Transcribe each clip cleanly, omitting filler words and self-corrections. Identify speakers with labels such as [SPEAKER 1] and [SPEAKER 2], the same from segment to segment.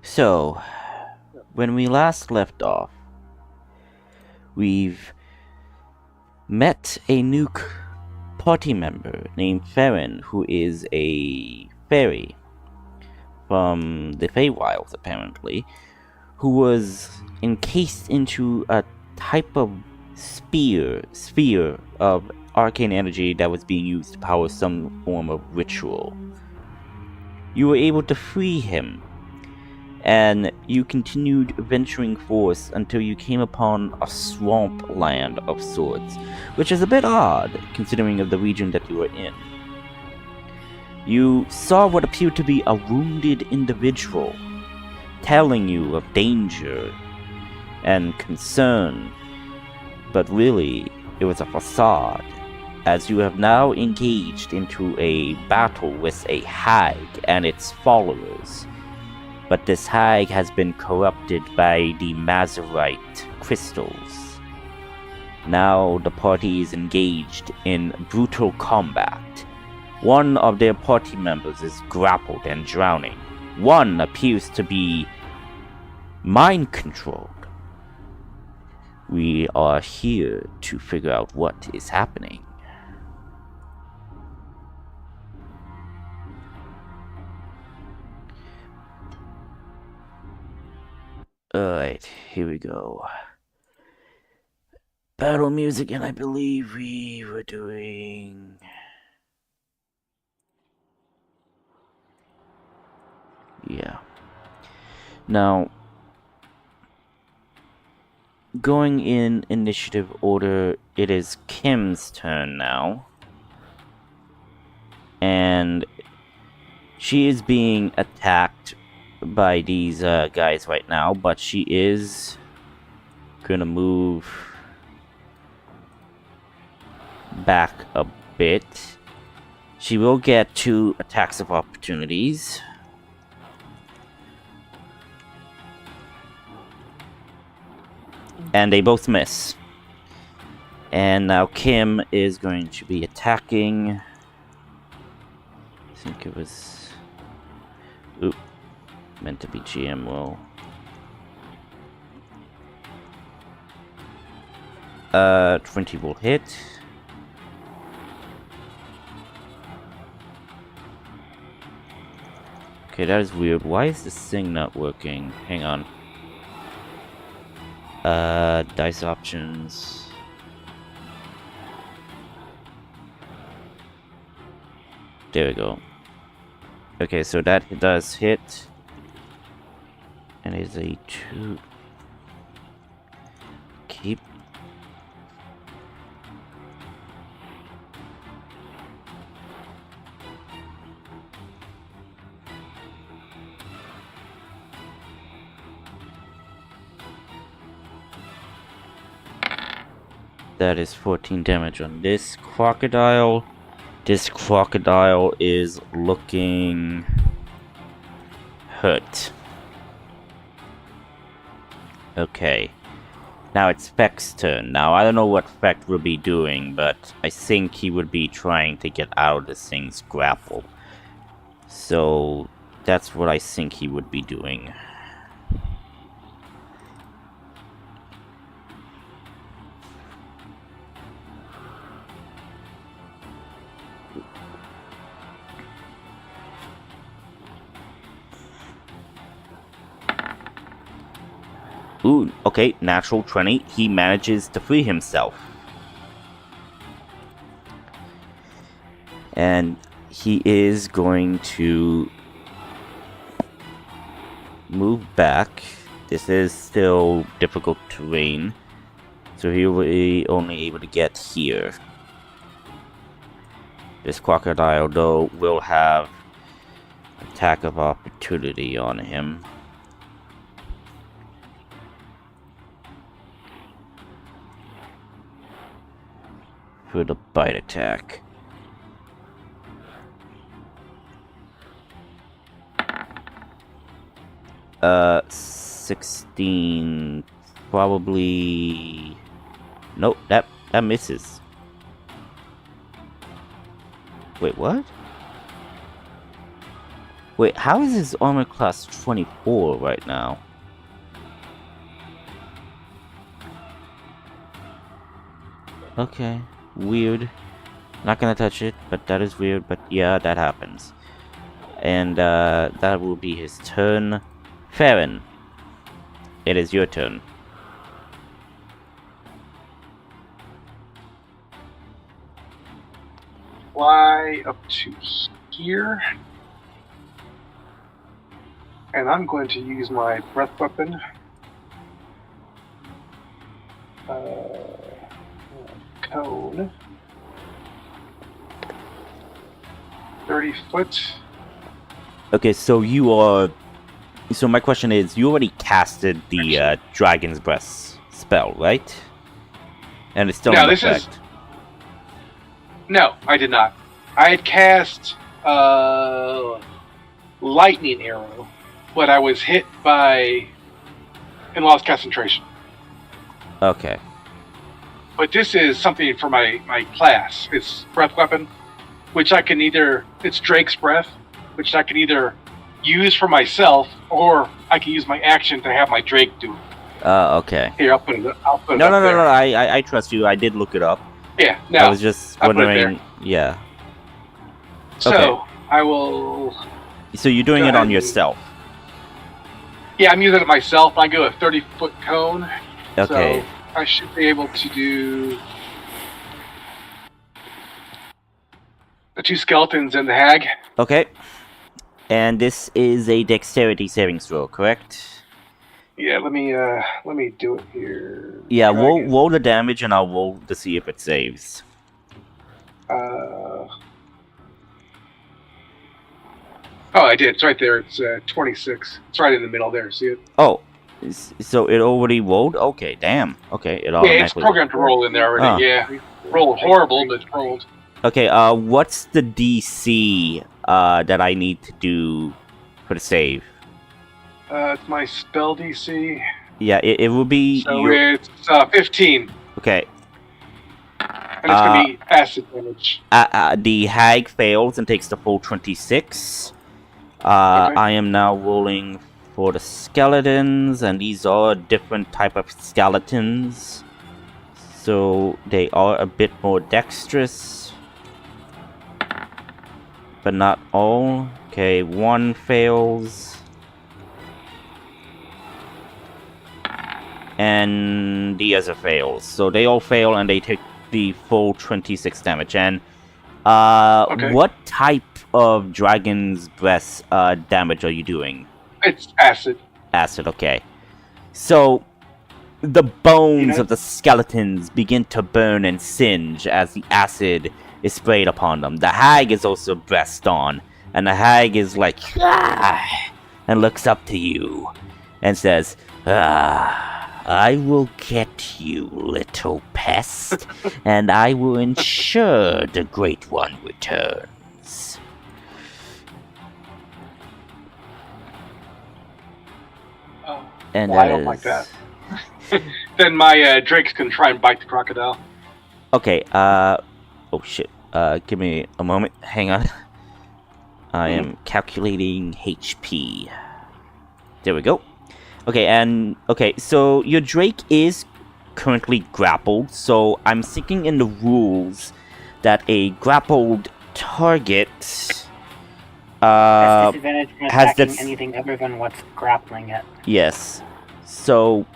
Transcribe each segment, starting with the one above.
[SPEAKER 1] So, when we last left off, we've met a new party member named Farron, who is a fairy from the Feywilds, apparently, who was encased into a type of sphere of arcane energy that was being used to power some form of ritual. You were able to free him, and you continued venturing forth until you came upon a swamp land of sorts, which is a bit odd considering of the region that you were in. You saw what appeared to be a wounded individual, telling you of danger and concern, but really it was a facade, as you have now engaged into a battle with a hag and its followers. But this hag has been corrupted by the Mazerite crystals. Now the party is engaged in brutal combat. One of their party members is grappled and drowning. One appears to be mind-controlled. We are here to figure out what is happening. Alright, here we go. Battle music, and I believe we were doing... Yeah. Now, going in initiative order, it is Kim's turn now. And she is being attacked by these guys right now, but she is gonna move back a bit. She will get 2 attacks of opportunities. And they both miss. And now Kim is going to be attacking. I think it was... Oop. Meant to be GM roll. 20 will hit. Okay, that is weird. Why is this thing not working? Hang on. Dice options. There we go. Okay, so that does hit. And is a 2. Keep. That is 14 damage on this crocodile. This crocodile is looking hurt. Okay. Now it's Feck's turn. Now, I don't know what Feck will be doing, but I think he would be trying to get out of this thing's grapple. So, that's what I think he would be doing. Ooh, okay, natural 20. He manages to free himself. And he is going to move back. This is still difficult terrain, so he will be only able to get here. This crocodile, though, will have attack of opportunity on him. For the bite attack. 16, probably. Nope, that misses. Wait, what? Wait, how is his armor class 24 right now? Okay, weird. Not gonna touch it, but that is weird, but yeah, that happens. And that will be his turn. Farron, it is your turn.
[SPEAKER 2] Fly up to here. And I'm going to use my breath weapon. Cone. 30 foot.
[SPEAKER 1] Okay, so you are... So my question is, you already casted the Dragon's Breath spell, right? And it's still in effect.
[SPEAKER 2] No, I did not. I had cast Lightning Arrow, but I was hit by... and lost concentration.
[SPEAKER 1] Okay.
[SPEAKER 2] But this is something for my class. It's Breath Weapon, which I can either... It's Drake's Breath, which I can either use for myself, or I can use my action to have my Drake do it.
[SPEAKER 1] Okay.
[SPEAKER 2] Here, I'll put it up there.
[SPEAKER 1] No, I trust you. I did look it up.
[SPEAKER 2] Yeah, no.
[SPEAKER 1] I was just wondering... Yeah.
[SPEAKER 2] So,
[SPEAKER 1] okay.
[SPEAKER 2] I will...
[SPEAKER 1] So you're doing it on yourself?
[SPEAKER 2] Yeah, I'm using it myself. I go a 30-foot cone.
[SPEAKER 1] Okay.
[SPEAKER 2] So I should be able to do the 2 skeletons and the hag.
[SPEAKER 1] Okay. And this is a dexterity saving throw, correct?
[SPEAKER 2] Yeah, let me do it here.
[SPEAKER 1] Yeah, roll the damage and I'll roll to see if it saves.
[SPEAKER 2] Oh, I did. It's right there. It's 26. It's right in the middle there. See it?
[SPEAKER 1] Oh, so it already rolled? Okay, damn. Okay, it automatically...
[SPEAKER 2] Yeah, it's programmed to roll in there already. Yeah, rolled horrible, but it's rolled.
[SPEAKER 1] Okay, what's the DC that I need to do for the save?
[SPEAKER 2] It's my spell DC.
[SPEAKER 1] Yeah, it will be...
[SPEAKER 2] So it's 15.
[SPEAKER 1] Okay.
[SPEAKER 2] And it's going to be acid damage.
[SPEAKER 1] The hag fails and takes the full 26. Okay. I am now rolling for the skeletons, and these are different type of skeletons. So they are a bit more dexterous. But not all. Okay, 1 fails. And the other fails. So they all fail and they take the full 26 damage. And what type of Dragon's Breath damage are you doing?
[SPEAKER 2] It's acid.
[SPEAKER 1] Acid, okay. So the bones of the skeletons begin to burn and singe as the acid is sprayed upon them. The hag is also breathed on, and the hag is like, and looks up to you and says, I will get you, little pest, and I will ensure the Great One returns. And
[SPEAKER 2] I don't like that. Then my drakes can try and bite the crocodile.
[SPEAKER 1] Okay, oh shit. Give me a moment. Hang on. I am calculating HP. There we go. Okay, so your Drake is currently grappled, so I'm thinking in the rules that a grappled target
[SPEAKER 3] has disadvantage when attacking anything other than what's grappling it.
[SPEAKER 1] Yes. So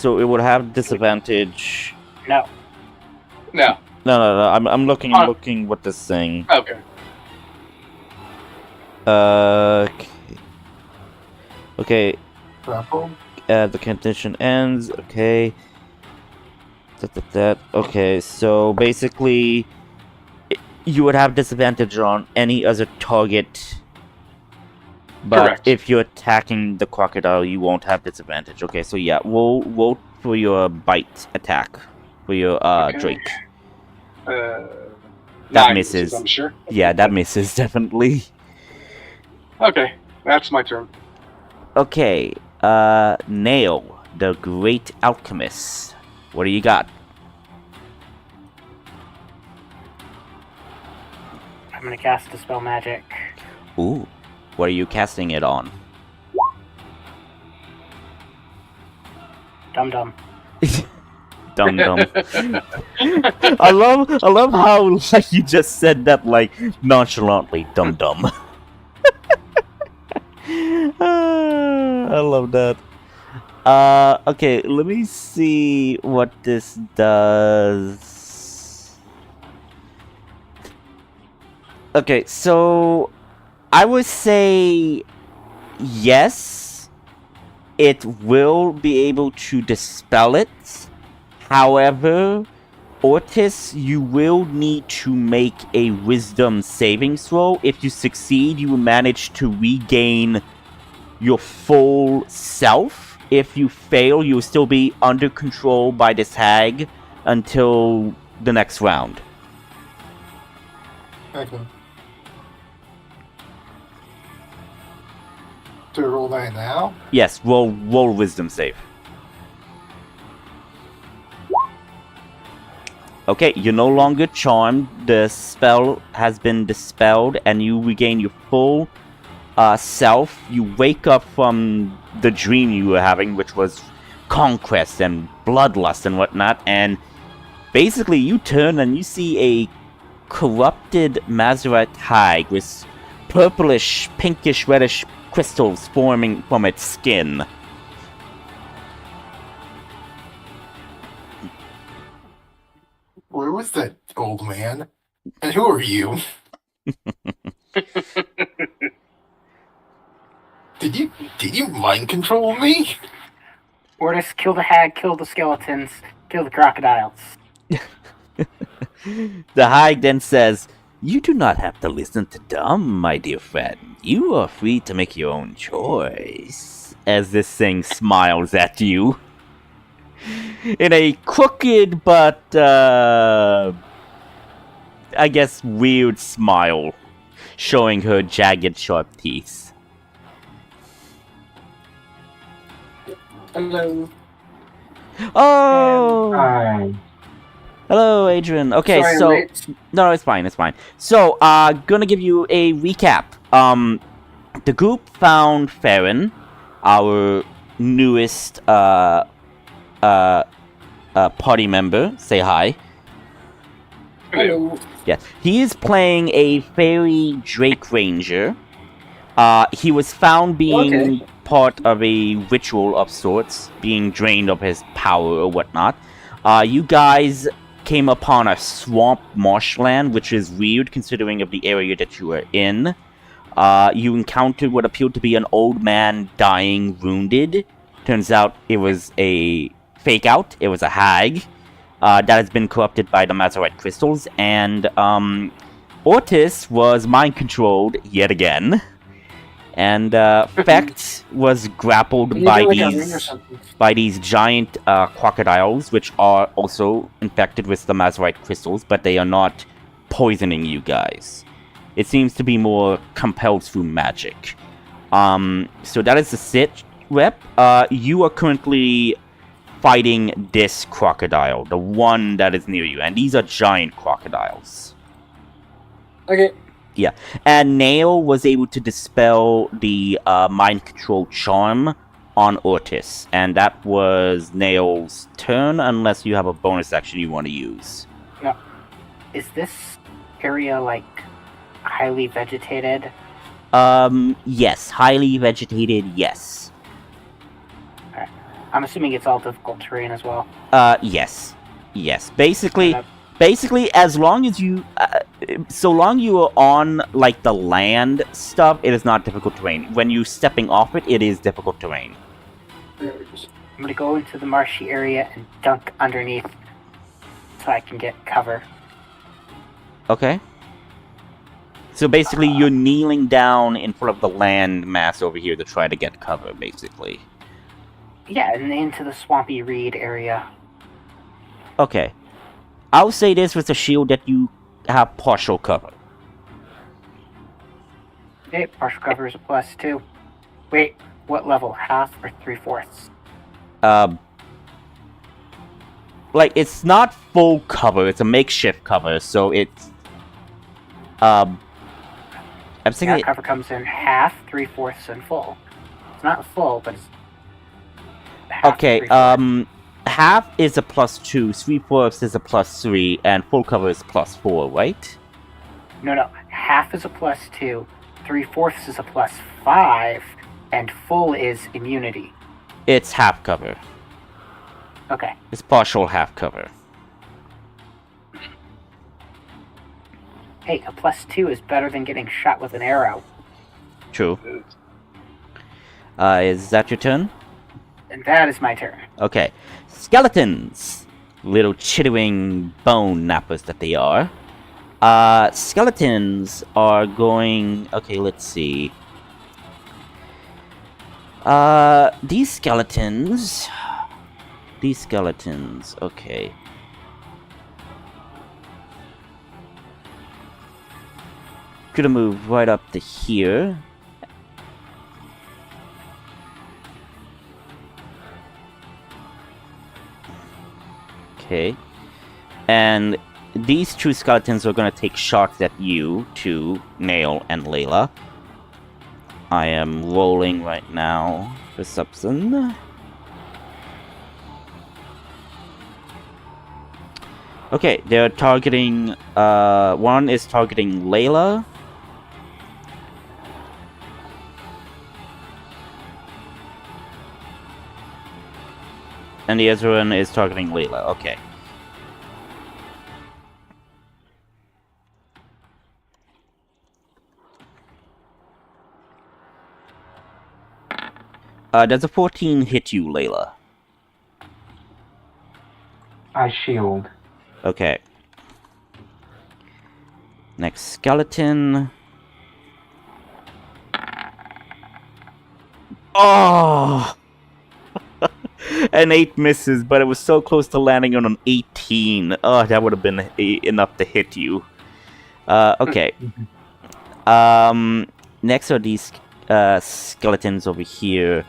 [SPEAKER 1] it would have disadvantage.
[SPEAKER 3] No.
[SPEAKER 1] I'm looking what this thing.
[SPEAKER 2] Okay.
[SPEAKER 1] Okay.
[SPEAKER 2] Grapple.
[SPEAKER 1] The condition ends. Okay. Okay, so basically, you would have disadvantage on any other target. But
[SPEAKER 2] correct.
[SPEAKER 1] If you're attacking the crocodile, you won't have disadvantage. Okay, so yeah, roll for your bite attack for your Drake. That misses.
[SPEAKER 2] I'm sure.
[SPEAKER 1] Yeah, that misses definitely.
[SPEAKER 2] Okay, that's my turn.
[SPEAKER 1] Okay, Nail, the Great Alchemist. What do you got?
[SPEAKER 3] I'm gonna cast Dispel Magic.
[SPEAKER 1] Ooh. What are you casting it on?
[SPEAKER 3] Dum dum.
[SPEAKER 1] Dum dum. I love how like you just said that like nonchalantly. Dum dum. I love that. Okay, let me see what this does. Okay, so I would say yes, it will be able to dispel it. However, Ortis, you will need to make a wisdom saving throw. If you succeed, you will manage to regain your full self. If you fail, you'll still be under control by this hag until the next round.
[SPEAKER 4] Okay. Do I roll that now?
[SPEAKER 1] Yes, roll wisdom save. Okay, you're no longer charmed. The spell has been dispelled, and you regain your full self. You wake up from the dream you were having, which was conquest and bloodlust and whatnot, and basically you turn and you see a corrupted Mazarite hag with purplish, pinkish, reddish crystals forming from its skin.
[SPEAKER 4] Where was that old man? And who are you? Did you mind control me?
[SPEAKER 3] Ortis, kill the hag, kill the skeletons, kill the crocodiles.
[SPEAKER 1] The hag then says, "You do not have to listen to Dumb, my dear friend. You are free to make your own choice." As this thing smiles at you. In a crooked but, I guess, weird smile. Showing her jagged, sharp teeth.
[SPEAKER 4] Hello.
[SPEAKER 1] Oh!
[SPEAKER 3] Hi.
[SPEAKER 1] Hello, Adrian. Okay,
[SPEAKER 4] Sorry,
[SPEAKER 1] so...
[SPEAKER 4] I'm late.
[SPEAKER 1] No, it's fine, it's fine. So, gonna give you a recap. The group found Farron, our newest, party member. Say hi.
[SPEAKER 4] Hello.
[SPEAKER 1] Yes. He is playing a fairy Drake Ranger. He was found being part of a ritual of sorts, being drained of his power or whatnot. You guys came upon a swamp marshland, which is weird considering of the area that you were in. You encountered what appeared to be an old man dying wounded. Turns out it was a fake out. It was a hag that has been corrupted by the Mazarite crystals. And Ortis was mind controlled yet again. And Fecht was grappled by these giant crocodiles, which are also infected with the Mazarite crystals, but they are not poisoning you guys. It seems to be more compelled through magic. So that is the sit rep. You are currently fighting this crocodile, the one that is near you, and these are giant crocodiles.
[SPEAKER 4] Okay.
[SPEAKER 1] Yeah, and Nail was able to dispel the mind control charm on Ortis, and that was Nail's turn, unless you have a bonus action you want to use.
[SPEAKER 3] No. Is this area, like, highly vegetated?
[SPEAKER 1] Yes, highly vegetated, yes.
[SPEAKER 3] Alright. I'm assuming it's all difficult terrain as well.
[SPEAKER 1] Yes. Yes. Basically, as long as you, so long you are on, like, the land stuff, it is not difficult terrain. When you're stepping off it, it is difficult terrain.
[SPEAKER 3] I'm gonna go into the marshy area and dunk underneath so I can get cover.
[SPEAKER 1] Okay. So basically, you're kneeling down in front of the land mass over here to try to get cover, basically.
[SPEAKER 3] Yeah, and into the swampy reed area.
[SPEAKER 1] Okay. I'll say this with the shield that you have partial cover.
[SPEAKER 3] Okay, partial cover is a +2. Wait, what level? Half or 3/4?
[SPEAKER 1] Like, it's not full cover, it's a makeshift cover, so it's, I'm
[SPEAKER 3] The
[SPEAKER 1] thinking.
[SPEAKER 3] cover comes in half, 3/4, and full. It's not full, but it's half,
[SPEAKER 1] Okay,
[SPEAKER 3] 3/4.
[SPEAKER 1] half is a +2, 3/4 is a +3, and full cover is +4, right?
[SPEAKER 3] No. Half is a +2, 3/4 is a +5, and full is immunity.
[SPEAKER 1] It's half cover.
[SPEAKER 3] Okay.
[SPEAKER 1] It's partial half cover.
[SPEAKER 3] Hey, a +2 is better than getting shot with an arrow.
[SPEAKER 1] True. Is that your turn?
[SPEAKER 3] And that is my turn.
[SPEAKER 1] Okay. Skeletons! Little chittering bone nappers that they are. Skeletons are going... Okay, let's see. These skeletons... okay. Gonna move right up to here. Okay. And these two skeletons are gonna take shots at you, two, Nail and Layla. I am rolling right now for something. Okay, they're targeting, one is targeting Layla. And the other one is targeting Layla, okay. Does a 14 hit you, Layla?
[SPEAKER 5] I shield.
[SPEAKER 1] Okay. Next skeleton. Oh! An 8 misses, but it was so close to landing on an 18. Oh, that would have been enough to hit you. Okay. Next are these skeletons over here.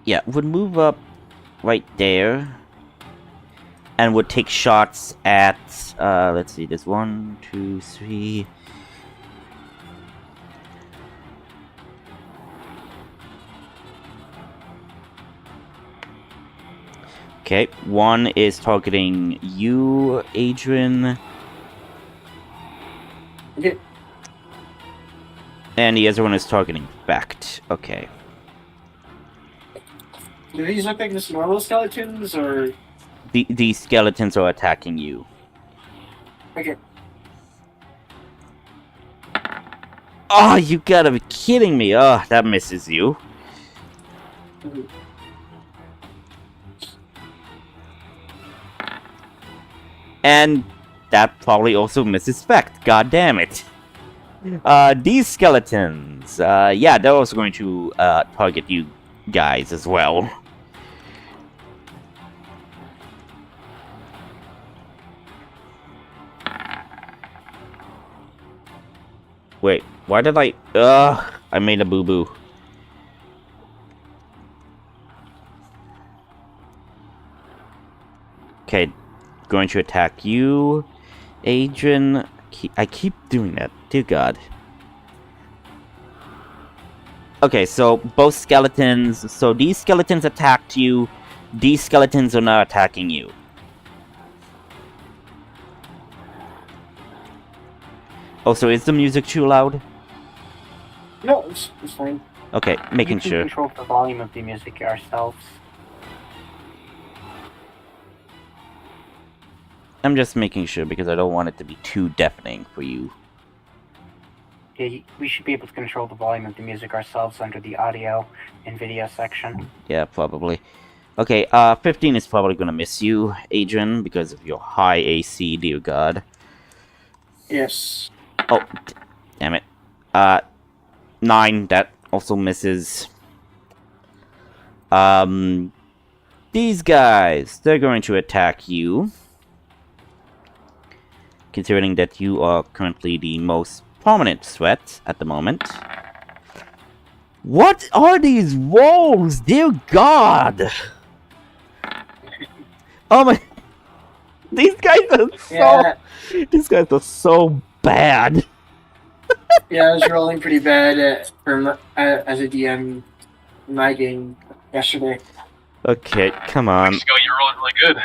[SPEAKER 1] Yeah, would move up right there. And would take shots at, let's see, there's 1, 2, 3. Okay, one is targeting you, Adrian.
[SPEAKER 4] Okay.
[SPEAKER 1] And the other one is targeting Fact. Okay.
[SPEAKER 4] Do these look like just normal skeletons, or...?
[SPEAKER 1] These skeletons are attacking you.
[SPEAKER 4] Okay.
[SPEAKER 1] Oh, you gotta be kidding me. Oh, that misses you. And that probably also misses Fact. God damn it. These skeletons. Yeah, they're also going to target you guys as well. Wait, why did I... I made a boo-boo. Okay, going to attack you, Adrian. I keep doing that, dear God. Okay, so both skeletons... So these skeletons attacked you. These skeletons are now attacking you. Oh, so is the music too loud?
[SPEAKER 4] No, it's fine.
[SPEAKER 1] Okay, making
[SPEAKER 3] We can
[SPEAKER 1] sure.
[SPEAKER 3] control the volume of the music ourselves.
[SPEAKER 1] I'm just making sure because I don't want it to be too deafening for you.
[SPEAKER 3] Yeah, we should be able to control the volume of the music ourselves under the audio and video section.
[SPEAKER 1] Yeah, probably. Okay, 15 is probably gonna miss you, Adrian, because of your high AC, dear God.
[SPEAKER 4] Yes.
[SPEAKER 1] Oh, damn it. 9, that also misses. These guys, they're going to attack you. Considering that you are currently the most prominent threat at the moment. What are these rolls, dear God? Oh my! These guys are so.
[SPEAKER 4] Yeah,
[SPEAKER 1] These guys are so bad.
[SPEAKER 4] yeah, I was rolling pretty bad as a DM in my game yesterday.
[SPEAKER 1] Okay, come on.
[SPEAKER 2] Weeks ago, you were rolling really good.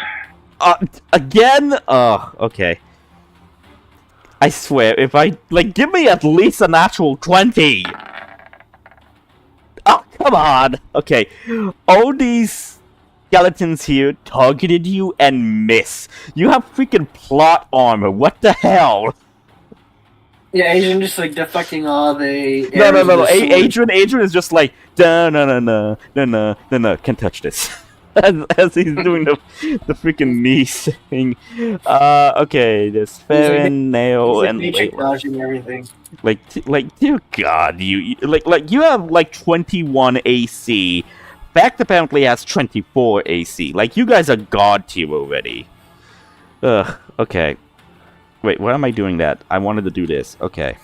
[SPEAKER 1] Again? Oh, okay. I swear, if I give me at least a natural 20. Oh, come on. Okay, all these skeletons here targeted you and miss. You have freaking plot armor. What the hell?
[SPEAKER 4] Yeah, Asian just like deflecting all the.
[SPEAKER 1] No.
[SPEAKER 4] arrows with his sword.
[SPEAKER 1] Adrian is just like, no, can't touch this. as he's doing the freaking knee thing. Okay, there's Farron, Nail,
[SPEAKER 4] He's
[SPEAKER 1] and
[SPEAKER 4] like nature
[SPEAKER 1] Layla.
[SPEAKER 4] dodging everything.
[SPEAKER 1] Like, dear God, you have like 21 AC. Fact apparently has 24 AC. Like, you guys are god tier already. Ugh. Okay. Wait, why am I doing that? I wanted to do this. Okay.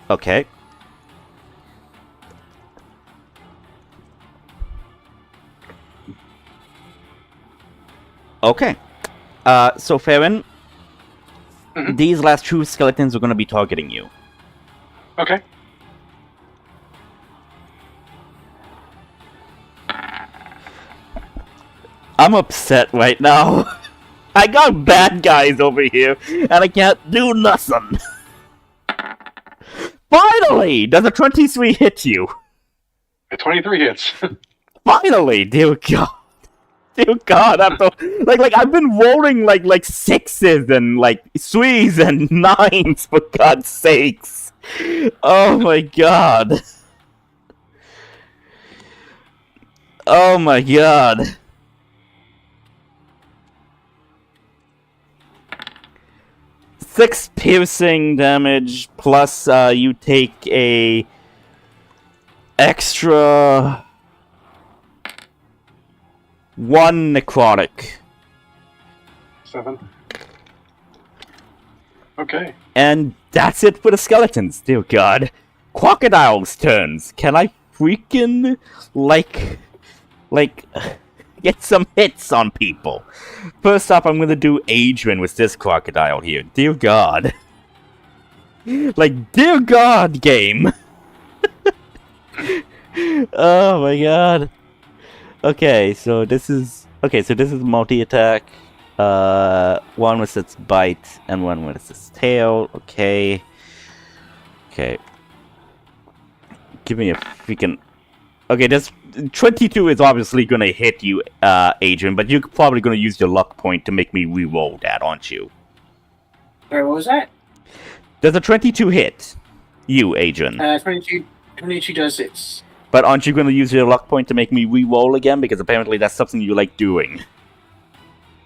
[SPEAKER 1] Okay. Okay. So Farron, these last two skeletons are going to be targeting you.
[SPEAKER 2] Okay.
[SPEAKER 1] I'm upset right now. I got bad guys over here, and I can't do nothing. Finally! Does a 23 hit you?
[SPEAKER 2] 23 hits.
[SPEAKER 1] Finally! Dear God. Dear God, after, like I've been rolling like sixes and like threes and nines, for God's sakes. Oh my God. Oh my God. Six piercing damage plus you take a extra 1 necrotic.
[SPEAKER 2] 7. Okay.
[SPEAKER 1] And that's it for the skeletons, dear God. Crocodile's turns. Can I freaking like get some hits on people? First up, I'm gonna do Adrian with this crocodile here. Dear God. Like, dear God, game. Oh my God. Okay, so this is multi-attack. One with its bite and one with its tail. Okay. Okay. Give me a freaking. Okay, this 22 is obviously gonna hit you, Adrian, but you're probably gonna use your luck point to make me re-roll that, aren't you?
[SPEAKER 4] Sorry, what was that?
[SPEAKER 1] Does a 22 hit you, Adrian?
[SPEAKER 4] 22 does it.
[SPEAKER 1] But aren't you gonna use your luck point to make me re-roll again? Because apparently that's something you like doing.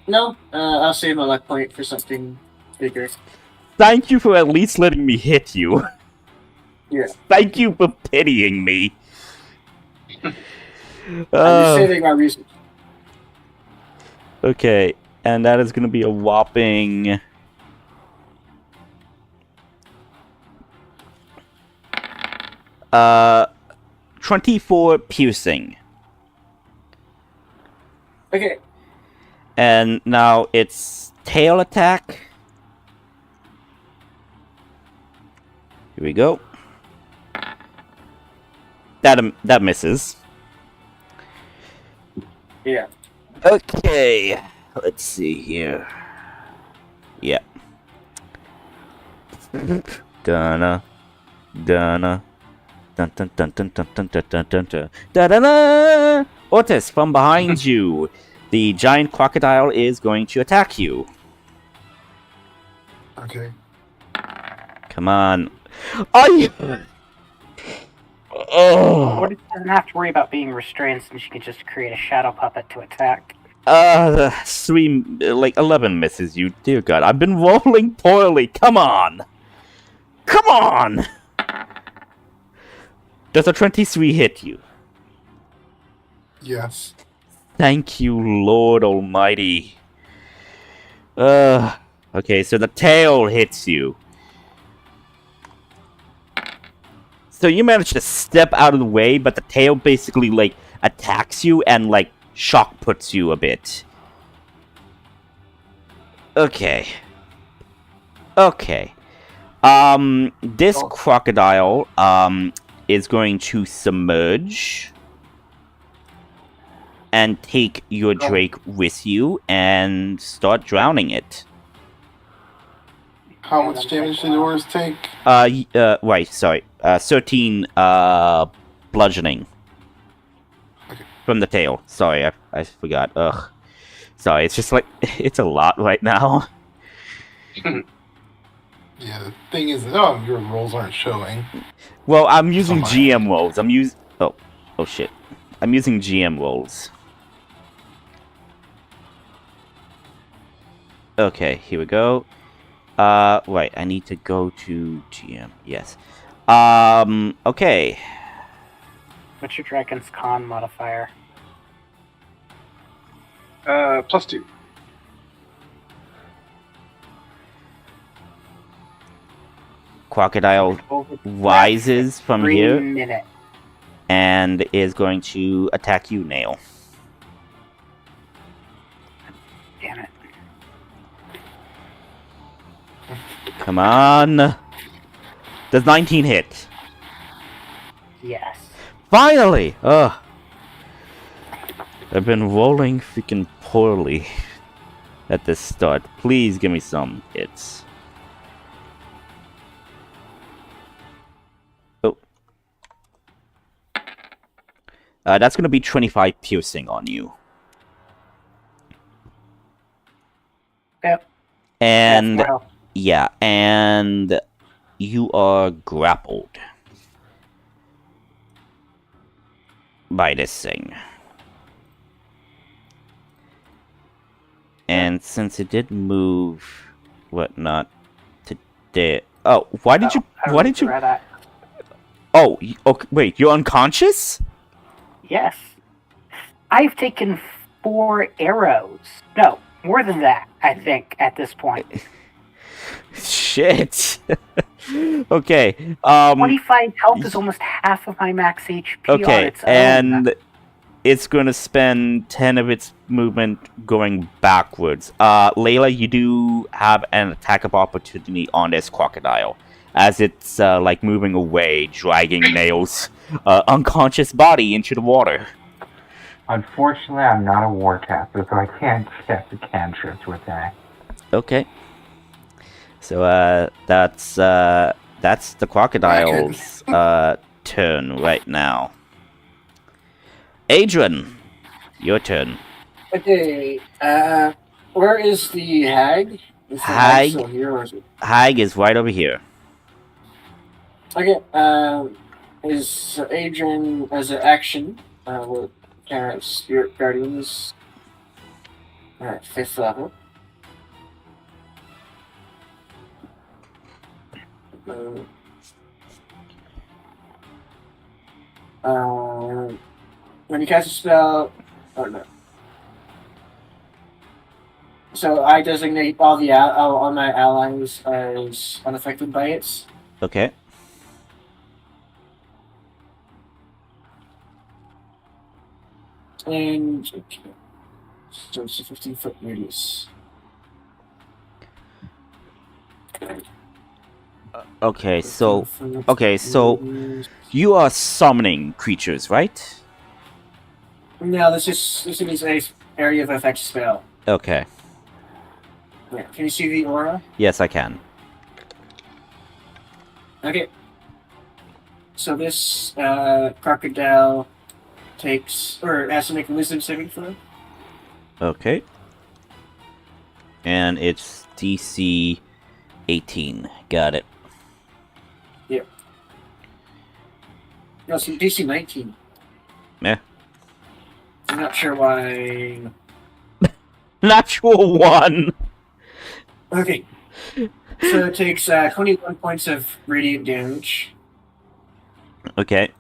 [SPEAKER 4] No, I'll save my luck point for something bigger.
[SPEAKER 1] Thank you for at least letting me hit you.
[SPEAKER 4] Yeah.
[SPEAKER 1] Thank you for pitying me.
[SPEAKER 4] I'm just saving my reasons.
[SPEAKER 1] Okay, and that is gonna be a whopping 24 piercing.
[SPEAKER 4] Okay.
[SPEAKER 1] And now it's tail attack. Here we go. That misses.
[SPEAKER 4] Yeah.
[SPEAKER 1] Okay, let's see here. Yeah. Dun dun dun dun dun dun dun dun dun dun dun dun dun. Otis, from behind you, the giant crocodile is going to attack you.
[SPEAKER 6] Okay.
[SPEAKER 1] Come on. I. Oh.
[SPEAKER 3] What doesn't have to worry about being restrained since she can just create a shadow puppet to attack.
[SPEAKER 1] 11 misses you. Dear God, I've been rolling poorly. Come on. Come on. Does a 23 hit you?
[SPEAKER 6] Yes.
[SPEAKER 1] Thank you, Lord Almighty. Okay, so the tail hits you. So you manage to step out of the way, but the tail basically, attacks you and like shock puts you a bit. Okay. This crocodile is going to submerge and take your drake with you and start drowning it.
[SPEAKER 6] How much damage do the oars take?
[SPEAKER 1] Right, sorry. 13 bludgeoning.
[SPEAKER 6] Okay.
[SPEAKER 1] From the tail. Sorry, I forgot. Ugh. Sorry, it's just like, it's a lot right now.
[SPEAKER 6] Yeah, the thing is, your rolls aren't showing.
[SPEAKER 1] Well, I'm using
[SPEAKER 6] my
[SPEAKER 1] GM rolls. Oh shit. I'm using GM rolls. Okay, here we go. Right, I need to go to GM. Yes. Okay.
[SPEAKER 3] What's your Dragon's Con modifier?
[SPEAKER 2] +2.
[SPEAKER 1] Crocodile
[SPEAKER 3] Over
[SPEAKER 1] rises from
[SPEAKER 3] 3
[SPEAKER 1] here
[SPEAKER 3] minutes.
[SPEAKER 1] and is going to attack you, Nail.
[SPEAKER 3] Damn it.
[SPEAKER 1] Come on. Does 19 hit?
[SPEAKER 3] Yes.
[SPEAKER 1] Finally! Ugh. I've been rolling freaking poorly at this start. Please give me some hits. Oh. That's gonna be 25 piercing on you.
[SPEAKER 3] Yep.
[SPEAKER 1] And
[SPEAKER 3] That's my health.
[SPEAKER 1] yeah, and you are grappled by this thing. And since it did move, whatnot, today. Oh, why did you?
[SPEAKER 3] I
[SPEAKER 1] Why did you?
[SPEAKER 3] regret that.
[SPEAKER 1] Oh, okay, wait, you're unconscious?
[SPEAKER 3] Yes. I've taken 4 arrows. No, more than that, I think, at this point.
[SPEAKER 1] Shit. Okay.
[SPEAKER 3] 25 health is almost half of my max HP on
[SPEAKER 1] Okay,
[SPEAKER 3] its own.
[SPEAKER 1] and it's going to spend 10 of its movement going backwards. Layla, you do have an attack of opportunity on this crocodile, as it's like moving away, dragging Nail's unconscious body into the water.
[SPEAKER 5] Unfortunately, I'm not a warcaster, so I can't cast a cantrip to attack.
[SPEAKER 1] Okay. So that's the crocodile's turn right now. Adrian, your turn.
[SPEAKER 4] Okay, where is the hag? Is the
[SPEAKER 1] Hag?
[SPEAKER 4] still here, or is it?
[SPEAKER 1] Hag is right over here.
[SPEAKER 4] Okay, is Adrian as an action with Spirit Guardians at 5th level? When you cast a spell, oh no. So I designate all my allies as unaffected by it.
[SPEAKER 1] Okay.
[SPEAKER 4] And okay. So it's a 15-foot radius.
[SPEAKER 1] Okay, so you are summoning creatures, right?
[SPEAKER 4] No, this is a area of effect spell.
[SPEAKER 1] Okay.
[SPEAKER 4] Yeah. Can you see the aura?
[SPEAKER 1] Yes, I can.
[SPEAKER 4] Okay. So this crocodile has to make a wisdom saving throw.
[SPEAKER 1] Okay. And it's DC 18. Got it.
[SPEAKER 4] Yep. No, it's DC 19.
[SPEAKER 1] Yeah.
[SPEAKER 4] I'm not sure why.
[SPEAKER 1] Natural 1!
[SPEAKER 4] Okay. So it takes 21 points of radiant damage.
[SPEAKER 1] Okay.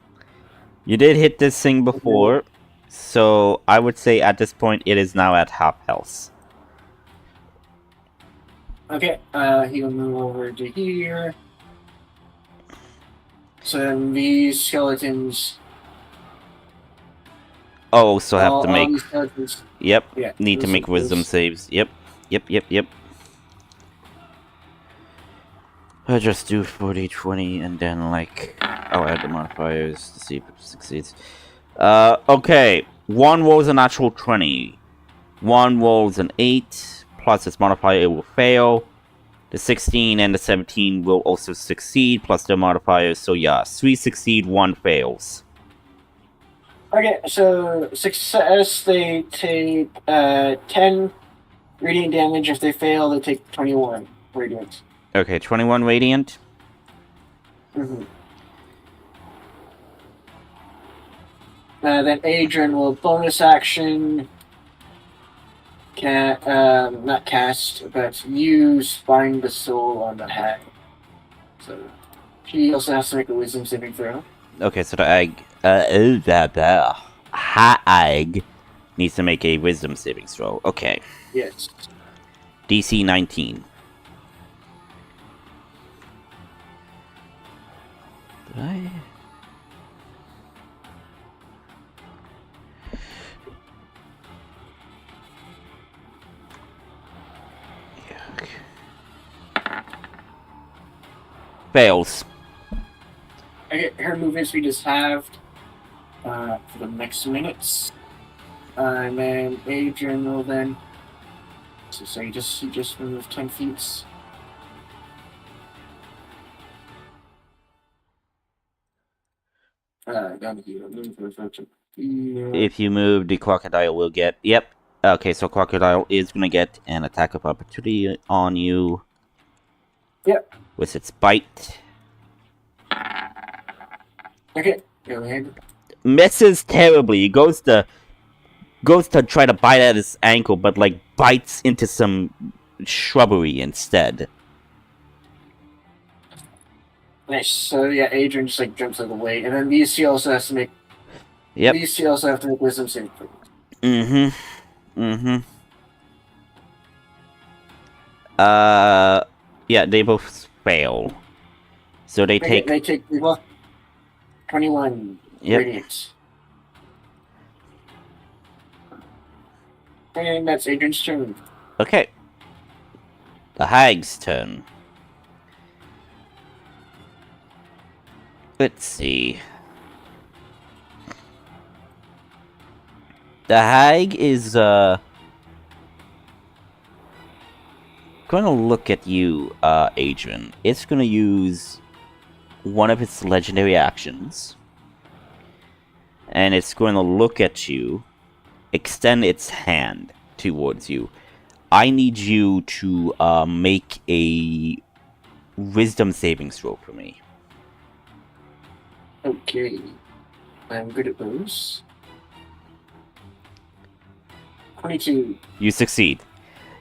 [SPEAKER 1] You did hit this thing before, so I would say at this point it is now at half health.
[SPEAKER 4] Okay, he'll move over to here. So then these skeletons
[SPEAKER 1] also have to
[SPEAKER 4] all
[SPEAKER 1] make.
[SPEAKER 4] these characters.
[SPEAKER 1] Yep.
[SPEAKER 4] Yeah,
[SPEAKER 1] Need to
[SPEAKER 4] those
[SPEAKER 1] make
[SPEAKER 4] are-
[SPEAKER 1] wisdom
[SPEAKER 4] those-
[SPEAKER 1] saves. Yep. Yep. I'll just do 40, 20, and then, like, I'll add the modifiers to see if it succeeds. Okay. One rolls a natural 20. One rolls an 8, plus its modifier, it will fail. The 16 and the 17 will also succeed, plus their modifiers, so yeah, 3 succeed, 1 fails.
[SPEAKER 4] Okay, so success, they take 10 radiant damage. If they fail, they take 21 radiant.
[SPEAKER 1] Okay, 21 radiant.
[SPEAKER 4] Mm-hmm. Then Adrian will bonus action. Not cast, but use Find the Soul on the hag. So she also has to make a wisdom saving throw.
[SPEAKER 1] Okay, so the hag needs to make a wisdom saving throw. Okay.
[SPEAKER 4] Yes.
[SPEAKER 1] DC 19. Did I? Yeah, okay. Fails.
[SPEAKER 4] Okay, her movement speed is halved for the next minutes. And then Adrian will then. So you just remove 10 feet. Down here.
[SPEAKER 1] If you move, the crocodile will get. Yep. Okay, so crocodile is gonna get an attack of opportunity on you.
[SPEAKER 4] Yep.
[SPEAKER 1] With its bite.
[SPEAKER 4] Okay, go ahead.
[SPEAKER 1] Misses terribly. Goes to try to bite at his ankle, but like bites into some shrubbery instead.
[SPEAKER 4] Nice. So yeah, Adrian just like jumps out of the way, and then these two also has to make.
[SPEAKER 1] Yep.
[SPEAKER 4] These two also have to make wisdom saving throws.
[SPEAKER 1] Yeah, they both fail. So they take.
[SPEAKER 4] They take 21 radiant. And that's Adrian's turn.
[SPEAKER 1] Okay. The hag's turn. Let's see. The hag is gonna look at you, Adrian. It's gonna use one of its legendary actions. And it's going to look at you, extend its hand towards you. I need you to make a wisdom saving throw for me.
[SPEAKER 4] Okay. I'm good at those. 22.
[SPEAKER 1] You succeed.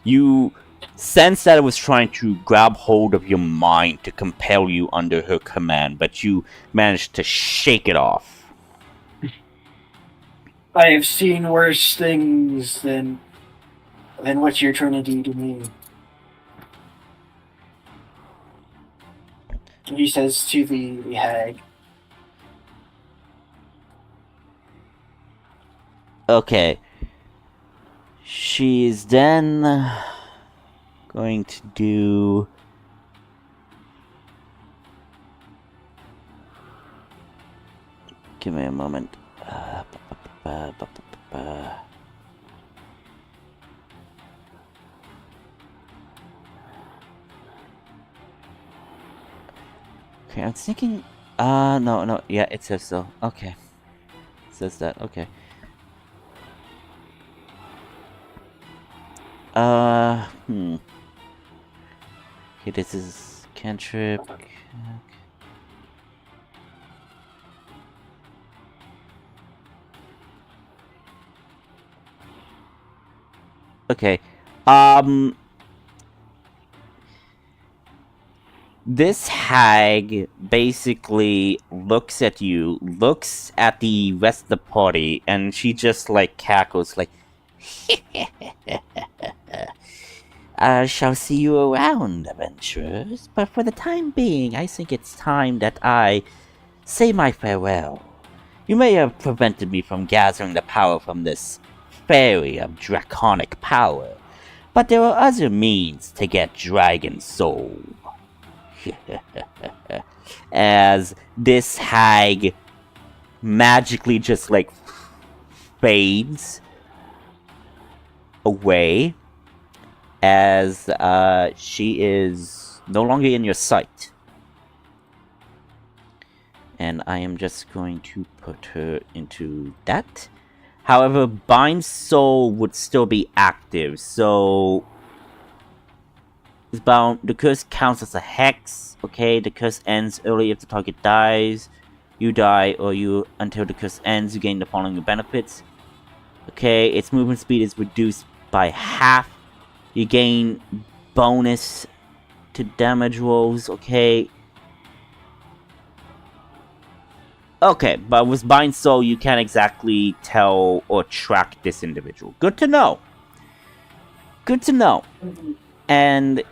[SPEAKER 1] You sense that it was trying to grab hold of your mind to compel you under her command, but you managed to shake it off.
[SPEAKER 4] I have seen worse things than what you're trying to do to me. He says to the hag.
[SPEAKER 1] Okay. She is then going to do... Give me a moment. Okay, I was thinking... no, yeah, it says so. Okay. It says that, okay. Okay, this is cantrip. Okay, this hag basically looks at you, looks at the rest of the party, and she just, like, cackles, like, I shall see you around, adventurers, but for the time being, I think it's time that I say my farewell. You may have prevented me from gathering the power from this fairy of draconic power, but there are other means to get dragon soul. As this hag magically just like fades away as she is no longer in your sight. And I am just going to put her into that. However, Bind Soul would still be active, so the curse counts as a hex. Okay, the curse ends early if the target dies. You die, or you until the curse ends, you gain the following benefits. Okay, its movement speed is reduced by half. You gain bonus to damage rolls. Okay. Okay, but with Bind Soul, you can't exactly tell or track this individual. Good to know. Good to know. And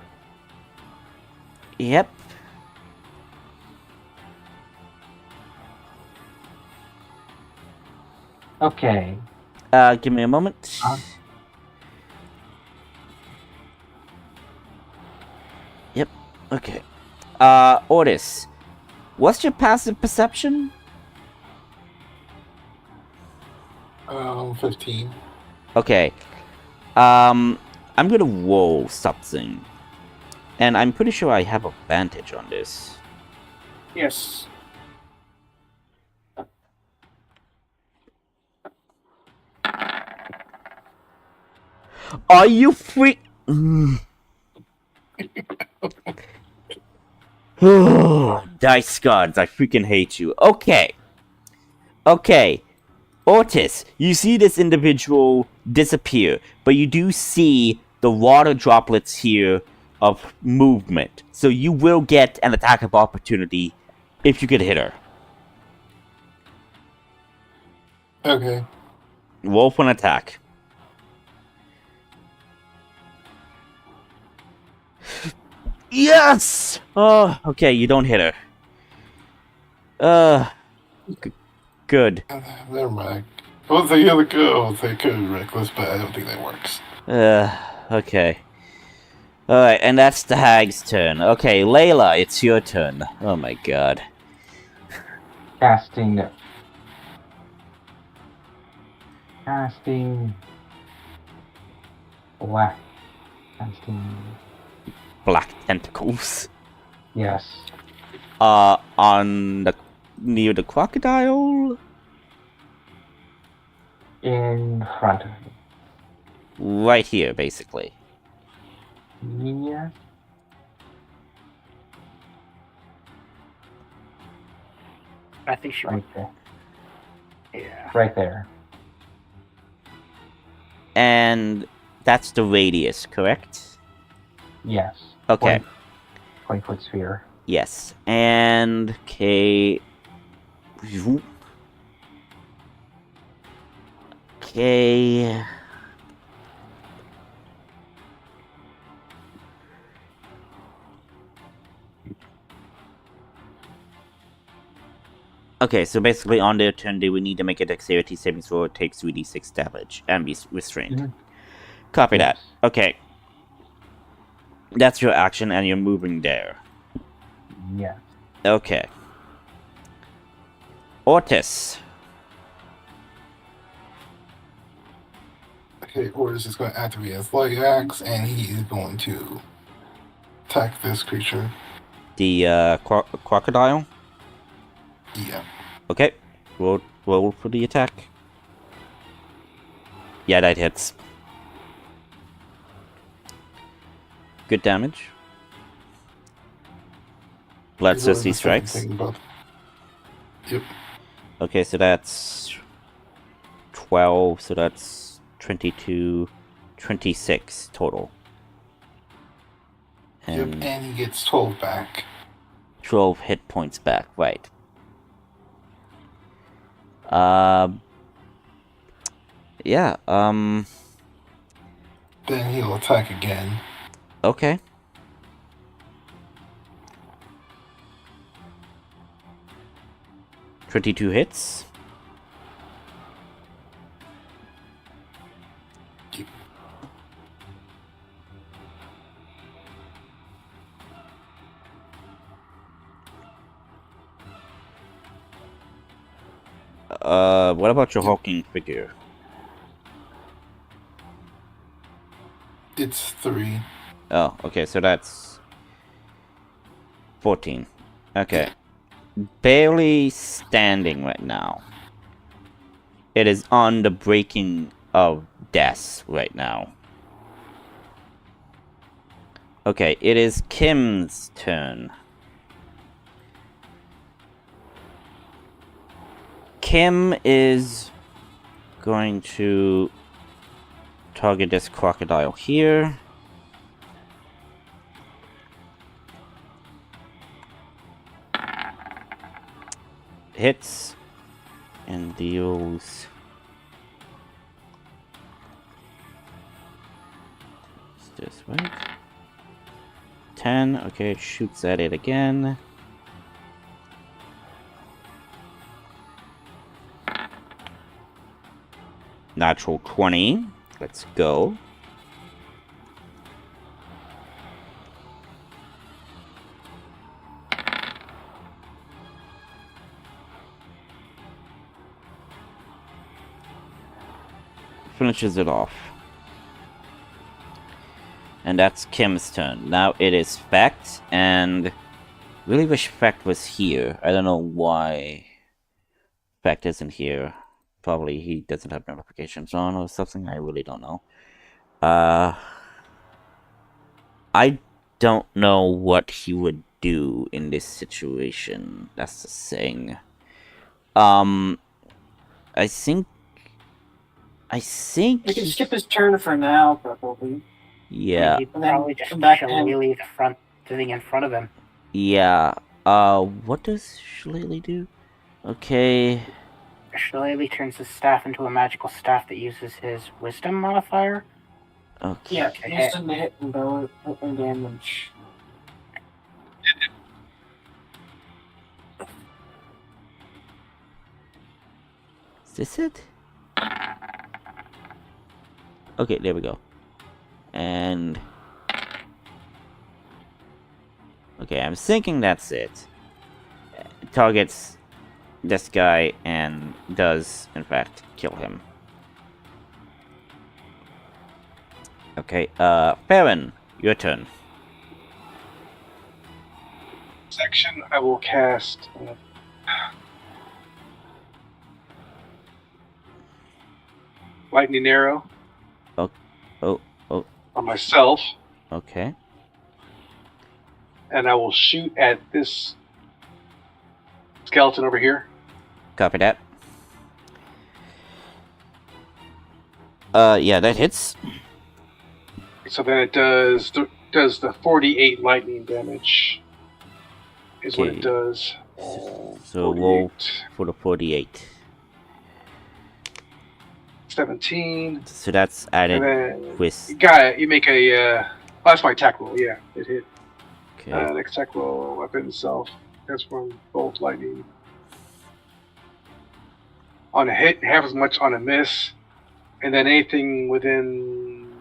[SPEAKER 1] yep.
[SPEAKER 5] Okay.
[SPEAKER 1] Give me a moment. Yep. Okay. Otis, what's your passive perception?
[SPEAKER 6] 15.
[SPEAKER 1] Okay. I'm gonna roll something. And I'm pretty sure I have advantage on this.
[SPEAKER 4] Yes.
[SPEAKER 1] Are you free? Dice gods, I freaking hate you. Okay. Okay. Otis, you see this individual disappear, but you do see the water droplets here of movement. So you will get an attack of opportunity if you could hit her.
[SPEAKER 6] Okay.
[SPEAKER 1] Roll for an attack. Yes! Oh, okay, you don't hit her. Good.
[SPEAKER 6] Never mind. I would say I would say could be reckless, but I don't think that works.
[SPEAKER 1] Okay. Alright, and that's the hag's turn. Okay, Layla, it's your turn. Oh my god.
[SPEAKER 5] Casting black. Casting.
[SPEAKER 1] Black tentacles.
[SPEAKER 5] Yes.
[SPEAKER 1] Near the crocodile?
[SPEAKER 5] In front of me.
[SPEAKER 1] Right here, basically.
[SPEAKER 5] Yeah.
[SPEAKER 3] I think she
[SPEAKER 5] Right there.
[SPEAKER 3] Yeah.
[SPEAKER 5] Right there.
[SPEAKER 1] And that's the radius, correct?
[SPEAKER 5] Yes.
[SPEAKER 1] Okay.
[SPEAKER 5] 20-foot sphere.
[SPEAKER 1] Yes. And okay. Okay. Okay, so basically on their turn, they would need to make a dexterity saving throw. It takes 3d6 damage and be restrained.
[SPEAKER 5] Mhm.
[SPEAKER 1] Copy that.
[SPEAKER 5] Yes.
[SPEAKER 1] Okay. That's your action, and you're moving there.
[SPEAKER 5] Yes.
[SPEAKER 1] Okay. Otis.
[SPEAKER 6] Okay, Otis is going to activate his light axe, and he is going to attack this creature.
[SPEAKER 1] The crocodile.
[SPEAKER 6] Yeah.
[SPEAKER 1] Okay. Roll for the attack. Yeah, that hits. Good damage. Bloodthirsty strikes.
[SPEAKER 6] Yep.
[SPEAKER 1] Okay, so that's 12, so that's 22, 26 total. And
[SPEAKER 6] Yep, and he gets 12 back.
[SPEAKER 1] 12 hit points back, right. Yeah,
[SPEAKER 6] Then he'll attack again.
[SPEAKER 1] okay. $22 hits. What about your hulking figure?
[SPEAKER 6] It's 3.
[SPEAKER 1] Oh, okay, so that's 14. Okay. Barely standing right now. It is on the breaking of death right now. Okay, it is Kim's turn. Kim is going to target this crocodile here. Hits and deals this right. 10. Okay, it shoots at it again. Natural 20. Let's go. Finishes it off. And that's Kim's turn. Now it is Fact, and really wish Fact was here. I don't know why Fact isn't here. Probably he doesn't have notifications on or something. I really don't know. I don't know what he would do in this situation. That's the thing. I think
[SPEAKER 4] He can skip his turn for now, probably.
[SPEAKER 1] Yeah.
[SPEAKER 3] He'd probably just shillelagh the thing in front of him.
[SPEAKER 1] Yeah. What does Shillelagh do? Okay.
[SPEAKER 3] Shillelagh turns his staff into a magical staff that uses his wisdom modifier.
[SPEAKER 1] Okay.
[SPEAKER 4] Yeah, wisdom to hit and damage.
[SPEAKER 1] Is this it? Okay, there we go. And... okay, I'm thinking that's it. Targets this guy and does, in fact, kill him. Okay, Farron, your turn.
[SPEAKER 2] Section, I will cast lightning arrow.
[SPEAKER 1] Oh,
[SPEAKER 2] on myself,
[SPEAKER 1] okay.
[SPEAKER 2] and I will shoot at this skeleton over here.
[SPEAKER 1] Copy that. Yeah, that hits.
[SPEAKER 2] So then it does the 48 lightning damage. Is what
[SPEAKER 1] Okay.
[SPEAKER 2] it does.
[SPEAKER 1] So roll for the 48.
[SPEAKER 2] 17.
[SPEAKER 1] So that's
[SPEAKER 2] And
[SPEAKER 1] added
[SPEAKER 2] then
[SPEAKER 1] with...
[SPEAKER 2] you got it. You make a. Oh, that's my attack roll. Yeah, it hit.
[SPEAKER 1] Okay.
[SPEAKER 2] Next attack roll, weapon itself. That's from bolt lightning. On a hit, half as much on a miss, and then anything within.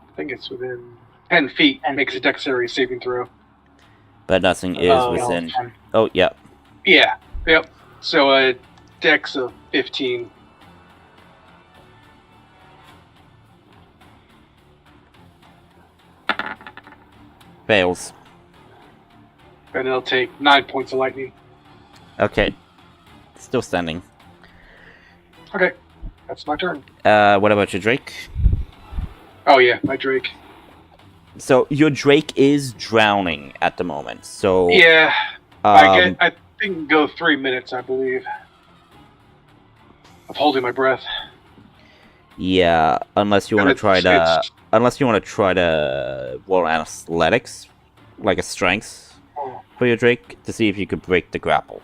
[SPEAKER 2] I think it's within 10 feet makes a dexterity saving throw.
[SPEAKER 1] But nothing is within... oh, yeah.
[SPEAKER 2] Yeah. Yep. So a dex of 15.
[SPEAKER 1] Fails.
[SPEAKER 2] And it'll take 9 points of lightning.
[SPEAKER 1] Okay. Still standing.
[SPEAKER 2] Okay. That's my turn.
[SPEAKER 1] What about your Drake?
[SPEAKER 2] Oh yeah, my Drake.
[SPEAKER 1] So your Drake is drowning at the moment. So
[SPEAKER 2] Yeah. I think go 3 minutes, I believe. Of holding my breath.
[SPEAKER 1] yeah, unless you want to try to roll athletics, like a strength for your Drake to see if you could break the grapple.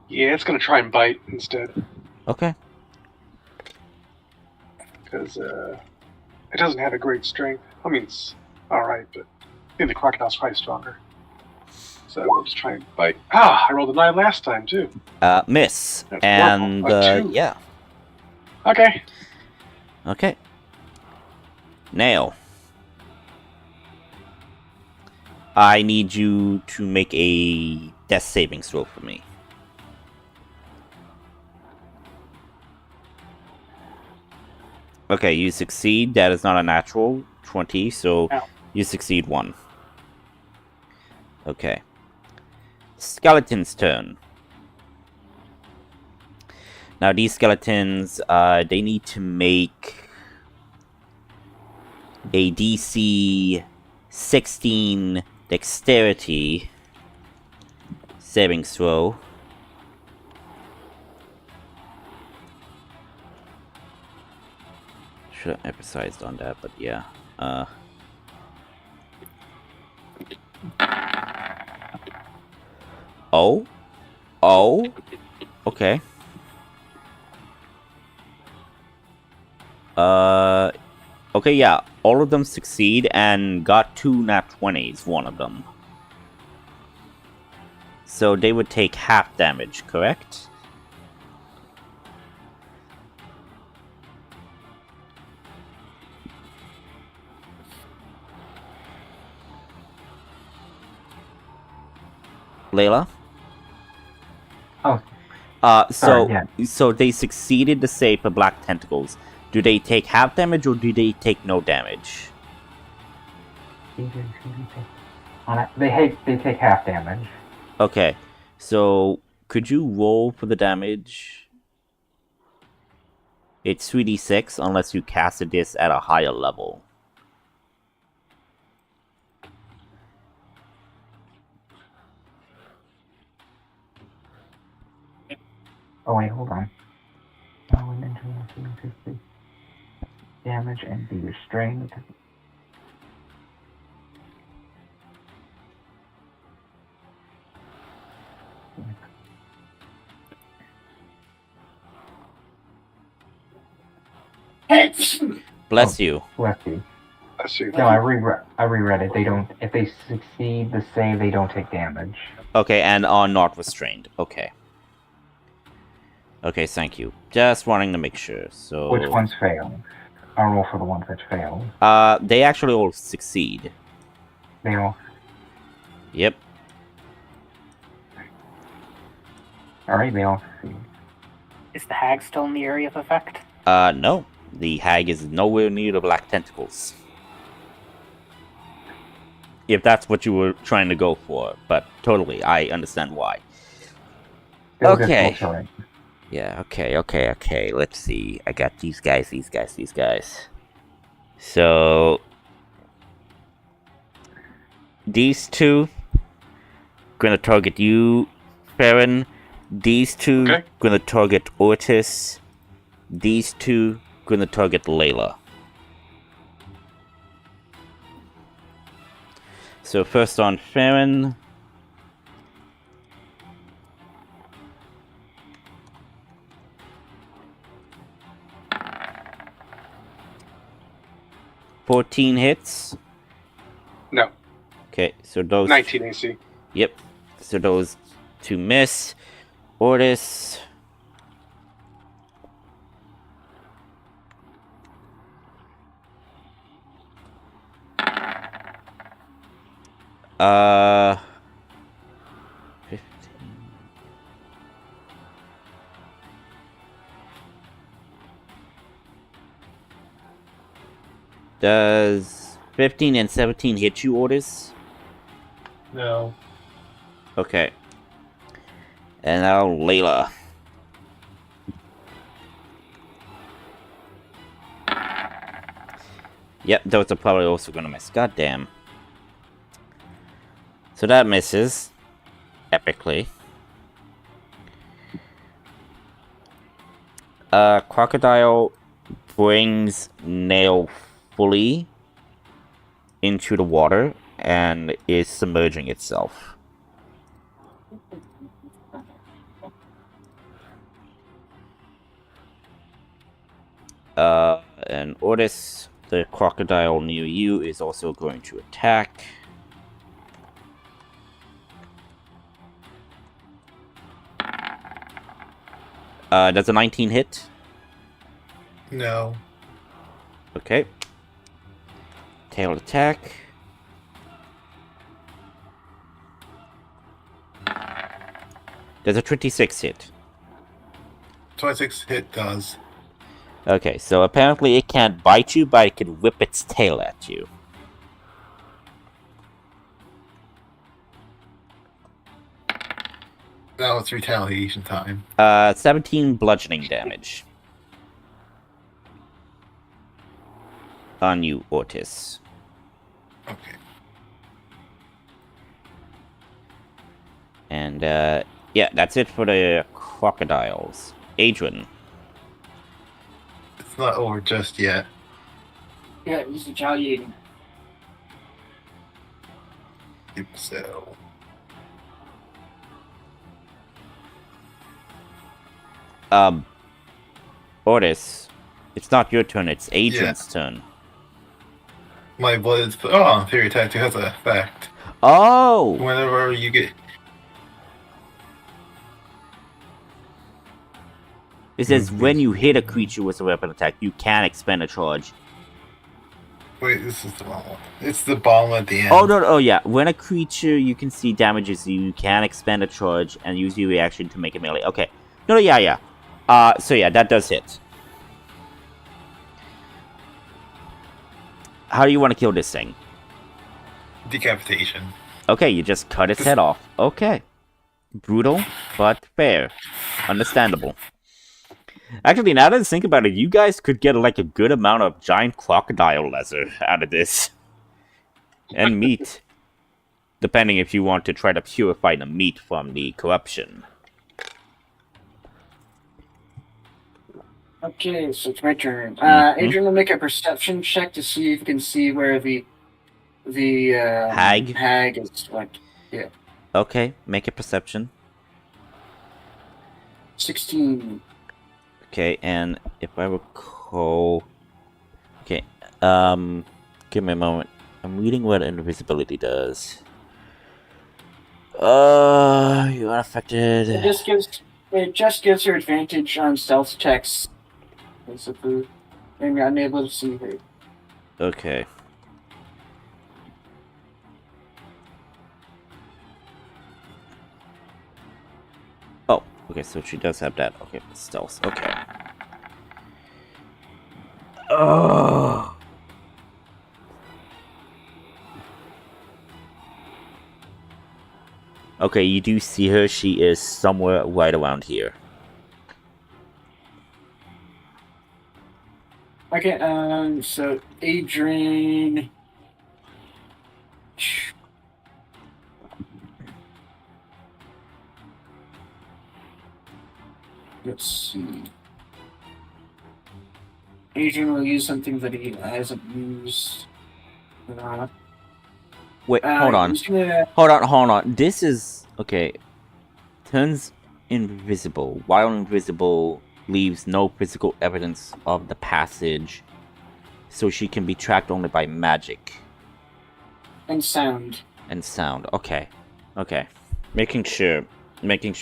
[SPEAKER 2] Yeah, it's gonna try and bite instead.
[SPEAKER 1] Okay.
[SPEAKER 2] Because it doesn't have a great strength. I mean, it's alright, but I think the crocodile's probably stronger. So we'll just try and bite. Ah, I rolled a 9 last time, too.
[SPEAKER 1] Miss.
[SPEAKER 2] That's
[SPEAKER 1] And,
[SPEAKER 2] a 2.
[SPEAKER 1] yeah.
[SPEAKER 2] Okay.
[SPEAKER 1] Okay. Nail. I need you to make a death saving throw for me. Okay, you succeed. That is not a natural 20, so
[SPEAKER 3] No.
[SPEAKER 1] you succeed 1. Okay. Skeleton's turn. Now, these skeletons, they need to make a DC 16 dexterity saving throw. Should have emphasized on that, but yeah. Oh? Okay. Okay, yeah. All of them succeed and got 2 nat 20s, one of them. So they would take half damage, correct? Layla?
[SPEAKER 5] Oh,
[SPEAKER 1] So
[SPEAKER 5] sorry, yeah.
[SPEAKER 1] so they succeeded to save the black tentacles. Do they take half damage or do they take no damage?
[SPEAKER 5] They take half damage.
[SPEAKER 1] Okay, so could you roll for the damage? It's 3d6 unless you casted this at a higher level.
[SPEAKER 5] Oh wait, hold on. Damage and be restrained.
[SPEAKER 1] Bless you.
[SPEAKER 5] Bless you.
[SPEAKER 2] Let's see.
[SPEAKER 5] No, I reread it. They don't. If they succeed the save, they don't take damage.
[SPEAKER 1] Okay, and are not restrained. Okay. Okay, thank you. Just wanting to make sure. So
[SPEAKER 5] Which ones fail? I'll roll for the ones that fail.
[SPEAKER 1] they actually all succeed.
[SPEAKER 5] They all.
[SPEAKER 1] Yep.
[SPEAKER 5] All right, they all succeed.
[SPEAKER 3] Is the hag still in the area of effect?
[SPEAKER 1] No. The hag is nowhere near the black tentacles. If that's what you were trying to go for, but totally, I understand why.
[SPEAKER 5] They'll
[SPEAKER 1] Okay.
[SPEAKER 5] just alter it.
[SPEAKER 1] Yeah, okay. Let's see. I got these guys. So, these two gonna target you, Farron. These two
[SPEAKER 2] Okay.
[SPEAKER 1] gonna target Ortis. These two gonna target Layla. So first on Farron. $14 hits.
[SPEAKER 2] No,
[SPEAKER 1] Okay, so those
[SPEAKER 2] 19 AC.
[SPEAKER 1] Yep. So those two miss. Ortis. Uh 15. Does 15 and 17 hit you, Ortis?
[SPEAKER 2] No.
[SPEAKER 1] Okay. And now Layla. Yep, those are probably also gonna miss. God damn. So that misses. Epically. Crocodile brings Nail fully into the water and is submerging itself. And Ortis, the crocodile near you, is also going to attack. Does a 19 hit?
[SPEAKER 6] No.
[SPEAKER 1] Okay. Tail attack. Does a 26 hit?
[SPEAKER 6] 26 hit does.
[SPEAKER 1] Okay, so apparently it can't bite you, but it can whip its tail at you.
[SPEAKER 6] Now it's retaliation time.
[SPEAKER 1] 17 bludgeoning damage. On you, Ortis.
[SPEAKER 6] Okay.
[SPEAKER 1] And, yeah, that's it for the crocodiles. Adrian.
[SPEAKER 6] It's not over just yet.
[SPEAKER 4] Yeah, he's retaliating.
[SPEAKER 6] So.
[SPEAKER 1] Ortis, it's not your turn, it's Adrian's turn.
[SPEAKER 6] My blood is... Oh, Fury Tattoo has an effect.
[SPEAKER 1] Oh!
[SPEAKER 6] Whenever you get...
[SPEAKER 1] It says when you hit a creature with a weapon attack, you can expend a charge.
[SPEAKER 6] Wait, this is the wrong one. It's the bomb at the end.
[SPEAKER 1] Oh, no, oh yeah. When a creature you can see damages you, you can expend a charge and use your reaction to make it melee. Okay. No, yeah. So yeah, that does hit. How do you want to kill this thing?
[SPEAKER 6] Decapitation.
[SPEAKER 1] Okay, you just cut its head off. Okay. Brutal, but fair. Understandable. Actually, now that I think about it, you guys could get like a good amount of giant crocodile leather out of this. And meat. Depending if you want to try to purify the meat from the corruption.
[SPEAKER 4] Okay, so it's my turn. Adrian will make a perception check to see if you can see where the hag is. Like, yeah.
[SPEAKER 1] Okay, make a perception.
[SPEAKER 4] 16.
[SPEAKER 1] Okay, and if I recall... Okay, give me a moment. I'm reading what invisibility does. You're unaffected.
[SPEAKER 4] It just gives her advantage on stealth checks. Basically, and you're unable to see her.
[SPEAKER 1] Okay. Oh, okay, so she does have that. Okay, stealth. Okay. Oh. Okay, you do see her. She is somewhere right around here.
[SPEAKER 4] Okay, so Adrian. Let's see. Adrian will use something that he hasn't used.
[SPEAKER 1] Wait, hold on. Hold on. This is... Okay. Turns invisible. While invisible, leaves no physical evidence of the passage. So she can be tracked only by magic.
[SPEAKER 4] And sound.
[SPEAKER 1] Okay. Making sure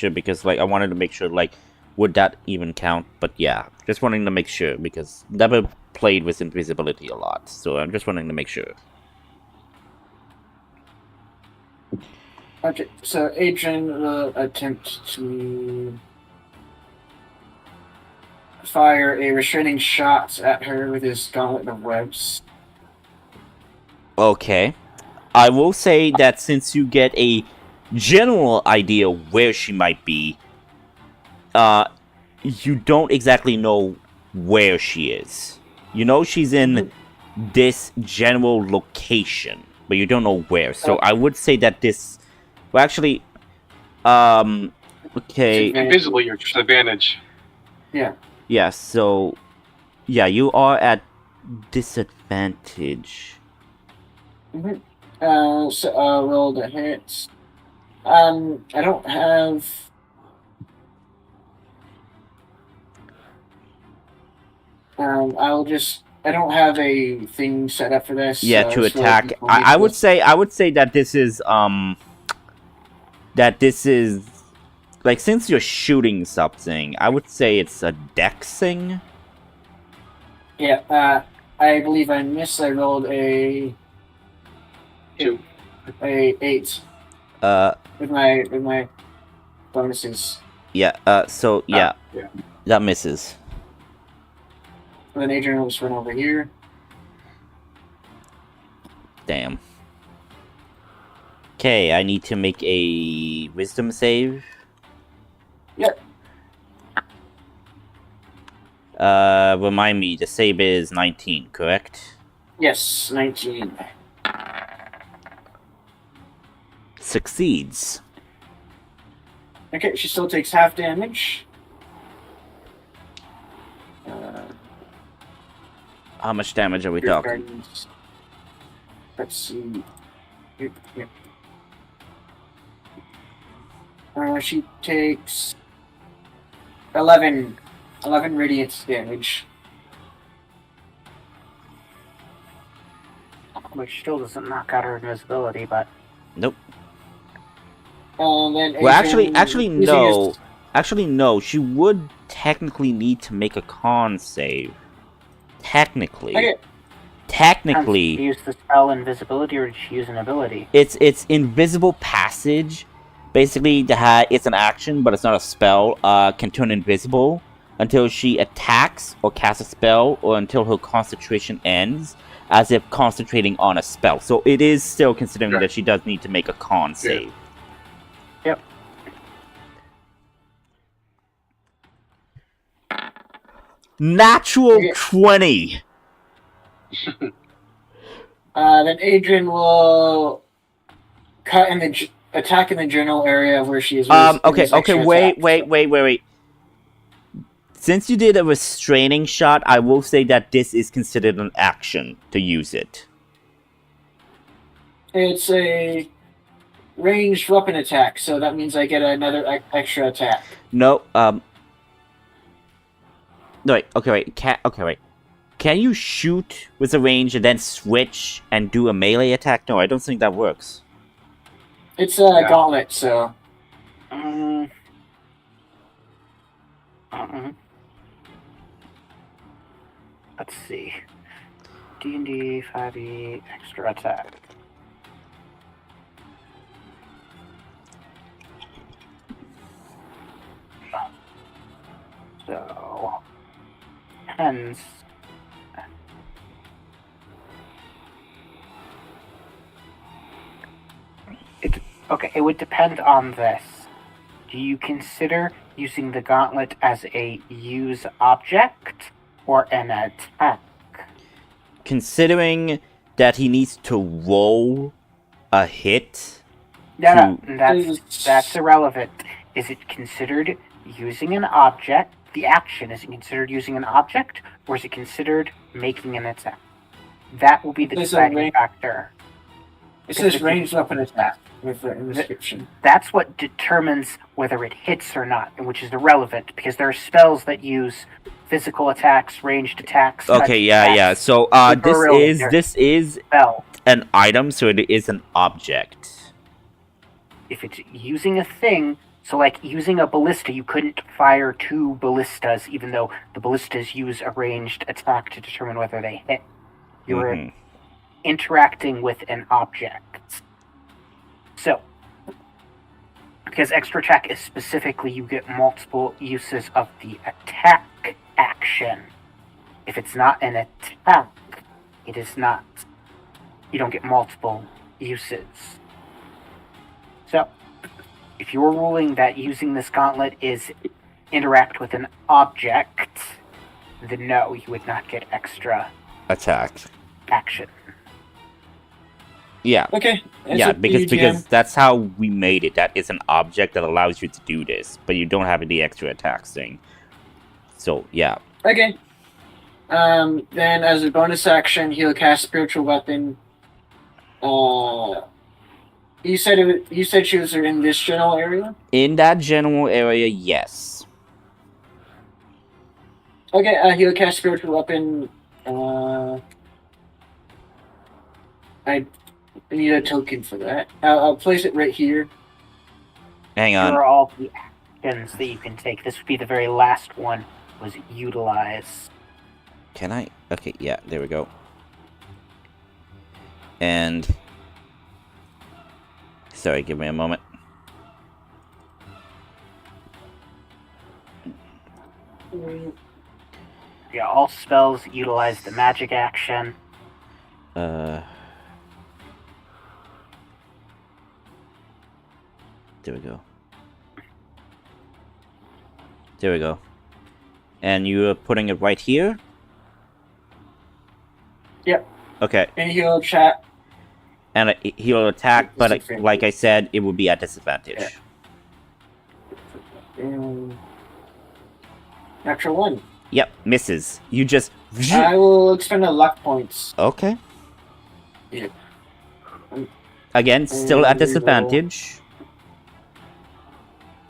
[SPEAKER 1] because, like, I wanted to make sure, like, would that even count? But yeah, just wanting to make sure because never played with invisibility a lot. So I'm just wanting to make sure.
[SPEAKER 4] Okay, so Adrian will attempt to fire a restraining shot at her with his gauntlet of webs.
[SPEAKER 1] Okay. I will say that since you get a general idea where she might be, you don't exactly know where she is. You know she's in this general location, but you don't know where. So I would say that this... Well, actually, okay.
[SPEAKER 2] Invisible, you're disadvantage.
[SPEAKER 4] Yeah.
[SPEAKER 1] Yeah, so... Yeah, you are at disadvantage.
[SPEAKER 4] So roll the hits. I don't have... I don't have a thing set up for this.
[SPEAKER 1] Yeah, to attack. I would say that this is, like, since you're shooting something, I would say it's a dex thing.
[SPEAKER 4] Yeah, I believe I missed. I rolled a
[SPEAKER 2] 2.
[SPEAKER 4] A 8. With my bonuses.
[SPEAKER 1] Yeah, so, yeah.
[SPEAKER 2] Yeah.
[SPEAKER 1] That misses.
[SPEAKER 4] then Adrian will just run over here.
[SPEAKER 1] Damn. Okay, I need to make a wisdom save.
[SPEAKER 4] Yep.
[SPEAKER 1] Remind me, the save is 19, correct?
[SPEAKER 4] Yes, 19.
[SPEAKER 1] Succeeds.
[SPEAKER 4] Okay, she still takes half damage.
[SPEAKER 1] How much damage are we
[SPEAKER 4] Your
[SPEAKER 1] talking?
[SPEAKER 4] guardians. Let's see. Yep. She takes 11 radiant damage.
[SPEAKER 3] Which still doesn't knock out her invisibility, but
[SPEAKER 1] Nope.
[SPEAKER 4] And then
[SPEAKER 1] Well,
[SPEAKER 4] Adrian,
[SPEAKER 1] actually,
[SPEAKER 4] using
[SPEAKER 1] no.
[SPEAKER 4] his-
[SPEAKER 1] Actually, no. She would technically need to make a con save. Technically.
[SPEAKER 4] Okay.
[SPEAKER 3] did she
[SPEAKER 1] Technically,
[SPEAKER 3] use the spell invisibility or did she use an ability?
[SPEAKER 1] it's invisible passage. Basically, it's an action, but it's not a spell. Can turn invisible until she attacks or casts a spell, or until her concentration ends, as if concentrating on a spell. So it is still considering
[SPEAKER 2] Right.
[SPEAKER 1] that she does need to make a con save.
[SPEAKER 3] Yep.
[SPEAKER 1] Natural
[SPEAKER 4] Okay.
[SPEAKER 1] 20.
[SPEAKER 4] Then Adrian will cut in the attack in the general area where she is.
[SPEAKER 1] Okay, wait. Since you did a restraining shot, I will say that this is considered an action to use it.
[SPEAKER 4] It's a ranged weapon attack, so that means I get another extra attack.
[SPEAKER 1] No, no, wait, wait. Can you shoot with a range and then switch and do a melee attack? No, I don't think that works.
[SPEAKER 4] It's a gauntlet, so
[SPEAKER 3] Let's see. D&D 5e extra attack. So, hence, it would depend on this. Do you consider using the gauntlet as a use object or an attack?
[SPEAKER 1] Considering that he needs to roll a hit.
[SPEAKER 3] No, that's irrelevant. Is it considered using an object? The action, is it considered using an object, or is it considered making an attack? That will be the
[SPEAKER 4] It's a
[SPEAKER 3] deciding
[SPEAKER 4] range-
[SPEAKER 3] factor.
[SPEAKER 4] it says ranged weapon attack with the description.
[SPEAKER 3] That's what determines whether it hits or not, which is irrelevant, because there are spells that use physical attacks, ranged attacks.
[SPEAKER 1] Okay,
[SPEAKER 3] touch
[SPEAKER 1] yeah.
[SPEAKER 3] attacks,
[SPEAKER 1] So, this is
[SPEAKER 3] spell.
[SPEAKER 1] an item, so it is an object.
[SPEAKER 3] If it's using a thing, so like using a ballista, you couldn't fire 2 ballistas, even though the ballistas use a ranged attack to determine whether they hit. You're interacting with an object. So, because extra attack is specifically, you get multiple uses of the attack action. If it's not an attack, it is not. You don't get multiple uses. So, if you're ruling that using this gauntlet is interact with an object, then no, you would not get extra
[SPEAKER 1] Attack.
[SPEAKER 3] action.
[SPEAKER 1] Yeah.
[SPEAKER 4] Okay.
[SPEAKER 1] Yeah, because that's how we made it. That is an object that allows you to do this, but you don't have the extra attacks thing. So, yeah.
[SPEAKER 4] Okay. Then as a bonus action, he'll cast spiritual weapon. You said she was in this general area?
[SPEAKER 1] In that general area, yes.
[SPEAKER 4] Okay, he'll cast spiritual weapon. I need a token for that. I'll place it right here.
[SPEAKER 1] Hang
[SPEAKER 3] Here
[SPEAKER 1] on.
[SPEAKER 3] are all the actions that you can take. This would be the very last one, was utilize.
[SPEAKER 1] Can I? Okay, yeah, there we go. And... Sorry, give me a moment.
[SPEAKER 3] Yeah, all spells utilize the magic action.
[SPEAKER 1] There we go. There we go. And you're putting it right here?
[SPEAKER 4] Yep.
[SPEAKER 1] Okay.
[SPEAKER 4] And he'll chat.
[SPEAKER 1] And he'll attack, but like I said, it would be at disadvantage.
[SPEAKER 4] Yeah. Natural 1.
[SPEAKER 1] Yep, misses. You just...
[SPEAKER 4] I will expend the luck points.
[SPEAKER 1] Okay.
[SPEAKER 4] Yeah.
[SPEAKER 1] Again, still at disadvantage.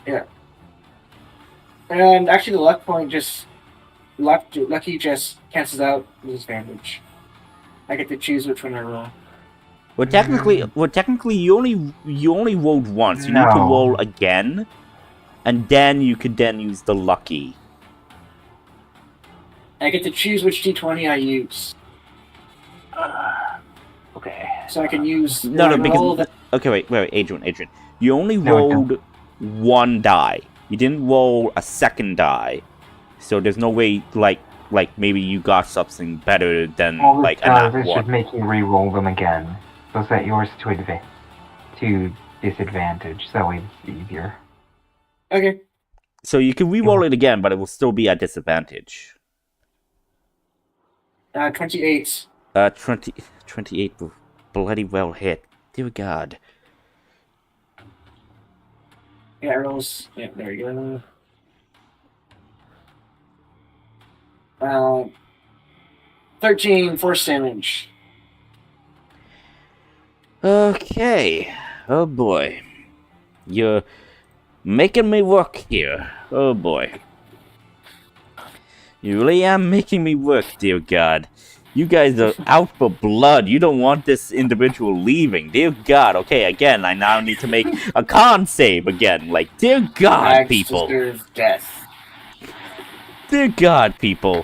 [SPEAKER 4] Yeah. And actually, the luck point just... Lucky just cancels out the disadvantage. I get to choose which one I roll.
[SPEAKER 1] Well, technically, you only rolled once. You need to roll again, and then you could then use the lucky.
[SPEAKER 4] I get to choose which D20 I use.
[SPEAKER 3] Okay.
[SPEAKER 4] So I can use...
[SPEAKER 1] No, because... Okay, wait, Adrian. You only rolled one die. You didn't roll a second die. So there's no way, like maybe you got something better than,
[SPEAKER 5] All
[SPEAKER 1] like,
[SPEAKER 5] this
[SPEAKER 1] a nat
[SPEAKER 5] does is
[SPEAKER 1] 1.
[SPEAKER 5] just make you re-roll them again. So set yours to disadvantage, so it's easier.
[SPEAKER 4] Okay.
[SPEAKER 1] So you can re-roll it again, but it will still be at disadvantage.
[SPEAKER 4] 28.
[SPEAKER 1] 28 will bloody well hit. Dear God.
[SPEAKER 4] Yeah, rolls. Yeah, there you go. 13 force damage.
[SPEAKER 1] Okay. Oh boy. You're making me work here. Oh boy. You really am making me work, dear God. You guys are out for blood. You don't want this individual leaving. Dear God. Okay, again, I now need to make a con save again. Like, dear God, people.
[SPEAKER 4] Deserve death.
[SPEAKER 1] Dear God, people.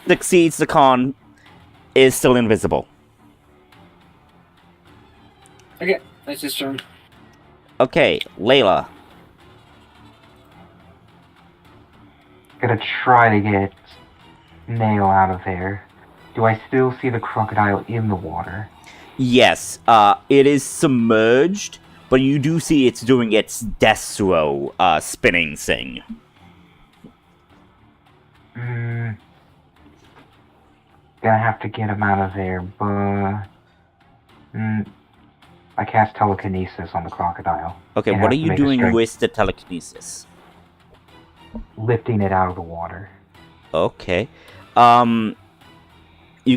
[SPEAKER 1] Succeeds the con, is still invisible.
[SPEAKER 4] Okay, that's his turn.
[SPEAKER 1] Okay, Layla.
[SPEAKER 5] Gonna try to get Nail out of there. Do I still see the crocodile in the water?
[SPEAKER 1] Yes, it is submerged, but you do see it's doing its death throw, spinning thing.
[SPEAKER 5] Gonna have to get him out of there, but... I cast telekinesis on the crocodile.
[SPEAKER 1] Okay,
[SPEAKER 5] It
[SPEAKER 1] what are
[SPEAKER 5] has to
[SPEAKER 1] you
[SPEAKER 5] make a
[SPEAKER 1] doing
[SPEAKER 5] strength-
[SPEAKER 1] with the telekinesis?
[SPEAKER 5] Lifting it out of the water.
[SPEAKER 1] Okay. You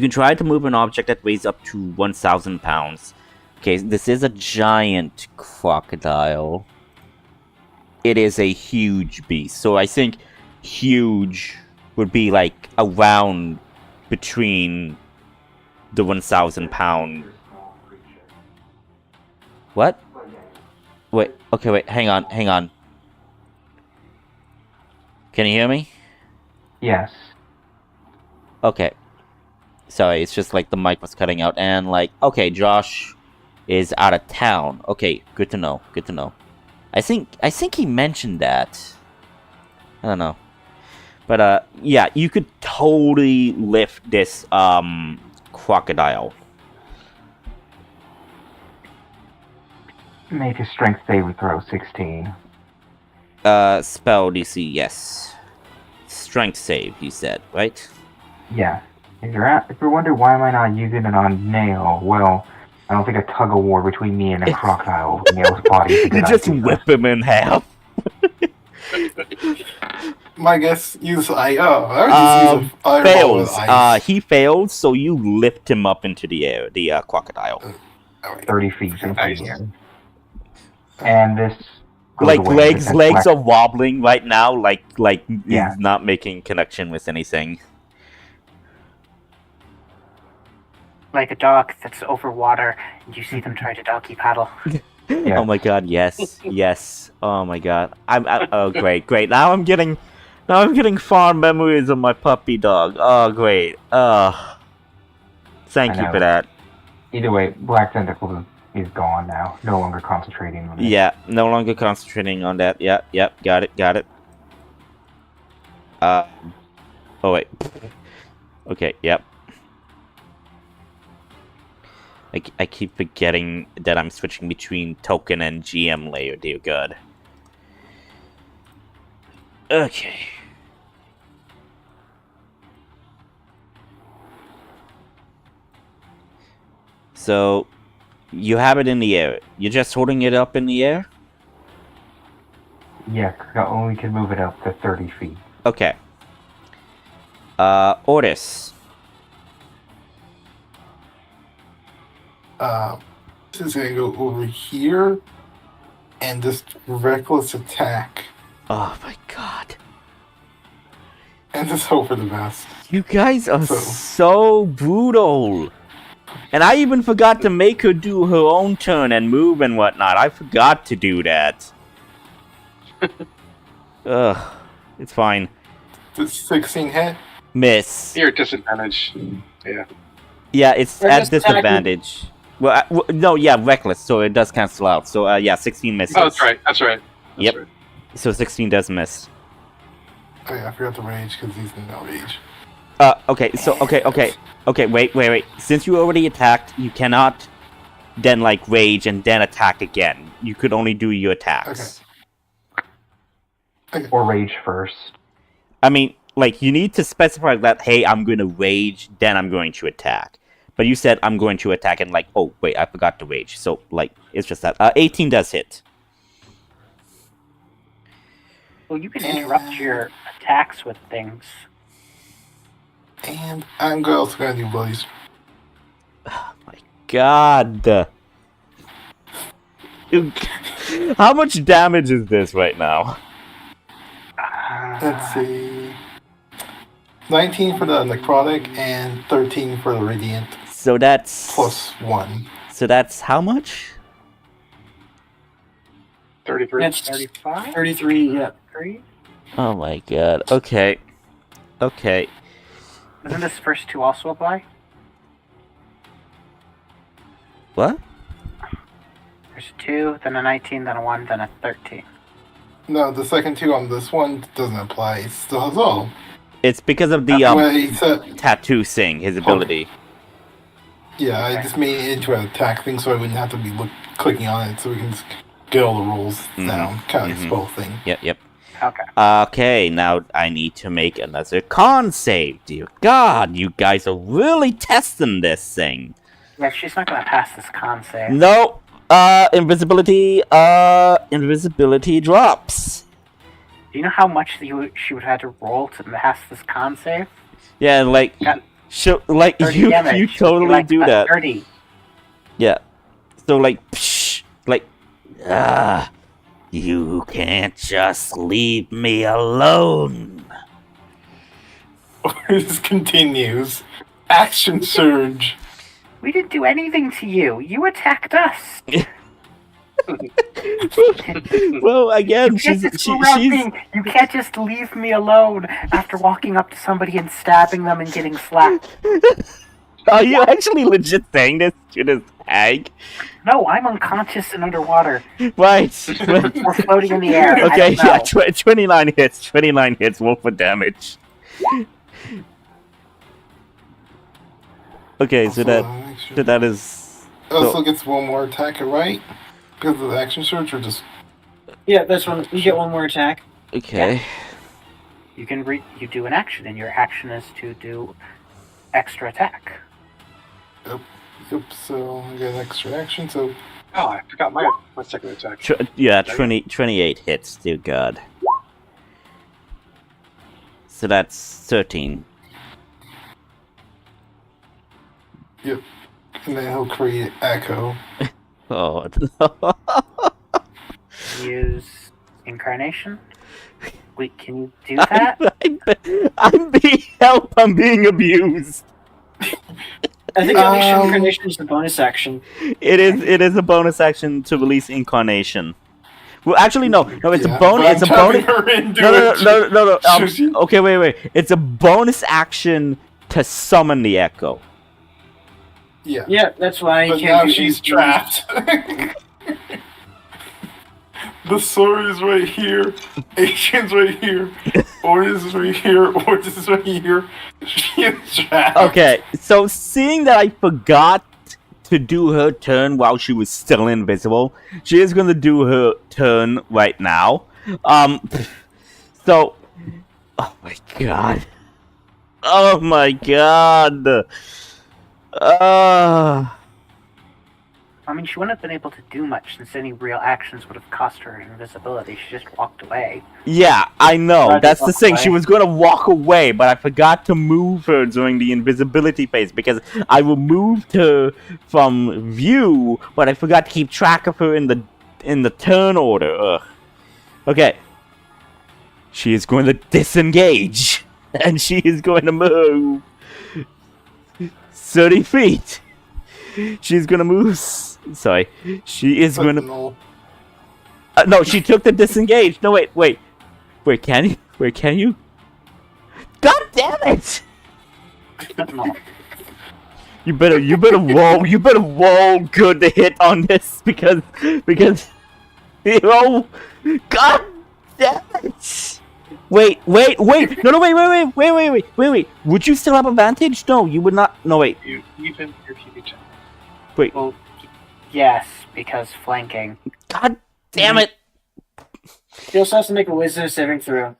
[SPEAKER 1] can try to move an object that weighs up to 1,000 pounds. Okay, this is a giant crocodile. It is a huge beast, so I think huge would be like around between the 1,000 pound. What? Wait, okay, wait, hang on. Can you hear me?
[SPEAKER 5] Yes.
[SPEAKER 1] Okay. Sorry, it's just like the mic was cutting out, and like, okay, Josh is out of town. Okay, good to know. I think he mentioned that. I don't know. But yeah, you could totally lift this crocodile.
[SPEAKER 5] Make a strength saving throw, 16.
[SPEAKER 1] Spell DC, yes. Strength save, you said, right?
[SPEAKER 5] Yeah. If you're wondering why am I not using it on Nail, well, I don't think a tug of war between me and a crocodile with Nail's body is a
[SPEAKER 1] You
[SPEAKER 5] good
[SPEAKER 1] just
[SPEAKER 5] idea.
[SPEAKER 1] whip him in half.
[SPEAKER 6] My guess, use I would just use a fireball with
[SPEAKER 1] Fails.
[SPEAKER 6] ice.
[SPEAKER 1] He fails, so you lift him up into the air, the crocodile.
[SPEAKER 6] Alright.
[SPEAKER 5] 30 feet into
[SPEAKER 2] Nice.
[SPEAKER 5] the air. And this goes
[SPEAKER 1] Like
[SPEAKER 5] away
[SPEAKER 1] legs
[SPEAKER 5] with a
[SPEAKER 1] are wobbling right now, like
[SPEAKER 5] Yeah.
[SPEAKER 1] he's not making connection with anything.
[SPEAKER 3] Like a dog that's over water, and you see them try to doggy paddle.
[SPEAKER 5] Yeah.
[SPEAKER 1] Oh my God, yes, yes. Oh my God, oh great. Now I'm getting fond memories of my puppy dog. Oh great. Thank
[SPEAKER 5] I
[SPEAKER 1] you
[SPEAKER 5] know.
[SPEAKER 1] for that.
[SPEAKER 5] Either way, Black Tentacle is gone now. No longer concentrating on it.
[SPEAKER 1] Yeah, no longer concentrating on that. Yep, got it. Oh wait. Okay. Yep. I keep forgetting that I'm switching between token and GM layer. Dear God. Okay. So, you have it in the air. You're just holding it up in the air?
[SPEAKER 5] Yeah, 'cause I only can move it up to 30 feet.
[SPEAKER 1] Okay. Otis.
[SPEAKER 6] This is gonna go over here and just reckless attack
[SPEAKER 1] Oh my God.
[SPEAKER 6] and just hope for the best.
[SPEAKER 1] You guys are
[SPEAKER 6] So-
[SPEAKER 1] so brutal. And I even forgot to make her do her own turn and move and whatnot. I forgot to do that. Ugh. It's fine.
[SPEAKER 6] Does 16 hit?
[SPEAKER 1] Miss.
[SPEAKER 2] You're at disadvantage. Yeah.
[SPEAKER 1] Yeah, it's
[SPEAKER 4] They're
[SPEAKER 1] at
[SPEAKER 4] just attacking-
[SPEAKER 1] disadvantage. Well, no, yeah, reckless, so it does cancel out. So, yeah, 16 misses.
[SPEAKER 2] Oh, that's right. That's right. That's
[SPEAKER 1] Yep.
[SPEAKER 2] right.
[SPEAKER 1] So 16 does miss.
[SPEAKER 6] Oh yeah, I forgot to rage because he's no rage.
[SPEAKER 1] Okay, so, okay, wait. Since you already attacked, you cannot then, like, rage and then attack again. You could only do your attacks.
[SPEAKER 5] Or rage first.
[SPEAKER 1] I mean, like, you need to specify that, hey, I'm going to rage, then I'm going to attack. But you said I'm going to attack and, like, oh, wait, I forgot to rage. So, like, it's just that. 18 does hit.
[SPEAKER 3] Well, you can interrupt your attacks with things.
[SPEAKER 6] And I'm also gonna do bullies.
[SPEAKER 1] God. How much damage is this right now?
[SPEAKER 6] Let's see. 19 for the necrotic and 13 for the radiant.
[SPEAKER 1] So that's...
[SPEAKER 6] Plus 1.
[SPEAKER 1] So that's how much?
[SPEAKER 2] 33.
[SPEAKER 4] That's
[SPEAKER 3] 35?
[SPEAKER 4] 33, yeah.
[SPEAKER 3] 3?
[SPEAKER 1] Oh my God. Okay. Okay.
[SPEAKER 3] Doesn't this first two also apply?
[SPEAKER 1] What?
[SPEAKER 3] There's a 2, then a 19, then a 1, then a 13.
[SPEAKER 6] No, the second 2 on this one doesn't apply. It still has all.
[SPEAKER 1] It's because of the
[SPEAKER 6] Well, he said,
[SPEAKER 1] tattoo sing, his ability.
[SPEAKER 6] yeah, I just made it into an attack thing so I wouldn't have to be clicking on it so we can just get all the rolls down. Kind of spell thing.
[SPEAKER 1] Yep.
[SPEAKER 3] Okay.
[SPEAKER 1] Okay, now I need to make another con save. Dear God, you guys are really testing this thing.
[SPEAKER 3] Yeah, she's not gonna pass this con save.
[SPEAKER 1] No, invisibility drops.
[SPEAKER 3] Do you know how much she would have had to roll to pass this con save?
[SPEAKER 1] Yeah, like,
[SPEAKER 3] Got
[SPEAKER 1] like
[SPEAKER 3] 30
[SPEAKER 1] you
[SPEAKER 3] damage.
[SPEAKER 1] totally
[SPEAKER 3] Like
[SPEAKER 1] do
[SPEAKER 3] a
[SPEAKER 1] that.
[SPEAKER 3] 30.
[SPEAKER 1] Yeah. So like, psh, like, you can't just leave me alone.
[SPEAKER 6] This continues. Action surge.
[SPEAKER 3] We didn't do anything to you. You attacked us.
[SPEAKER 1] Well, again,
[SPEAKER 3] You can't just go around being, you can't just leave me alone after walking up to somebody and stabbing them and getting slapped.
[SPEAKER 1] Are you actually legit saying this to this hag?
[SPEAKER 3] No, I'm unconscious and underwater.
[SPEAKER 1] Right.
[SPEAKER 3] We're floating in the air.
[SPEAKER 1] Okay,
[SPEAKER 3] I don't know.
[SPEAKER 1] yeah, 29 hits. 29 hits. Roll for damage. Okay, so that is.
[SPEAKER 6] Also gets one more attack, right? Because of the action surge, or just
[SPEAKER 4] Yeah, that's one. You get one more attack.
[SPEAKER 1] Okay.
[SPEAKER 3] You can you do an action, and your action is to do extra attack.
[SPEAKER 6] yep. So I get an extra action. So
[SPEAKER 2] Oh, I forgot my second attack.
[SPEAKER 1] Yeah, 28 hits. Dear God. So that's 13.
[SPEAKER 6] yep, and then he'll create echo.
[SPEAKER 1] Oh.
[SPEAKER 3] Use incarnation. Wait, can you do that?
[SPEAKER 1] I'm being help. I'm being abused.
[SPEAKER 4] I think incarnation is the bonus action.
[SPEAKER 1] It is a bonus action to release incarnation. Well, actually, no. It's
[SPEAKER 6] Yeah,
[SPEAKER 1] a bonus.
[SPEAKER 6] but
[SPEAKER 1] It's a
[SPEAKER 6] I'm
[SPEAKER 1] bonus.
[SPEAKER 6] turning her into
[SPEAKER 1] No.
[SPEAKER 6] a- Sushi.
[SPEAKER 1] Okay, wait. It's a bonus action to summon the echo.
[SPEAKER 6] Yeah.
[SPEAKER 4] Yeah, that's why you
[SPEAKER 6] But
[SPEAKER 4] can't
[SPEAKER 6] now
[SPEAKER 4] do
[SPEAKER 6] she's
[SPEAKER 4] anything.
[SPEAKER 6] trapped. The sword is right here. Asian's right here. or this is right here, or this is right here. She is trapped.
[SPEAKER 1] Okay, so seeing that I forgot to do her turn while she was still invisible, she is gonna do her turn right now. So, oh my god. Oh my god.
[SPEAKER 3] I mean, she wouldn't have been able to do much since any real actions would have cost her invisibility. She just walked away.
[SPEAKER 1] Yeah, I know.
[SPEAKER 3] Tried to
[SPEAKER 1] That's the
[SPEAKER 3] walk
[SPEAKER 1] thing.
[SPEAKER 3] away.
[SPEAKER 1] She was going to walk away, but I forgot to move her during the invisibility phase because I removed her from view, but I forgot to keep track of her in the turn order. Ugh. Okay. She is going to disengage, and she is going to move 30 feet. She's going to move. Sorry. She is going to.
[SPEAKER 6] No.
[SPEAKER 1] No, she took the disengage. No, wait. Where can you? Where can you? God damn it!
[SPEAKER 3] No.
[SPEAKER 1] You better roll good to hit on this because you know, God damn it! Wait. No, wait. Would you still have advantage? No, you would not. No, wait.
[SPEAKER 2] You even your TV check.
[SPEAKER 1] Wait.
[SPEAKER 3] Well, yes, because flanking.
[SPEAKER 1] God damn it!
[SPEAKER 4] She also has to make a wisdom saving throw.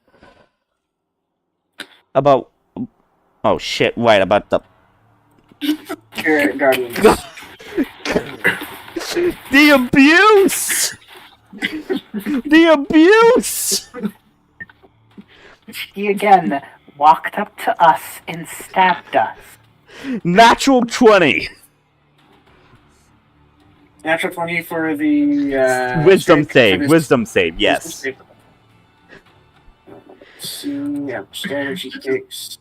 [SPEAKER 1] About. Oh shit! Right about the.
[SPEAKER 4] Guardians.
[SPEAKER 1] The abuse! The abuse!
[SPEAKER 3] She again walked up to us and stabbed us.
[SPEAKER 1] Natural 20.
[SPEAKER 4] Natural 20 for the
[SPEAKER 1] Wisdom
[SPEAKER 4] strength-
[SPEAKER 1] save.
[SPEAKER 4] for this-
[SPEAKER 1] Wisdom save. Yes.
[SPEAKER 4] wisdom save. Let's see, how much damage she takes.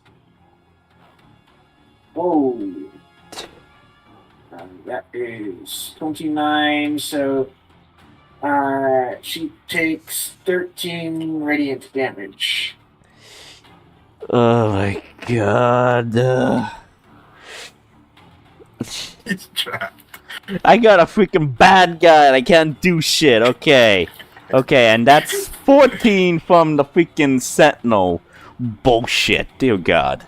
[SPEAKER 4] Whoa. That is 29, so she takes 13 radiant damage.
[SPEAKER 1] Oh my god.
[SPEAKER 6] He's trapped.
[SPEAKER 1] I got a freaking bad guy and I can't do shit. Okay. Okay, and that's 14 from the freaking Sentinel. Bullshit. Dear God.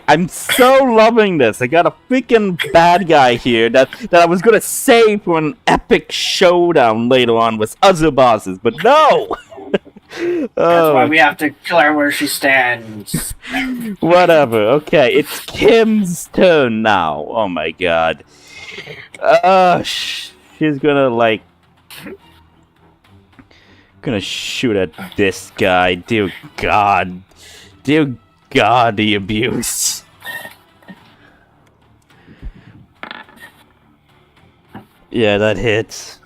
[SPEAKER 1] I'm so loving this. I got a freaking bad guy here that I was gonna save for an epic showdown later on with other bosses, but no!
[SPEAKER 4] That's
[SPEAKER 1] Oh,
[SPEAKER 4] why we have to kill her where she stands.
[SPEAKER 1] whatever. Okay, it's Kim's turn now. Oh my god. She's gonna like gonna shoot at this guy. Dear God. Dear God, the abuse. Yeah, that hits.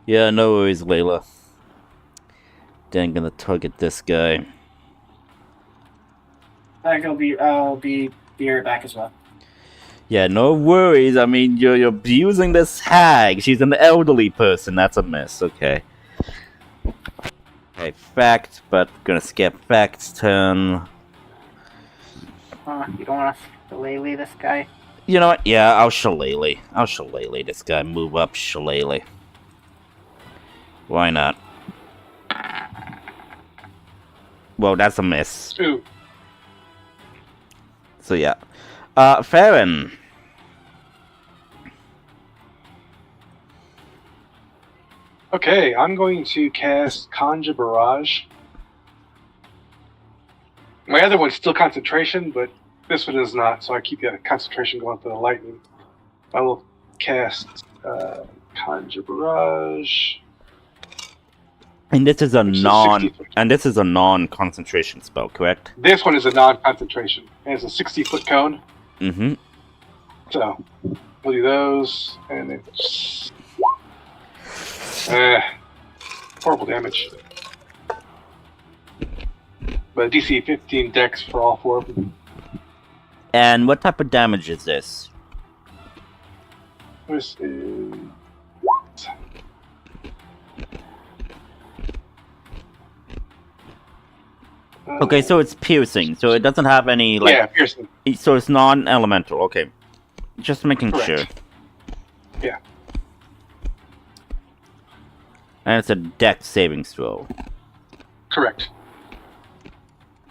[SPEAKER 1] Yeah, no worries, Layla. Then gonna target this guy.
[SPEAKER 4] I'll be right back as well.
[SPEAKER 1] Yeah, no worries. I mean, you're abusing this hag. She's an elderly person. That's a miss. Okay. Okay, fact, but gonna skip fact's turn.
[SPEAKER 3] You don't want us to shillelagh this guy?
[SPEAKER 1] You know what? Yeah, I'll shillelagh. I'll shillelagh this guy. Move up, shillelagh. Why not? Well, that's a miss.
[SPEAKER 2] Ooh.
[SPEAKER 1] So yeah. Farron.
[SPEAKER 2] Okay, I'm going to cast Conjure Barrage. My other one's still concentration, but this one is not, so I keep that concentration going for the lightning. I will cast Conjure Barrage.
[SPEAKER 1] And this is a
[SPEAKER 2] Which is
[SPEAKER 1] non
[SPEAKER 2] 60 foot.
[SPEAKER 1] and this is a non-concentration spell, correct?
[SPEAKER 2] This one is a non-concentration. It has a 60-foot cone,
[SPEAKER 1] Mm-hmm.
[SPEAKER 2] so we'll do those, and it's horrible damage. But DC 15 dex for all four of them.
[SPEAKER 1] And what type of damage is this?
[SPEAKER 2] This is
[SPEAKER 1] Okay, so it's piercing, so it doesn't have any, like...
[SPEAKER 2] Yeah, piercing.
[SPEAKER 1] So it's non-elemental, okay. Just making
[SPEAKER 2] Correct.
[SPEAKER 1] sure.
[SPEAKER 2] Yeah.
[SPEAKER 1] And it's a dex savings throw.
[SPEAKER 2] Correct.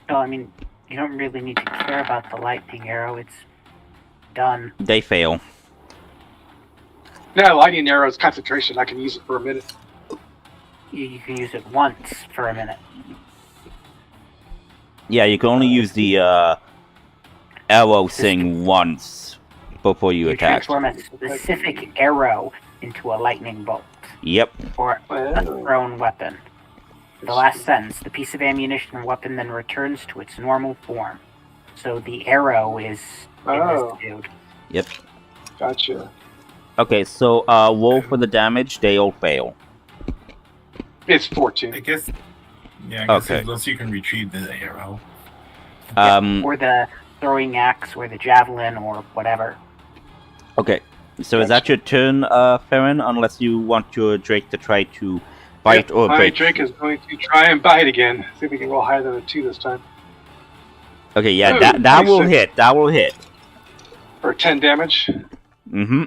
[SPEAKER 3] So, I mean, you don't really need to care about the lightning arrow. It's done.
[SPEAKER 1] They fail.
[SPEAKER 2] Now, lightning arrow's concentration. I can use it for a minute.
[SPEAKER 3] You can use it once for a minute.
[SPEAKER 1] Yeah, you can only use the arrow thing once before you attack.
[SPEAKER 3] Transform a specific arrow into a lightning bolt.
[SPEAKER 1] Yep.
[SPEAKER 3] Or a thrown weapon. The last sentence, the piece of ammunition or weapon then returns to its normal form. So the arrow is in this dude.
[SPEAKER 1] Yep.
[SPEAKER 2] Gotcha.
[SPEAKER 1] Okay, so roll for the damage. They all fail.
[SPEAKER 2] It's 14.
[SPEAKER 7] I guess. Yeah, I guess
[SPEAKER 1] Okay.
[SPEAKER 7] unless you can retrieve the arrow.
[SPEAKER 3] Or the throwing axe, or the javelin, or whatever.
[SPEAKER 1] Okay. So is that your turn, Farron? Unless you want your Drake to try to bite or
[SPEAKER 2] my
[SPEAKER 1] break.
[SPEAKER 2] Drake is going to try and bite again. See if we can roll higher than a 2 this time.
[SPEAKER 1] Okay, yeah,
[SPEAKER 2] Ooh,
[SPEAKER 1] that will
[SPEAKER 2] 26.
[SPEAKER 1] hit. That will hit.
[SPEAKER 2] For 10 damage.
[SPEAKER 1] Mm-hmm.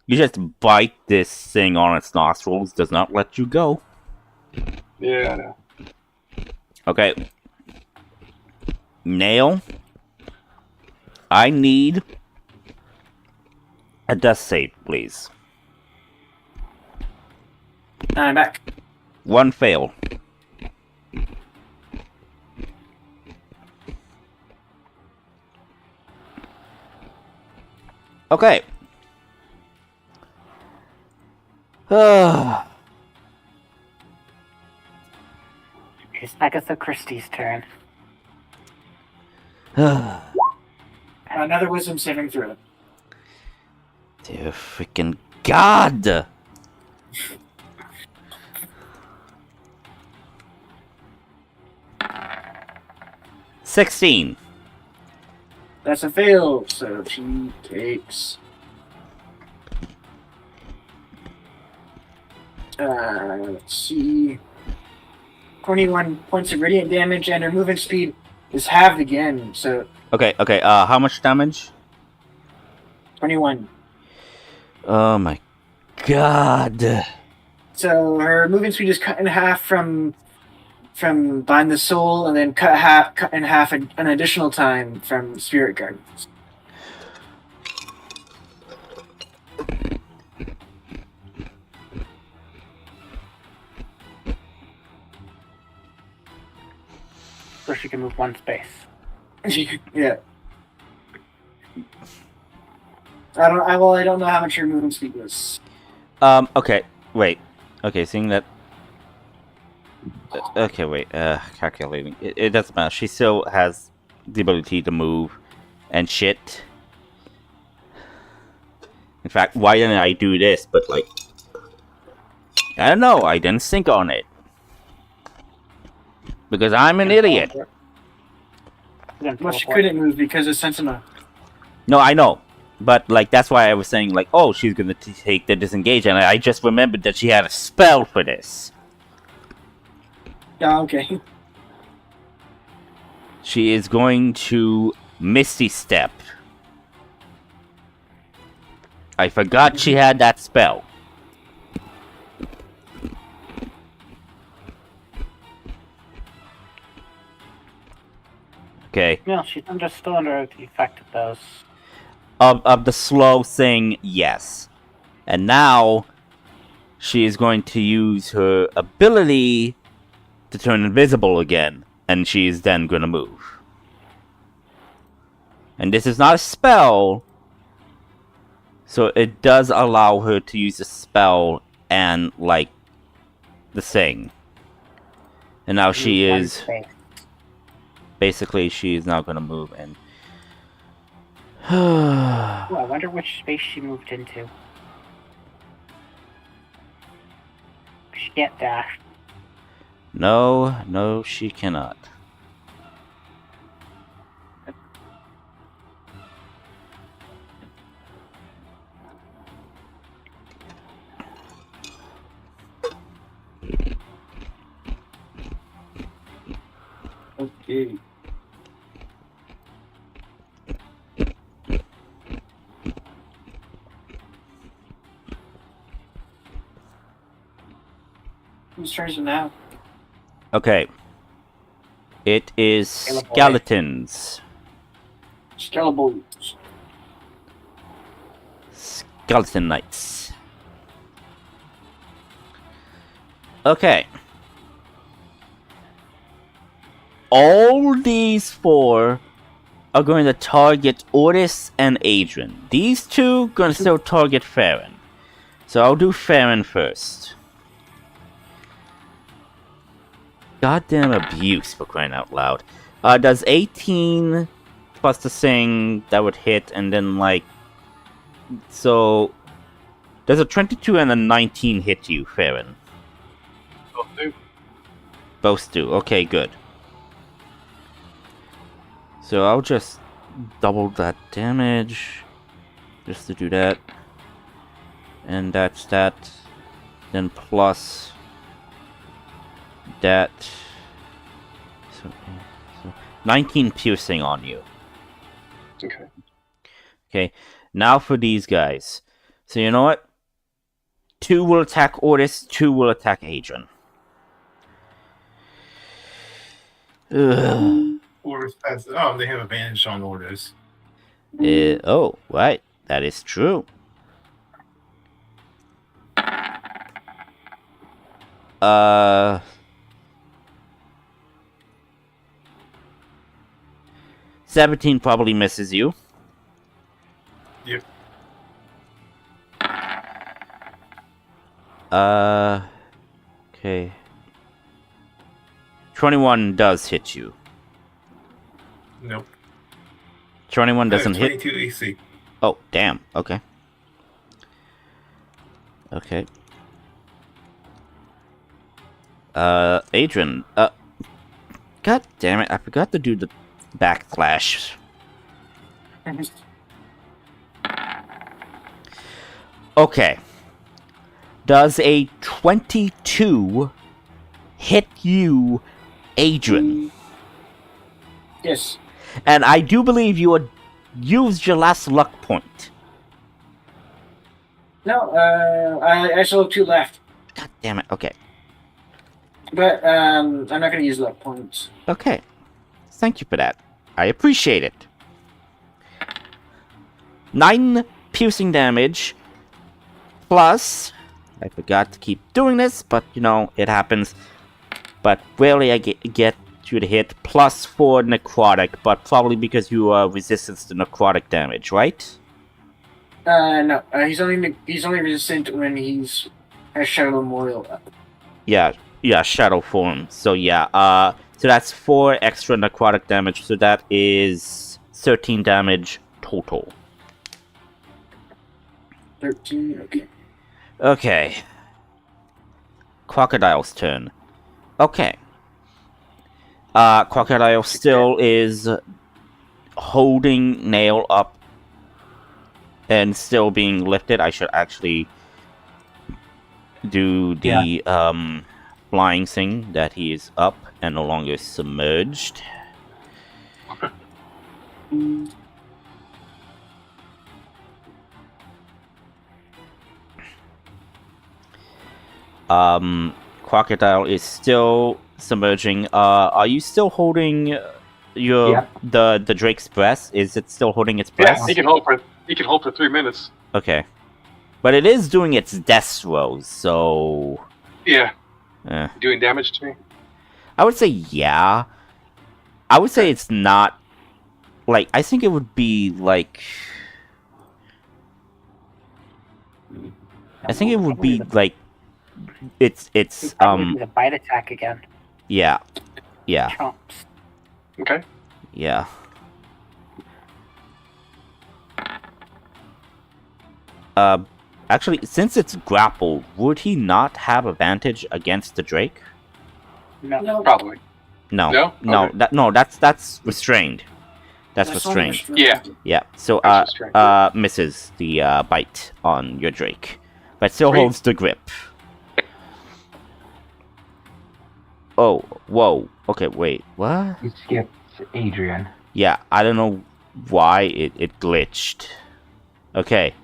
[SPEAKER 1] You just bite this thing on its nostrils. Does not let you go.
[SPEAKER 2] Yeah, I know.
[SPEAKER 1] Okay. Nail. I need a death save, please.
[SPEAKER 4] I'm back.
[SPEAKER 1] One fail. Okay.
[SPEAKER 3] It's Agatha Christie's turn.
[SPEAKER 4] Another wisdom saving throw.
[SPEAKER 1] Dear freaking God! $16.
[SPEAKER 4] That's a fail, so she takes. Let's see. 21 points of radiant damage, and her movement speed is halved again, so
[SPEAKER 1] Okay, how much damage?
[SPEAKER 4] 21.
[SPEAKER 1] Oh my God.
[SPEAKER 4] So her movement speed is cut in half from Bind the Soul, and then cut in half an additional time from Spirit Guardians.
[SPEAKER 3] So she can move one space.
[SPEAKER 4] Yeah. I don't know how much your movement speed was.
[SPEAKER 1] Okay, wait. Okay, seeing that... Okay, wait, calculating. It doesn't matter. She still has the ability to move and shit. In fact, why didn't I do this? But, like... I don't know, I didn't think on it. Because I'm an idiot.
[SPEAKER 4] Well, she couldn't move because of Sentinel.
[SPEAKER 1] No, I know. But, like, that's why I was saying, like, oh, she's gonna take the disengage, and I just remembered that she had a spell for this.
[SPEAKER 4] Oh, okay.
[SPEAKER 1] She is going to Misty Step. I forgot she had that spell. Okay.
[SPEAKER 3] No, she's still under the effect of those.
[SPEAKER 1] Of the slow thing, yes. And now, she is going to use her ability to turn invisible again. And she is then going to move. And this is not a spell. So it does allow her to use a spell and, like, the thing. And now she is... Basically, she is now going to move and...
[SPEAKER 3] Oh, I wonder which space she moved into. She can't dash.
[SPEAKER 1] No, she cannot.
[SPEAKER 4] Okay. Whose turn is it now?
[SPEAKER 1] Okay. It is
[SPEAKER 3] Skeleton.
[SPEAKER 1] skeletons.
[SPEAKER 4] Skeleton.
[SPEAKER 1] Skeleton knights. Okay. All these four are going to target Otis and Adrian. These two going to still target Farron. So I'll do Farron first. Goddamn abuse, for crying out loud. Does 18 plus the thing that would hit, and then like... So... Does a 22 and a 19 hit you, Farron?
[SPEAKER 2] Both do.
[SPEAKER 1] Both do. Okay, good. So I'll just double that damage. Just to do that. And that's that. Then plus... that. So 19 piercing on you.
[SPEAKER 2] Okay.
[SPEAKER 1] Okay, now for these guys. So you know what? 2 will attack Otis, 2 will attack Adrian. Ugh.
[SPEAKER 7] Orders pass. Oh, they have advantage on orders.
[SPEAKER 1] Oh, right. That is true. Uh... 17 probably misses you.
[SPEAKER 7] Yep.
[SPEAKER 1] Okay. 21 does hit you.
[SPEAKER 7] Nope.
[SPEAKER 1] 21 doesn't hit.
[SPEAKER 7] 22 AC.
[SPEAKER 1] Oh, damn. Okay. Okay. Adrian. God damn it! I forgot to do the backslash. Okay. Does a 22 hit you, Adrian?
[SPEAKER 4] Yes.
[SPEAKER 1] And I do believe you had used your last luck point.
[SPEAKER 4] No, I still have 2 left.
[SPEAKER 1] God damn it. Okay.
[SPEAKER 4] But I'm not going to use luck points.
[SPEAKER 1] Okay. Thank you for that. I appreciate it. 9 piercing damage. Plus... I forgot to keep doing this, but, you know, it happens. But rarely I get you to hit. Plus 4 necrotic, but probably because you are resistant to necrotic damage, right?
[SPEAKER 4] No. He's only resistant when he's has Shadow Memorial up.
[SPEAKER 1] Yeah, shadow form. So yeah, so that's 4 extra necrotic damage, so that is 13 damage total.
[SPEAKER 4] 13, okay.
[SPEAKER 1] Okay. Crocodile's turn. Okay. Crocodile still is holding Nail up and still being lifted. I should actually do the flying thing that he is up and no longer submerged. Crocodile is still submerging. Are you still holding your the Drake's breath? Is it still holding its breath?
[SPEAKER 2] Yeah, he can hold for 3 minutes.
[SPEAKER 1] Okay. But it is doing its death throws, so...
[SPEAKER 2] Yeah. Doing damage to me?
[SPEAKER 1] I would say yeah. I would say it's not... Like, I think it would be, like... I think it would be, like... It's
[SPEAKER 3] the bite attack again.
[SPEAKER 1] Yeah.
[SPEAKER 3] Chomps.
[SPEAKER 2] Okay.
[SPEAKER 1] Yeah. Actually, since it's grappled, would he not have advantage against the Drake?
[SPEAKER 3] No.
[SPEAKER 2] Probably.
[SPEAKER 1] No.
[SPEAKER 2] No? Okay.
[SPEAKER 1] That's restrained. That's restrained.
[SPEAKER 2] Yeah.
[SPEAKER 1] Yeah. So
[SPEAKER 2] That's restrained.
[SPEAKER 1] misses the bite on your Drake, but still
[SPEAKER 2] Sweet.
[SPEAKER 1] holds the grip. Oh, whoa. Okay, wait. What?
[SPEAKER 5] You skipped Adrian.
[SPEAKER 1] Yeah, I don't know why it glitched. Okay.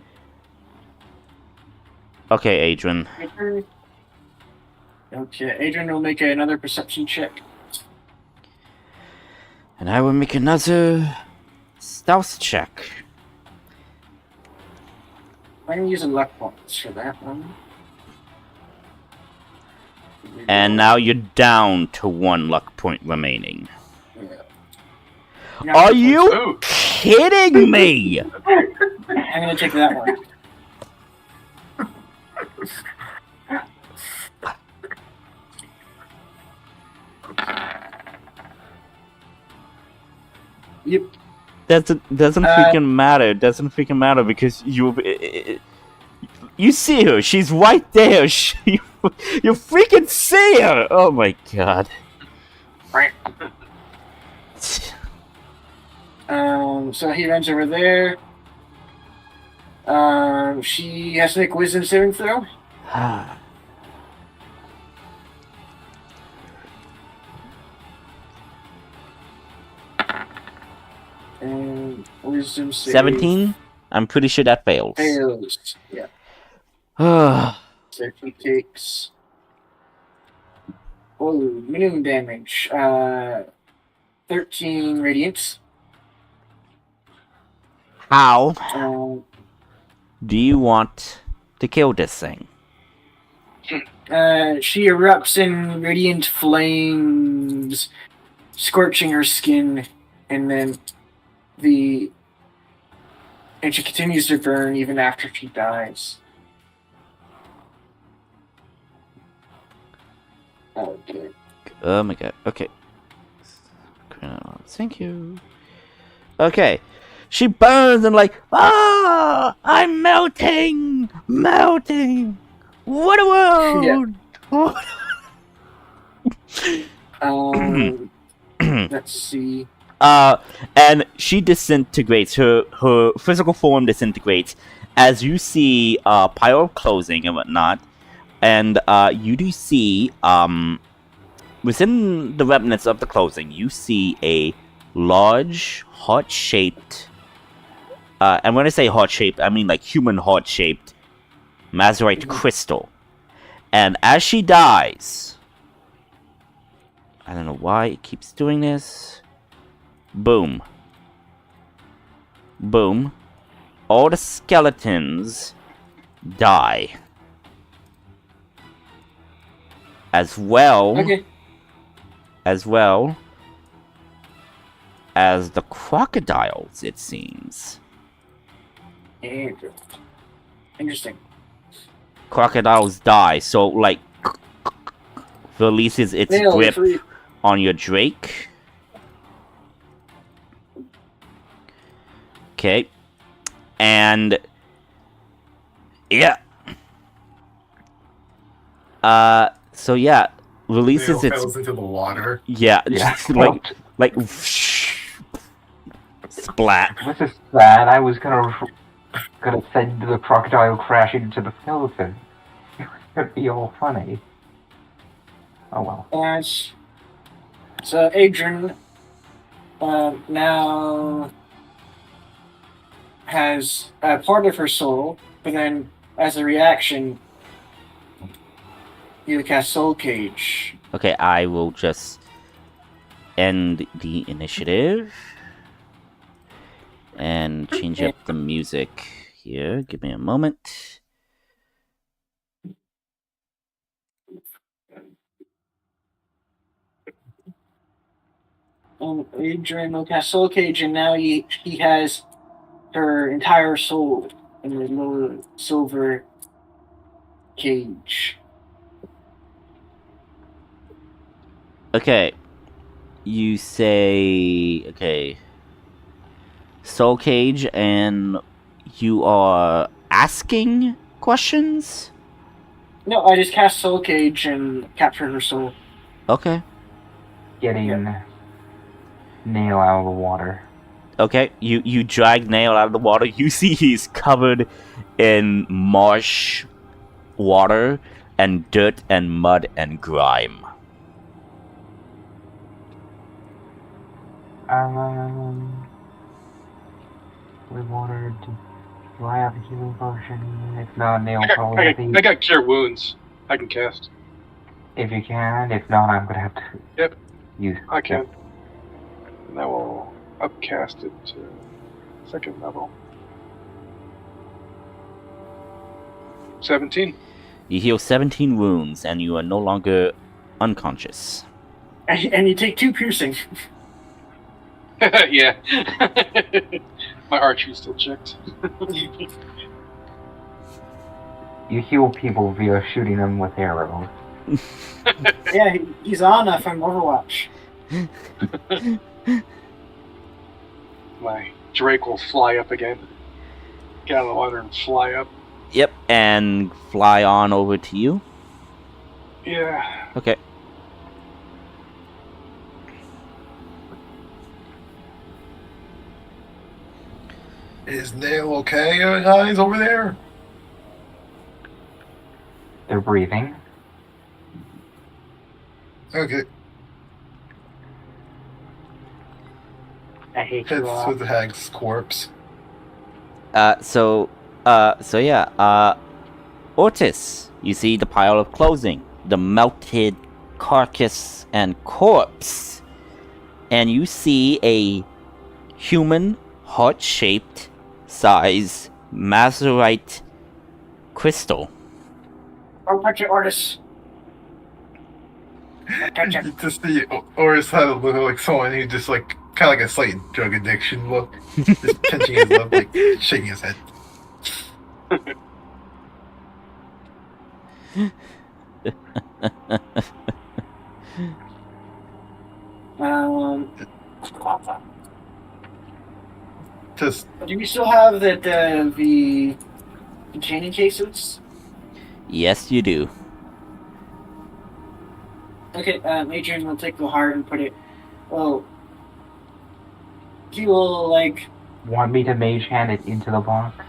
[SPEAKER 1] Okay, Adrian.
[SPEAKER 4] Okay, Adrian will make another perception check.
[SPEAKER 1] And I will make another stealth check.
[SPEAKER 4] I'm gonna use a luck points for that one.
[SPEAKER 1] And now you're down to 1 luck point remaining.
[SPEAKER 4] Yeah.
[SPEAKER 1] Are you
[SPEAKER 2] Ooh.
[SPEAKER 1] kidding me?
[SPEAKER 4] I'm gonna take that one. Yep.
[SPEAKER 1] Doesn't freaking matter. Doesn't freaking matter because you see her. She's right there. You freaking see her. Oh my god.
[SPEAKER 4] So he runs over there. She has to make wisdom saving throw. And wisdom save
[SPEAKER 1] 17? I'm pretty sure that fails.
[SPEAKER 4] fails. Yeah. So he takes minimum damage. 13 radiance.
[SPEAKER 1] How
[SPEAKER 4] Um,
[SPEAKER 1] do you want to kill this thing?
[SPEAKER 4] She erupts in radiant flames, scorching her skin, and then and she continues to burn even after she dies. Okay.
[SPEAKER 1] Oh my god. Okay. Thank you. Okay. She burns and like, I'm melting! Melting! What a world!
[SPEAKER 4] Let's see.
[SPEAKER 1] And she disintegrates. Her physical form disintegrates as you see pyro closing and whatnot. And you do see within the remnants of the closing, you see a large heart-shaped. And when I say heart-shaped, I mean like human heart-shaped Mazerite crystal. And as she dies, I don't know why it keeps doing this. Boom. Boom. All the skeletons die. As well as the crocodiles, it seems.
[SPEAKER 4] Interesting.
[SPEAKER 1] Crocodiles die, so like releases its grip on your Drake. Okay. And yeah. So yeah, releases its
[SPEAKER 7] falls into the water.
[SPEAKER 1] yeah, just like splat.
[SPEAKER 5] This is sad. I was gonna send the crocodile crashing into the skeleton. It was gonna be all funny. Oh well.
[SPEAKER 4] So Adrian now has a part of her soul, but then as a reaction, you cast Soul Cage.
[SPEAKER 1] Okay, I will just end the initiative and change up the music here. Give me a moment.
[SPEAKER 4] Adrian will cast Soul Cage, and now he has her entire soul in the little silver cage.
[SPEAKER 1] Okay. You say, okay, Soul Cage, and you are asking questions?
[SPEAKER 4] No, I just cast Soul Cage and captured her soul.
[SPEAKER 1] Okay.
[SPEAKER 5] Getting Nail out of the water.
[SPEAKER 1] Okay, you drag Nail out of the water. You see he's covered in marsh water and dirt and mud and grime.
[SPEAKER 5] We wanted to. Do I have a healing potion? If not, Neil probably
[SPEAKER 2] I
[SPEAKER 5] has
[SPEAKER 2] got,
[SPEAKER 5] a.
[SPEAKER 2] I got cure wounds. I can cast.
[SPEAKER 5] If you can, if not, I'm gonna have to.
[SPEAKER 2] Yep.
[SPEAKER 5] Use.
[SPEAKER 2] I can. And I will upcast it to 2nd level. 17.
[SPEAKER 1] You heal 17 wounds, and you are no longer unconscious.
[SPEAKER 4] And you take 2 piercing.
[SPEAKER 2] Yeah. My archery's still checked.
[SPEAKER 5] You heal people via shooting them with arrows.
[SPEAKER 4] Yeah, he's on from Overwatch.
[SPEAKER 2] My Drake will fly up again. Get out of the water and fly up.
[SPEAKER 1] Yep, and fly on over to you.
[SPEAKER 2] Yeah.
[SPEAKER 1] Okay.
[SPEAKER 6] Is Nail okay, guys, over there?
[SPEAKER 5] They're breathing.
[SPEAKER 6] Okay.
[SPEAKER 3] I hate you
[SPEAKER 6] It's
[SPEAKER 3] all.
[SPEAKER 6] with the hag's corpse.
[SPEAKER 1] So Ortis, you see the pile of clothing, the melted carcass and corpse, and you see a human heart-shaped size Mazurite crystal.
[SPEAKER 4] Don't touch it, Ortis. Don't touch it.
[SPEAKER 6] You just see Oris had a look like someone who just like kind of like a slight drug addiction look, just pinching his lip, like shaking his head. Just
[SPEAKER 4] Do we still have the containing cases?
[SPEAKER 1] Yes, you do.
[SPEAKER 4] Okay, Adrian will take the heart and put it. Well, he will like.
[SPEAKER 5] Want me to mage hand it into the box?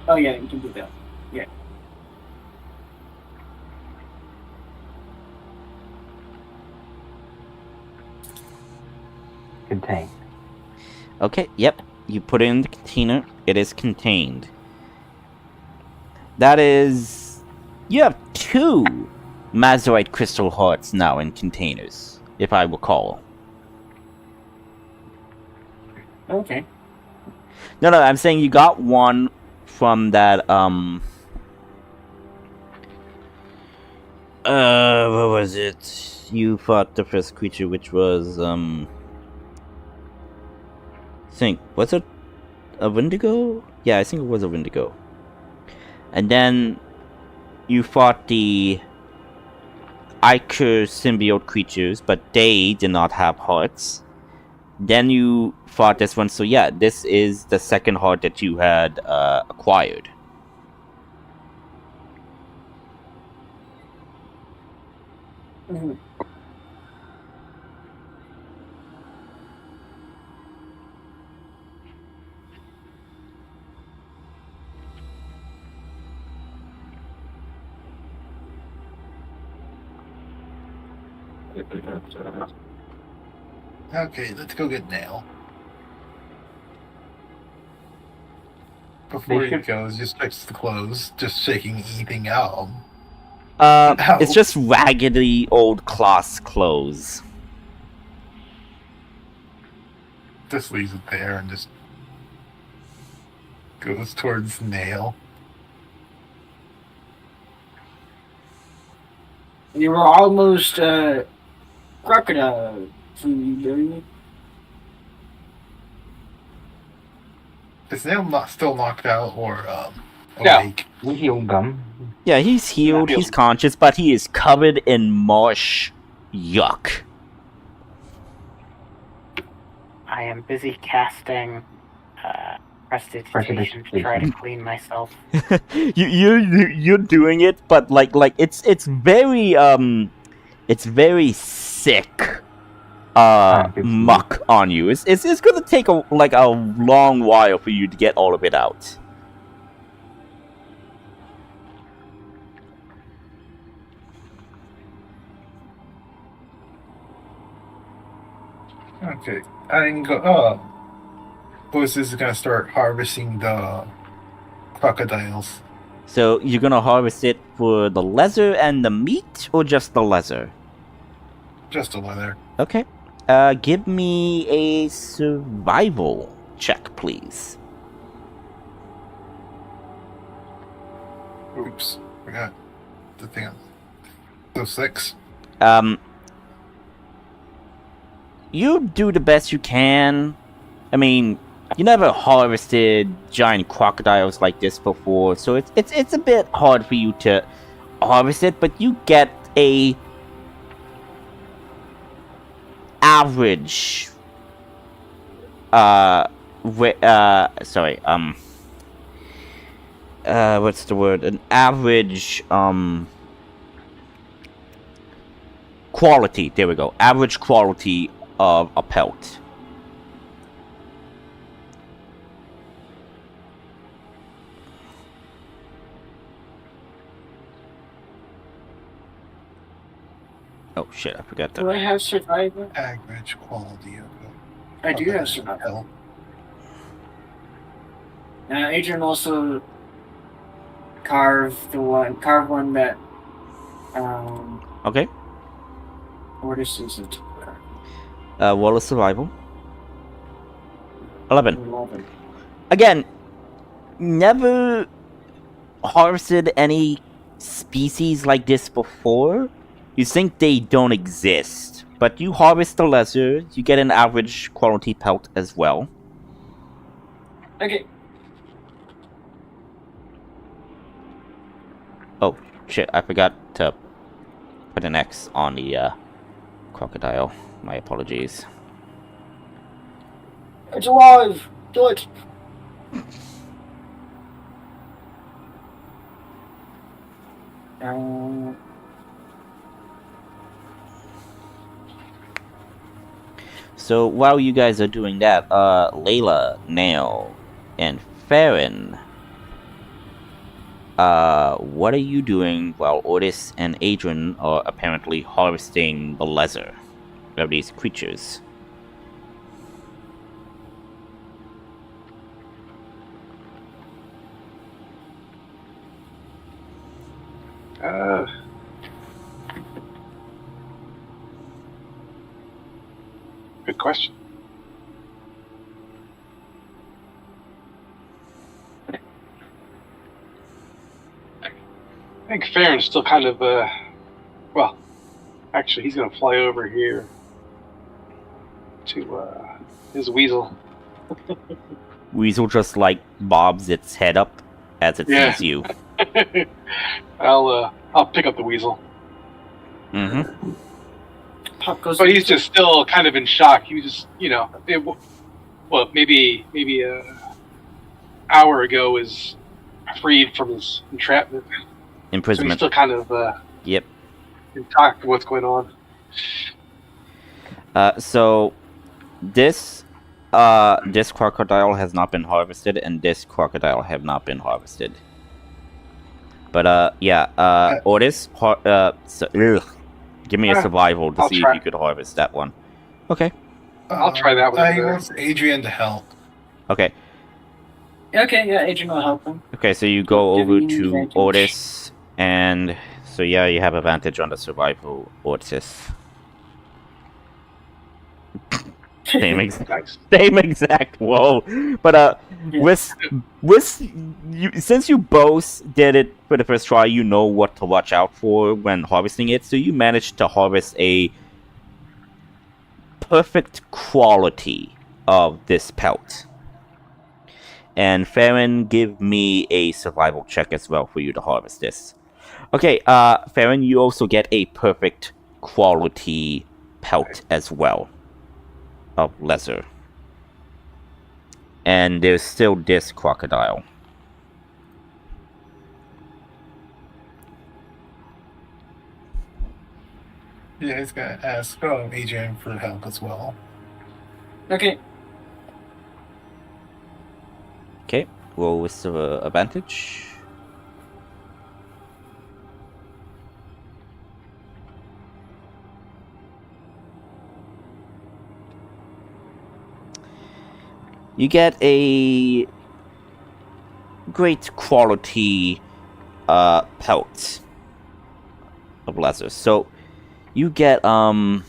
[SPEAKER 4] Oh yeah, you can do that. Yeah.
[SPEAKER 5] Contain.
[SPEAKER 1] Okay, yep. You put it in the container. It is contained. That is... You have 2 Mazurite crystal hearts now in containers, if I recall.
[SPEAKER 4] Okay.
[SPEAKER 1] No, I'm saying you got one from that, what was it? You fought the first creature, which was, was it a Wendigo? Yeah, I think it was a Wendigo. And then you fought the Iker symbiote creatures, but they did not have hearts. Then you fought this one, so yeah, this is the second heart that you had acquired.
[SPEAKER 4] Mm-hmm.
[SPEAKER 6] okay. Let's go get Nail. Before he goes, just checks the clothes, just shaking anything out.
[SPEAKER 1] It's just raggedy old cloth clothes.
[SPEAKER 6] Just leaves it there and just goes towards Nail.
[SPEAKER 4] You were almost crocodile food, baby.
[SPEAKER 6] Is Nail not still knocked out or
[SPEAKER 2] No.
[SPEAKER 6] awake?
[SPEAKER 5] We healed them.
[SPEAKER 1] Yeah, he's healed, he's conscious, but he is covered in marsh yuck.
[SPEAKER 3] I am busy casting prestidigitation to try to clean myself.
[SPEAKER 1] You're doing it, but like it's very sick muck on you. It's gonna take a long while for you to get all of it out.
[SPEAKER 6] Okay. I can go. Oh, Boris is gonna start harvesting the crocodiles.
[SPEAKER 1] So you're gonna harvest it for the leather and the meat, or just the leather?
[SPEAKER 6] Just a leather.
[SPEAKER 1] Okay. Give me a survival check, please.
[SPEAKER 6] Oops, forgot the thing. So 6.
[SPEAKER 1] You do the best you can. I mean, you never harvested giant crocodiles like this before, so it's a bit hard for you to harvest it, but you get a average what's the word? An average quality. There we go. Average quality of a pelt. Oh shit, I forgot
[SPEAKER 4] Do
[SPEAKER 1] that.
[SPEAKER 4] I have survival?
[SPEAKER 6] Average quality of
[SPEAKER 4] I do have survival. Adrian also carve one that
[SPEAKER 1] Okay.
[SPEAKER 4] Mortis isn't.
[SPEAKER 1] Roll of survival. 11.
[SPEAKER 4] 11.
[SPEAKER 1] Again, never harvested any species like this before. You think they don't exist, but you harvest the leather, you get an average quality pelt as well.
[SPEAKER 4] Okay.
[SPEAKER 1] Oh shit, I forgot to put an X on the crocodile. My apologies.
[SPEAKER 4] It's alive! Do it!
[SPEAKER 1] So while you guys are doing that, Layla, Nail, and Farron, what are you doing while Otis and Adrian are apparently harvesting the leather of these creatures?
[SPEAKER 2] Good question. I think Farron's still kind of, well, actually, he's going to fly over here to his weasel.
[SPEAKER 1] Weasel just like bobs its head up as it
[SPEAKER 2] Yeah.
[SPEAKER 1] sees you.
[SPEAKER 2] I'll pick up the weasel.
[SPEAKER 1] Mm-hmm.
[SPEAKER 4] Pop goes.
[SPEAKER 2] But he's just still kind of in shock. He was just, maybe an hour ago was freed from his entrapment. So he's
[SPEAKER 1] Imprisonment.
[SPEAKER 2] still kind of
[SPEAKER 1] Yep.
[SPEAKER 2] in shock of what's going on.
[SPEAKER 1] So this crocodile has not been harvested, and this crocodile have not been harvested. But Otis, give me a survival to
[SPEAKER 2] I'll
[SPEAKER 1] see
[SPEAKER 2] try.
[SPEAKER 1] if you could harvest that one. Okay.
[SPEAKER 2] I'll try that one.
[SPEAKER 6] I want Adrian to help.
[SPEAKER 1] Okay.
[SPEAKER 4] Okay, yeah, Adrian will help him.
[SPEAKER 1] Okay, so you go
[SPEAKER 4] Give
[SPEAKER 1] over
[SPEAKER 4] me
[SPEAKER 1] to
[SPEAKER 4] advantage.
[SPEAKER 1] Otis, and so yeah, you have advantage on the survival, Otis. Same exact. Whoa. But
[SPEAKER 4] Yeah.
[SPEAKER 1] with you, since you both did it for the first try, you know what to watch out for when harvesting it. So you managed to harvest a perfect quality of this pelt. And Farron, give me a survival check as well for you to harvest this. Okay, Farron, you also get a perfect quality pelt as well of leather. And there's still this crocodile.
[SPEAKER 6] Yeah, he's gonna ask Adrian for help as well.
[SPEAKER 4] Okay.
[SPEAKER 1] Okay, roll with advantage. You get a great quality pelt of leather. So you get give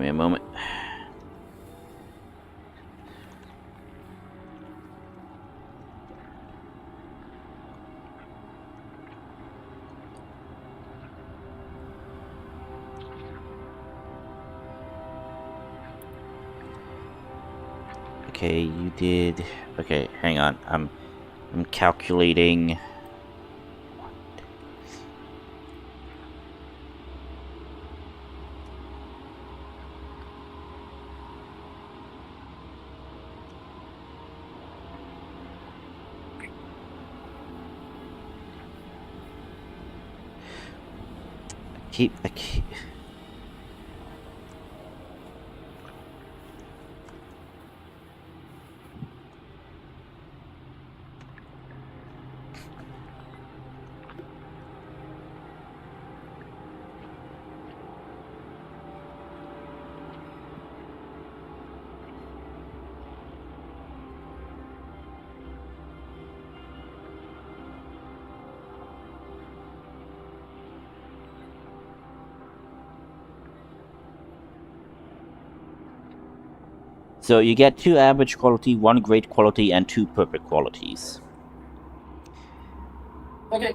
[SPEAKER 1] me a moment. Okay, you did. Okay, hang on. I'm calculating. I keep. So you get 2 average quality, 1 great quality, and 2 perfect qualities.
[SPEAKER 4] Okay.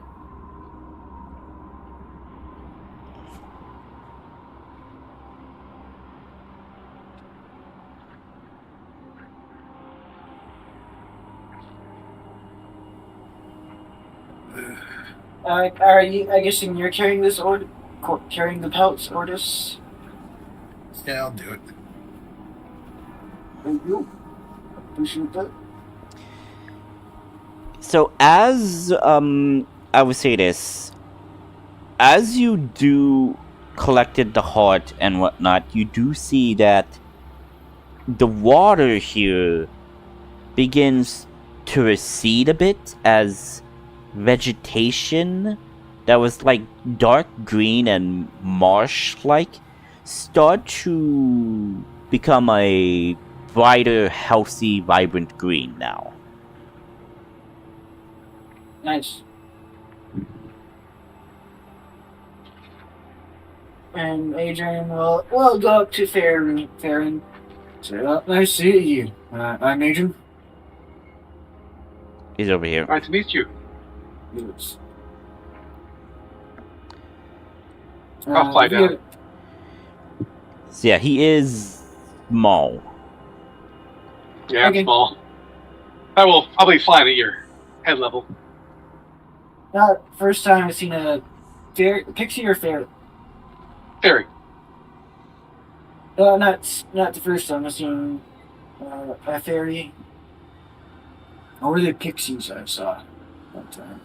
[SPEAKER 4] Are you? I guess you're carrying this carrying the pelts, Ordis.
[SPEAKER 6] Yeah, I'll do it.
[SPEAKER 4] Thank you. Appreciate that.
[SPEAKER 1] So as I would say this, as you do collected the heart and whatnot, you do see that the water here begins to recede a bit as vegetation that was like dark green and marsh-like start to become a brighter, healthy, vibrant green now.
[SPEAKER 4] Nice. And Adrian will go up to Farron. Say, oh, nice to see you. I'm Adrian.
[SPEAKER 1] He's over here.
[SPEAKER 2] Nice to meet you.
[SPEAKER 4] Yes.
[SPEAKER 2] I'll fly down.
[SPEAKER 1] So yeah, he is small.
[SPEAKER 2] Yeah,
[SPEAKER 4] Okay.
[SPEAKER 2] I'm small. I'll be flying at your head level.
[SPEAKER 4] First time I've seen a pixie or fairy.
[SPEAKER 2] Fairy.
[SPEAKER 4] Not the first time I've seen a fairy. Or the pixies I saw one time.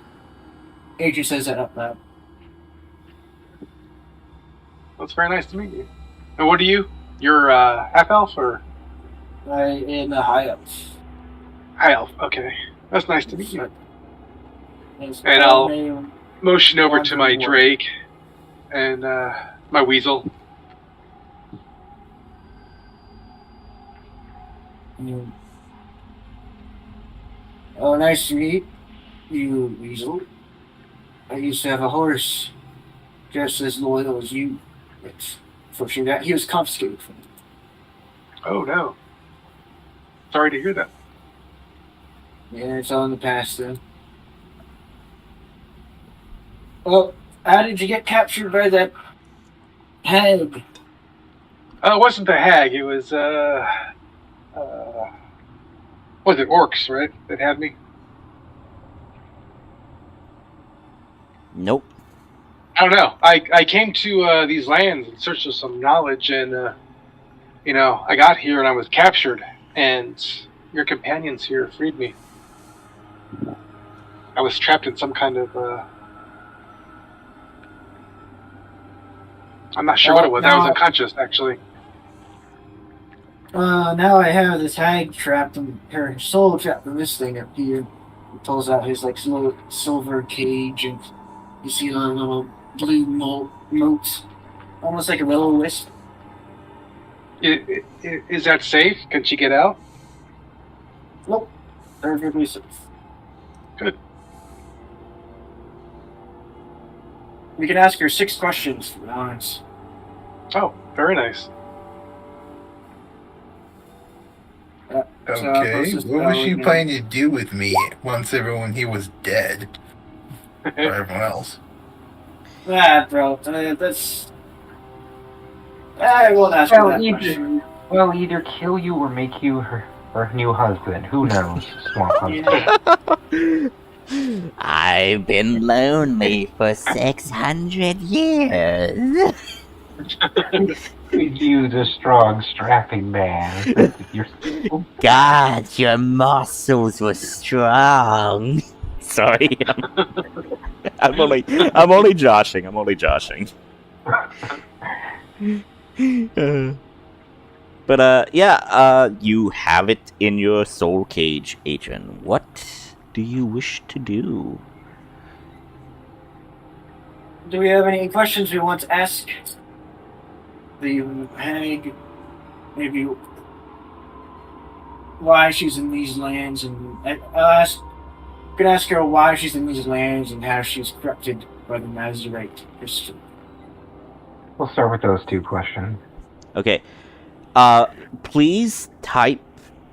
[SPEAKER 4] Adrian says that out loud.
[SPEAKER 2] Well, it's very nice to meet you. And what are you? You're half elf or
[SPEAKER 4] I am a high elf.
[SPEAKER 2] high elf? Okay, that's nice to meet you.
[SPEAKER 4] Yes,
[SPEAKER 2] And I'll motion over to my
[SPEAKER 4] Wandering
[SPEAKER 2] drake and my weasel.
[SPEAKER 4] Oh, nice to meet you, Weasel. I used to have a horse just as loyal as you. But fortunately, he was confiscated from me.
[SPEAKER 2] Oh no. Sorry to hear that.
[SPEAKER 4] Yeah, it's all in the past then. Well, how did you get captured by that hag?
[SPEAKER 2] It wasn't the hag. It was was it orcs, right? That had me.
[SPEAKER 1] Nope.
[SPEAKER 2] I don't know. I came to these lands in search of some knowledge, and I got here and I was captured, and your companions here freed me. I was trapped in some kind of I'm not sure what it was. I was unconscious, actually.
[SPEAKER 4] Now I have this hag trapped in her soul trapped in this thing up here. He pulls out his like silver cage and You see a little blue moat, almost like a will-o-wisp.
[SPEAKER 2] Is that safe? Can she get out?
[SPEAKER 4] Nope, perfectly safe.
[SPEAKER 2] Good.
[SPEAKER 4] We can ask her 6 questions for once.
[SPEAKER 2] Oh, very nice.
[SPEAKER 6] Okay, what was she planning to do with me once everyone here was dead? Or everyone else?
[SPEAKER 4] Bro, that's... I won't ask her that question.
[SPEAKER 5] Well, either kill you or make you her new husband. Who knows? Swamp husband.
[SPEAKER 4] Yeah.
[SPEAKER 1] I've been lonely for 600 years.
[SPEAKER 5] Could use a strong, strapping man.
[SPEAKER 1] God, your muscles were strong. Sorry, I'm only joshing. But you have it in your soul cage, Adrian. What do you wish to do?
[SPEAKER 4] Do we have any questions we want to ask the hag? Maybe why she's in these lands, and we could ask her why she's in these lands and how she's corrupted by the Nazarite Christian.
[SPEAKER 5] We'll start with those 2 questions.
[SPEAKER 1] Okay. Please type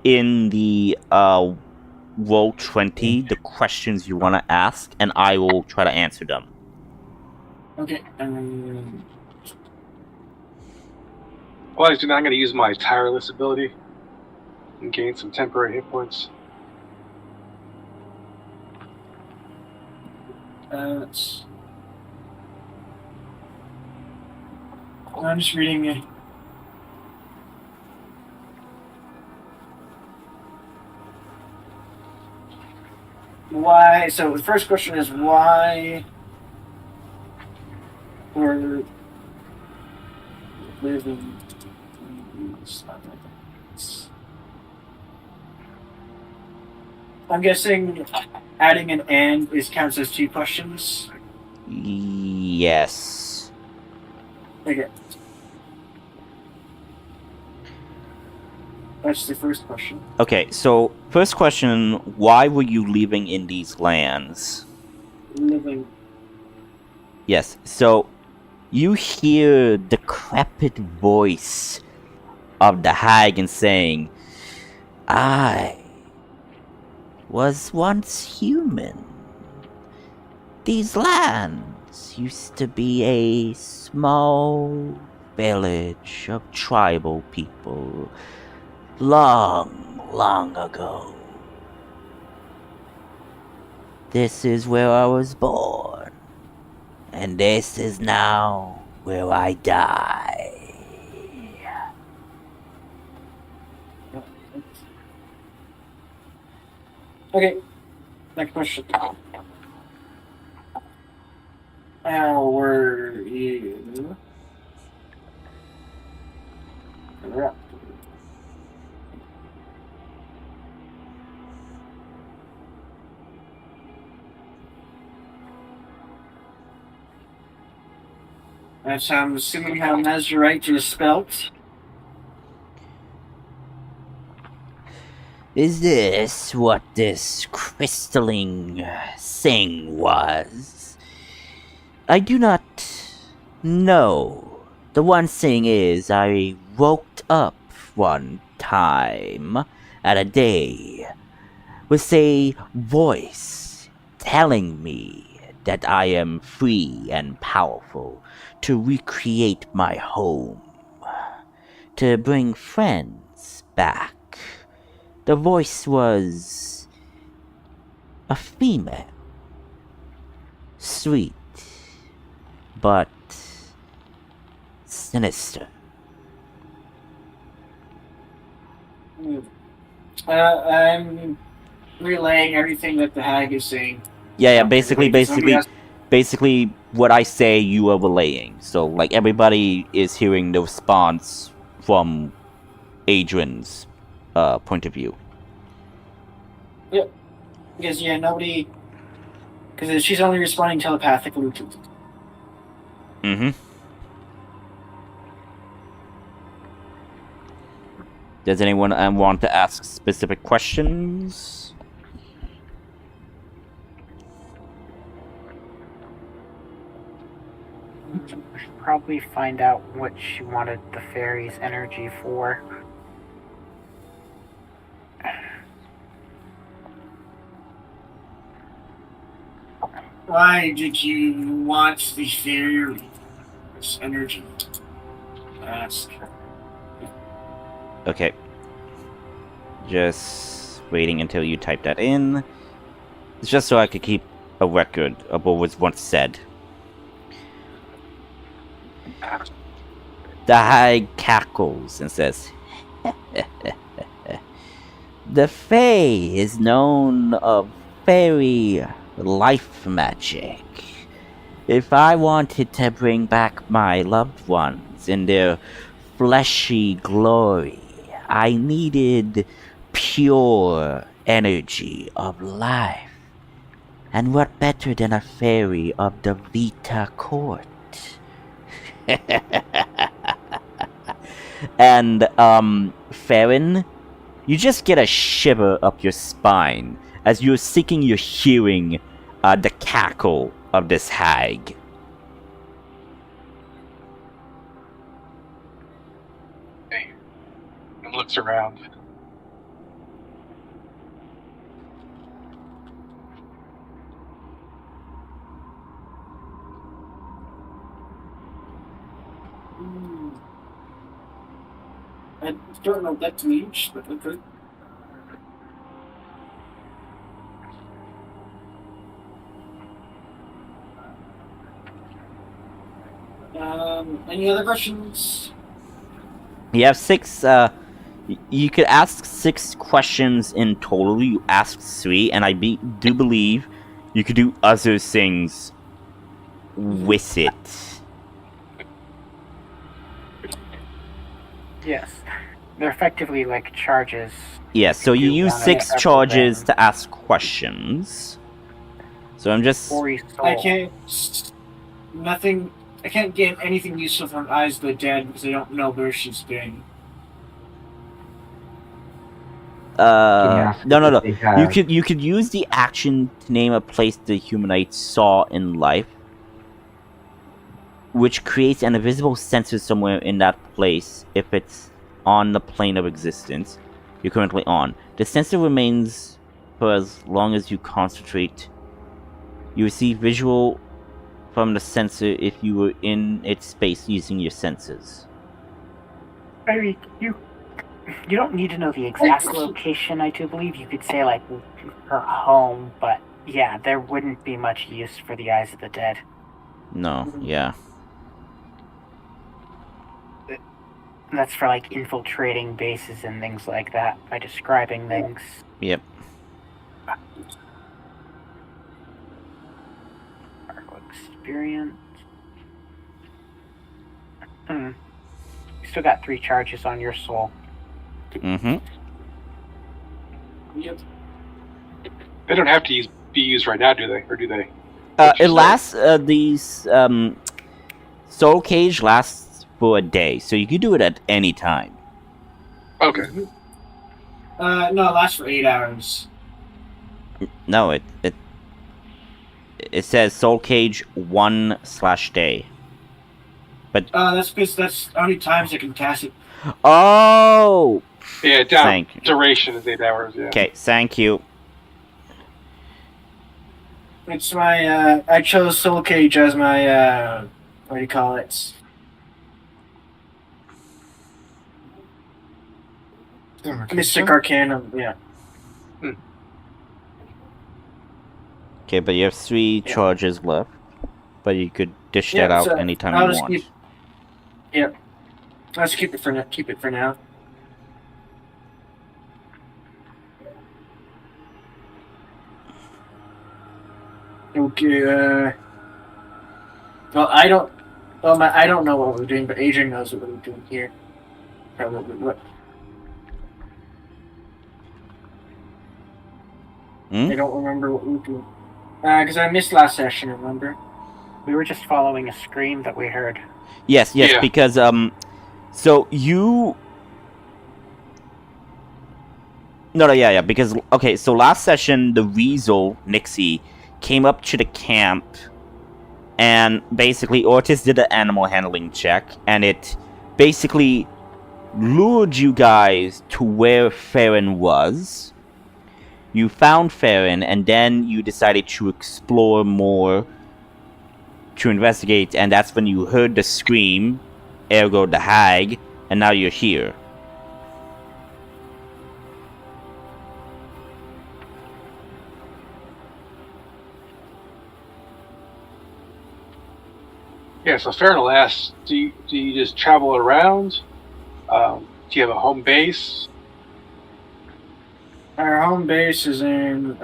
[SPEAKER 1] in the Roll20 the questions you want to ask, and I will try to answer them.
[SPEAKER 4] Okay.
[SPEAKER 2] Well, I'm going to use my tireless ability and gain some temporary hit points.
[SPEAKER 4] I'm just reading it. Why? So the first question is why we're living. I'm guessing adding an "and" counts as 2 questions.
[SPEAKER 1] Yes.
[SPEAKER 4] Okay. That's the first question.
[SPEAKER 1] Okay, so first question, why were you living in these lands?
[SPEAKER 4] Living.
[SPEAKER 1] Yes, so you hear the decrepit voice of the hag and saying, I was once human. These lands used to be a small village of tribal people long, long ago. This is where I was born, and this is now where I die.
[SPEAKER 4] Okay. Next question. How were you? That's I'm assuming how Nazarite is spelt.
[SPEAKER 1] Is this what this crystalline thing was? I do not know. The one thing is, I woke up one time at a day with a voice telling me that I am free and powerful to recreate my home, to bring friends back. The voice was a female, sweet, but sinister.
[SPEAKER 4] I'm relaying everything that the hag is saying.
[SPEAKER 1] Yeah, basically what I say you are relaying. So, like, everybody is hearing the response from Adrian's point of view.
[SPEAKER 4] Yep. Because, yeah, nobody Because she's only responding telepathically to.
[SPEAKER 1] Mm-hmm. Does anyone want to ask specific questions?
[SPEAKER 3] We should probably find out what she wanted the fairy's energy for.
[SPEAKER 4] Why did you want the fairy's energy? Ask.
[SPEAKER 1] Okay. Just waiting until you type that in. It's just so I could keep a record of what was once said. The hag cackles and says, "The Fae is known of fairy life magic. If I wanted to bring back my loved ones in their fleshy glory, I needed pure energy of life. And what better than a fairy of the Vita court?" And, Farron, you just get a shiver up your spine as you're seeking your hearing the cackle of this hag.
[SPEAKER 2] And looks around.
[SPEAKER 4] I don't know that to each, but okay. Any other questions?
[SPEAKER 1] You have 6, you could ask 6 questions in total. You asked 3, and I do believe you could do other things with it.
[SPEAKER 3] Yes. They're effectively like charges.
[SPEAKER 1] Yeah, so you
[SPEAKER 3] Do
[SPEAKER 1] use
[SPEAKER 3] one
[SPEAKER 1] 6
[SPEAKER 3] after
[SPEAKER 1] charges
[SPEAKER 3] them.
[SPEAKER 1] to ask questions. So I'm just...
[SPEAKER 3] Or you
[SPEAKER 4] I
[SPEAKER 3] soul.
[SPEAKER 4] can't. Nothing. I can't get anything useful from Eyes of the Dead because I don't know where she's been.
[SPEAKER 1] No.
[SPEAKER 5] They have-
[SPEAKER 1] You could use the action to name a place the humanites saw in life, which creates an invisible sensor somewhere in that place if it's on the plane of existence you're currently on. The sensor remains for as long as you concentrate. You receive visual from the sensor if you were in its space using your senses.
[SPEAKER 3] I mean, you don't need to know the exact location, I do believe. You could say, like, her home, but yeah, there wouldn't be much use for the Eyes of the Dead.
[SPEAKER 1] No, yeah.
[SPEAKER 3] That's for, like, infiltrating bases and things like that by describing things.
[SPEAKER 1] Yep.
[SPEAKER 3] Experience. You still got 3 charges on your soul.
[SPEAKER 1] Mm-hmm.
[SPEAKER 4] Yep.
[SPEAKER 2] They don't have to be used right now, do they? Or do they?
[SPEAKER 1] It lasts, these, soul cage lasts for a day, so you can do it at any time.
[SPEAKER 2] Okay.
[SPEAKER 4] No, it lasts for 8 hours.
[SPEAKER 1] No, it says soul cage 1/day. But
[SPEAKER 4] That's because that's how many times I can cast it.
[SPEAKER 1] oh,
[SPEAKER 2] Yeah, down.
[SPEAKER 1] Thank you.
[SPEAKER 2] Duration is 8 hours, yeah.
[SPEAKER 1] Okay, thank you.
[SPEAKER 4] It's my, I chose Soul Cage as my, what do you call it? Mystic Arcanum, yeah.
[SPEAKER 1] Okay, but you have 3
[SPEAKER 4] Yeah.
[SPEAKER 1] charges left. But you could dish
[SPEAKER 4] Yeah,
[SPEAKER 1] that out
[SPEAKER 4] so
[SPEAKER 1] anytime
[SPEAKER 4] I'll
[SPEAKER 1] you
[SPEAKER 4] just
[SPEAKER 1] want.
[SPEAKER 4] Yep. Let's keep it for now. Keep it for now. Okay. Well, I don't. Well, I don't know what we're doing, but Adrian knows what we're doing here. Probably what.
[SPEAKER 1] Hmm?
[SPEAKER 4] I don't remember what we're doing. Because I missed last session, remember?
[SPEAKER 3] We were just following a scream that we heard.
[SPEAKER 1] Yes,
[SPEAKER 2] Yeah.
[SPEAKER 1] because so you. No, yeah, because okay, so last session the weasel Nixie came up to the camp, and basically Ortiz did an animal handling check, and it basically lured you guys to where Farron was. You found Farron, and then you decided to explore more, to investigate, and that's when you heard the scream, ergo the hag, and now you're here.
[SPEAKER 2] Yeah, so Farrell asks, do you just travel around? Do you have a home base?
[SPEAKER 4] Our home base is in.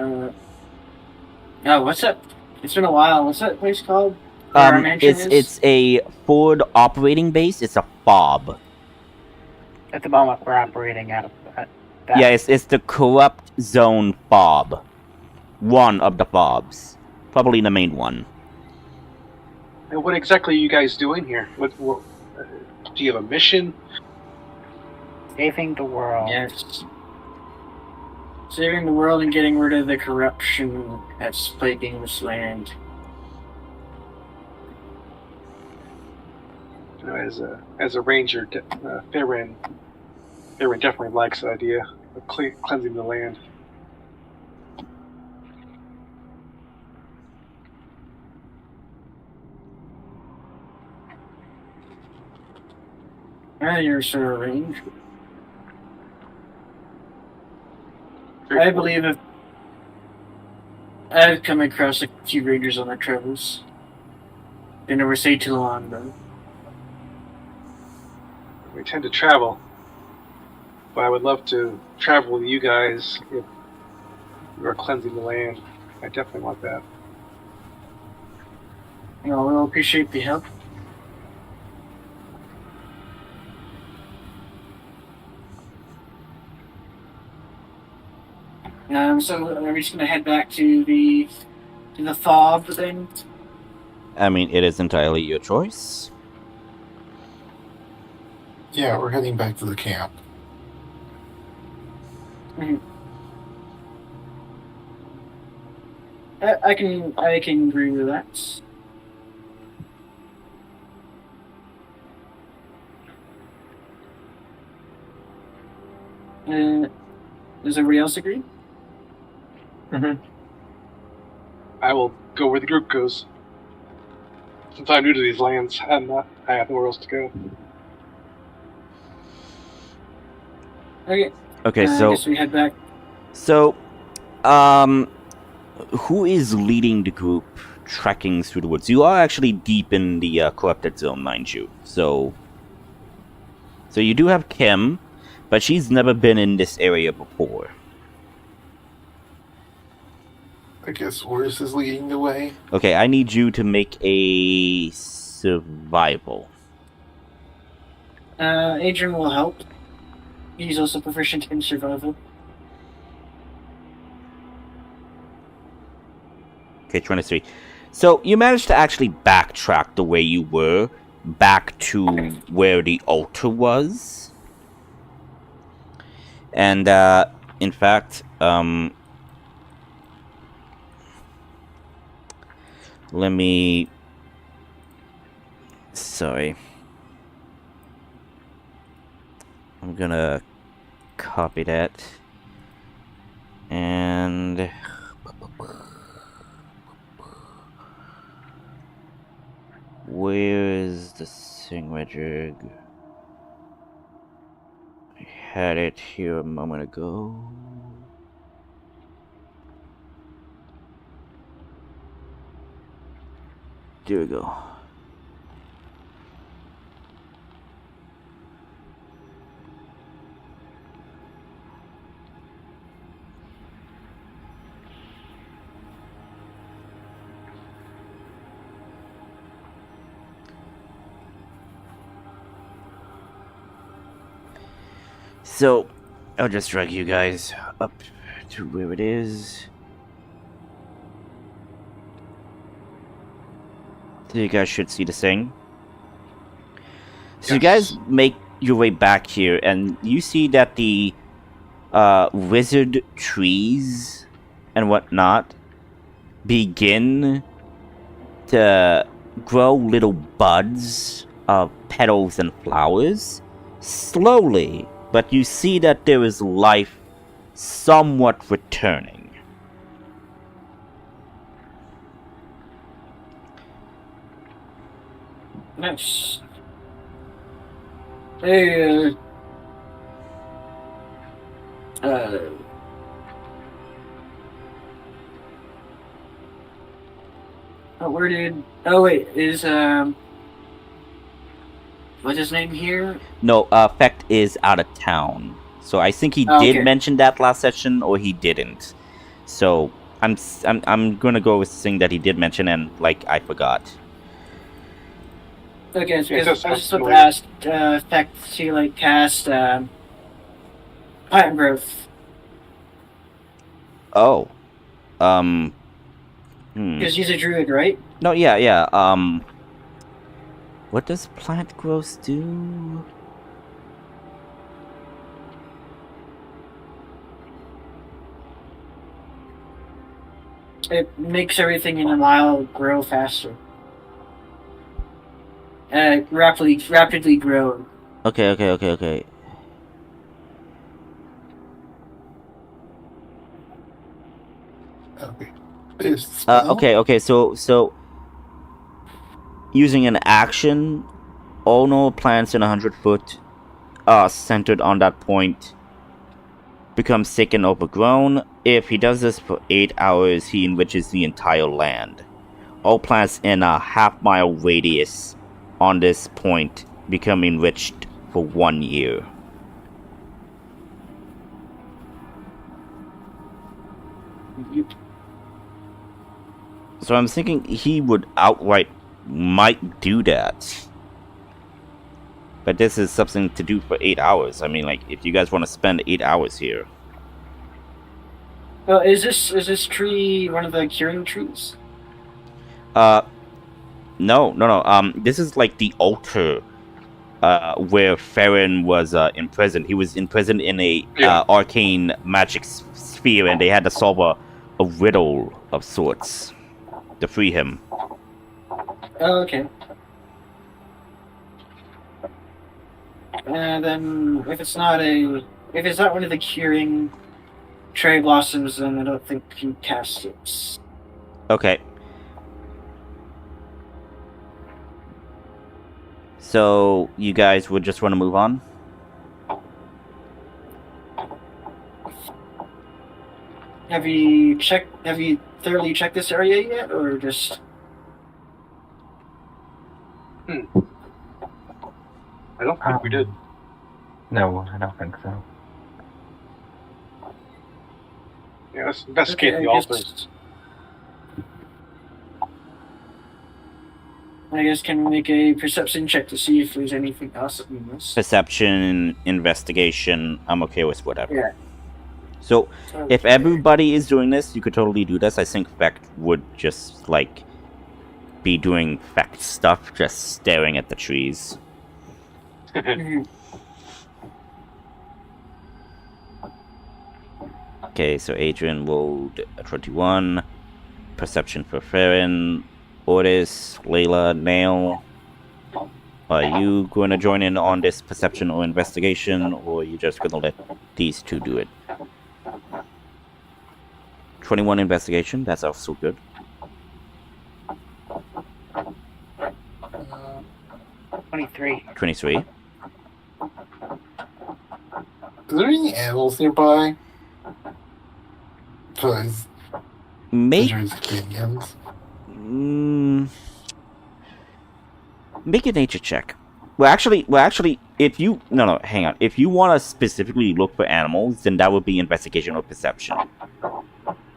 [SPEAKER 4] Oh, what's that? It's been a while. What's that place called? Where our mansion is?
[SPEAKER 1] It's a forward operating base. It's a fob.
[SPEAKER 3] At the moment, we're operating out of that.
[SPEAKER 1] Yeah, it's the corrupt zone fob. One of the fobs, probably the main one.
[SPEAKER 2] And what exactly are you guys doing here? What do you have a mission?
[SPEAKER 3] Saving the world.
[SPEAKER 4] Yes. Saving the world and getting rid of the corruption that's plaguing this land.
[SPEAKER 2] You know, as a ranger, Farron definitely likes the idea of cleansing the land.
[SPEAKER 4] You're sort of ranger.
[SPEAKER 2] Very
[SPEAKER 4] I
[SPEAKER 2] cool.
[SPEAKER 4] believe if I've come across a few rangers on our travels. They never stay too long, though.
[SPEAKER 2] We tend to travel, but I would love to travel with you guys if you are cleansing the land. I definitely want that.
[SPEAKER 4] You know, we'll appreciate the help. So are we just gonna head back to the fob then?
[SPEAKER 1] I mean, it is entirely your choice.
[SPEAKER 6] Yeah, we're heading back to the camp.
[SPEAKER 4] I can agree with that. Does everybody else agree?
[SPEAKER 2] I will go where the group goes. Since I'm new to these lands, I have nowhere else to go.
[SPEAKER 4] Okay.
[SPEAKER 1] Okay,
[SPEAKER 4] I
[SPEAKER 1] so
[SPEAKER 4] guess we head back.
[SPEAKER 1] who is leading the group trekking through the woods? You are actually deep in the corrupted zone, mind you. So you do have Kim, but she's never been in this area before.
[SPEAKER 6] I guess Worse is leading the way.
[SPEAKER 1] Okay, I need you to make a survival.
[SPEAKER 4] Adrian will help. He's also proficient in survival.
[SPEAKER 1] Okay, 23. So you managed to actually backtrack the way you were back to where the altar was. And, in fact, let me... Sorry. I'm gonna copy that. And... Where is the thingamajig? I had it here a moment ago. There we go. So, I'll just drag you guys up to where it is. So you guys should see the thing. So you
[SPEAKER 2] Yes.
[SPEAKER 1] guys make your way back here, and you see that the wizard trees and whatnot begin to grow little buds of petals and flowers. Slowly, but you see that there is life somewhat returning.
[SPEAKER 4] Nice. Hey, where did? Oh wait, is what's his name here?
[SPEAKER 1] No, Fecht is out of town. So I think he
[SPEAKER 4] Oh,
[SPEAKER 1] did
[SPEAKER 4] okay.
[SPEAKER 1] mention that last session, or he didn't. So I'm gonna go with the thing that he did mention, and like I forgot.
[SPEAKER 4] Okay, it's
[SPEAKER 2] Yeah,
[SPEAKER 4] because
[SPEAKER 2] that
[SPEAKER 4] I just
[SPEAKER 2] sounds
[SPEAKER 4] would ask Fact to like cast plant growth
[SPEAKER 1] Oh,
[SPEAKER 4] because he's a druid, right?
[SPEAKER 1] No, yeah. What does plant growth do?
[SPEAKER 4] It makes everything in a mile grow faster. Rapidly grow.
[SPEAKER 1] Okay.
[SPEAKER 6] Okay. There's the spell.
[SPEAKER 1] Okay. So using an action, all normal plants in 100-foot centered on that point become sick and overgrown. If he does this for 8 hours, he enriches the entire land. All plants in a half-mile radius on this point become enriched for 1 year. So I'm thinking he would outright might do that. But this is something to do for 8 hours. I mean, like, if you guys want to spend 8 hours here.
[SPEAKER 4] Well, is this tree one of the curing trees?
[SPEAKER 1] No. This is like the altar where Farron was imprisoned. He was imprisoned in a arcane magic sphere, and they had to solve a riddle of sorts to free him.
[SPEAKER 4] Oh, okay. And then if it's not one of the curing cherry blossoms, then I don't think you cast it.
[SPEAKER 1] Okay. So you guys would just want to move on?
[SPEAKER 4] Have you thoroughly checked this area yet, or just?
[SPEAKER 2] I don't think we did.
[SPEAKER 5] No, I don't think so.
[SPEAKER 2] Yeah, let's investigate
[SPEAKER 4] Okay,
[SPEAKER 2] the altars.
[SPEAKER 4] I guess can we make a perception check to see if there's anything else that we missed?
[SPEAKER 1] Perception, investigation, I'm okay with whatever.
[SPEAKER 4] Yeah.
[SPEAKER 1] So, if everybody is doing this, you could totally do this. I think Fecht would just, like, be doing Fecht stuff, just staring at the trees.
[SPEAKER 4] Mhm.
[SPEAKER 1] Okay, so Adrian rolled a 21. Perception for Farron. Otis, Layla, Nail. Are you going to join in on this perception or investigation, or are you just going to let these two do it? 21 investigation, that's also good.
[SPEAKER 3] 23.
[SPEAKER 1] 23.
[SPEAKER 6] Is there any animals nearby? Because
[SPEAKER 1] Make
[SPEAKER 6] canyons.
[SPEAKER 1] make a nature check. Well, actually, if you hang on. If you want to specifically look for animals, then that would be investigation or perception.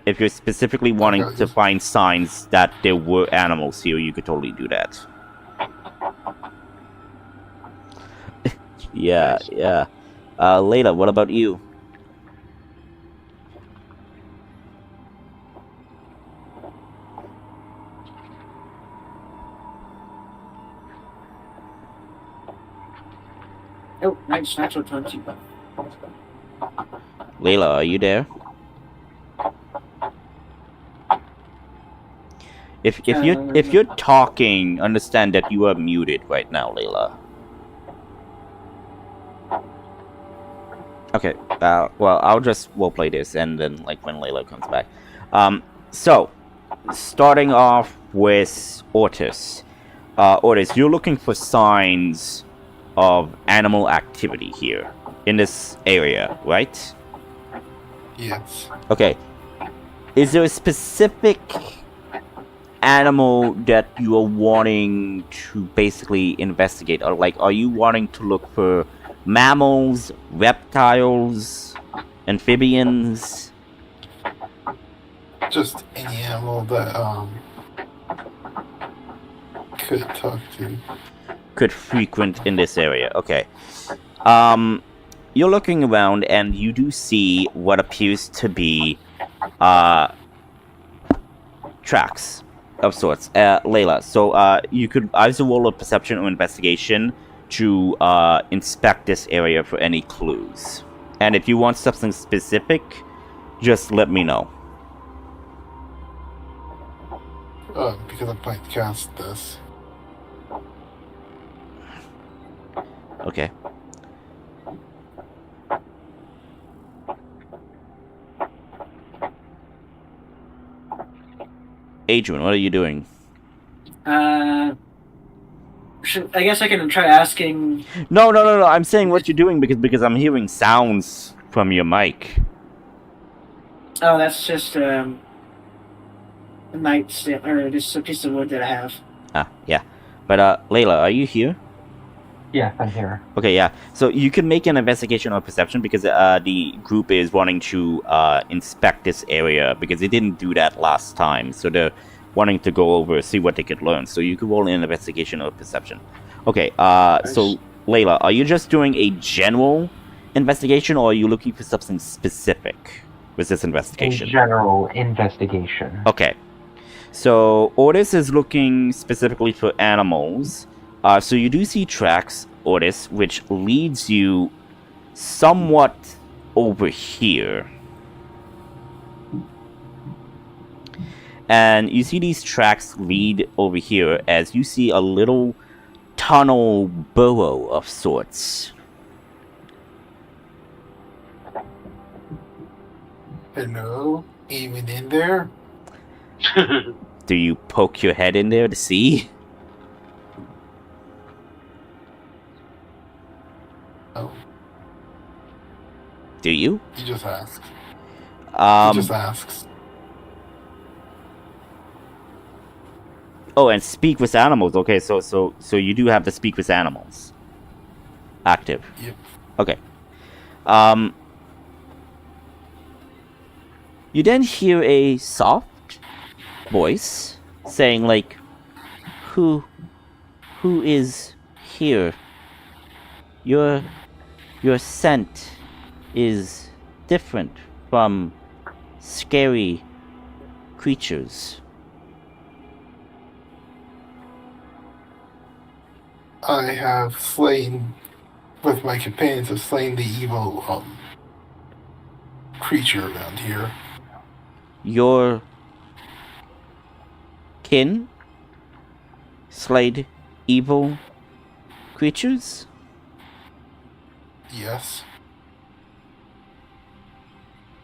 [SPEAKER 1] If you're specifically wanting to find signs that there were animals here, you could totally do that. Yeah. Layla, what about you?
[SPEAKER 4] Oh, nice natural 20.
[SPEAKER 1] Layla, are you there? If you're talking, understand that you are muted right now, Layla. Okay. Well, I'll just play this, and then like when Layla comes back. So starting off with Ortis. Ortis, you're looking for signs of animal activity here in this area, right?
[SPEAKER 6] Yes.
[SPEAKER 1] Okay. Is there a specific animal that you are wanting to basically investigate? Or like, are you wanting to look for mammals, reptiles, amphibians?
[SPEAKER 6] Just any animal that could talk to.
[SPEAKER 1] Could frequent in this area. Okay. You're looking around and you do see what appears to be tracks of sorts. Layla, so you could either roll a perception or investigation to inspect this area for any clues. And if you want something specific, just let me know.
[SPEAKER 6] Because I'm planning to cast this.
[SPEAKER 1] Okay. Adrian, what are you doing?
[SPEAKER 4] I guess I can try asking.
[SPEAKER 1] No. I'm saying what you're doing because I'm hearing sounds from your mic.
[SPEAKER 4] Oh, that's just a nightstand, or just a piece of wood that I have.
[SPEAKER 1] Yeah. But Layla, are you here?
[SPEAKER 5] Yes, I'm here.
[SPEAKER 1] Okay, yeah. So you can make an investigation or perception because the group is wanting to inspect this area because they didn't do that last time. So they're wanting to go over, see what they could learn. So you could roll an investigation or perception. Okay,
[SPEAKER 6] Nice.
[SPEAKER 1] So Layla, are you just doing a general investigation or are you looking for something specific with this
[SPEAKER 5] A
[SPEAKER 1] investigation?
[SPEAKER 5] general investigation.
[SPEAKER 1] Okay. So Ortis is looking specifically for animals. So you do see tracks, Ortis, which leads you somewhat over here. And you see these tracks lead over here as you see a little tunnel burrow of sorts.
[SPEAKER 6] Hello? Even in there?
[SPEAKER 1] Do you poke your head in there to see?
[SPEAKER 6] Oh,
[SPEAKER 1] Do you?
[SPEAKER 6] he just asked. He just asks.
[SPEAKER 1] Oh, and speak with animals. Okay, so you do have the speak with animals active.
[SPEAKER 6] Yep.
[SPEAKER 1] Okay. You then hear a soft voice saying like, who is here? Your scent is different from scary creatures.
[SPEAKER 6] I have slain, with my companions, have slain the evil creature around here.
[SPEAKER 1] Your kin slayed evil creatures?
[SPEAKER 6] Yes.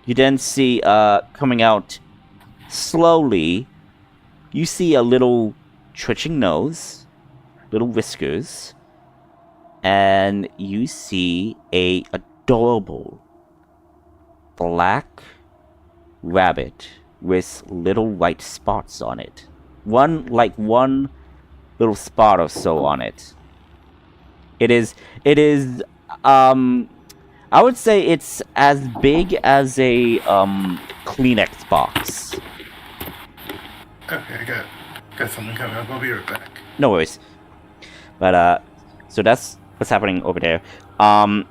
[SPEAKER 1] You then see, coming out slowly, you see a little twitching nose, little whiskers, and you see a adorable black rabbit with little white spots on it. One little spot or so on it. It is, I would say it's as big as a, Kleenex box.
[SPEAKER 7] Okay, I got something coming up. I'll be right back.
[SPEAKER 1] No worries. But, so that's what's happening over there. Okay,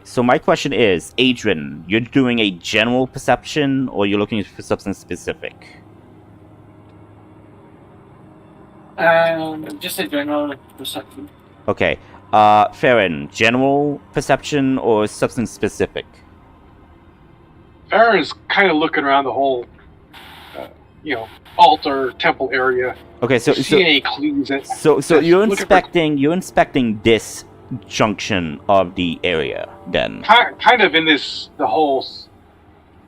[SPEAKER 1] so my question is, Adrian, you're doing a general perception, or you're looking for something specific?
[SPEAKER 4] Just a general perception.
[SPEAKER 1] Okay, Farron, general perception or substance specific?
[SPEAKER 2] Farron's kind of looking around the whole, altar temple area.
[SPEAKER 1] Okay, so
[SPEAKER 2] See any clues?
[SPEAKER 1] so you're
[SPEAKER 2] looking
[SPEAKER 1] you're inspecting this junction of the area then.
[SPEAKER 2] kind of in the whole,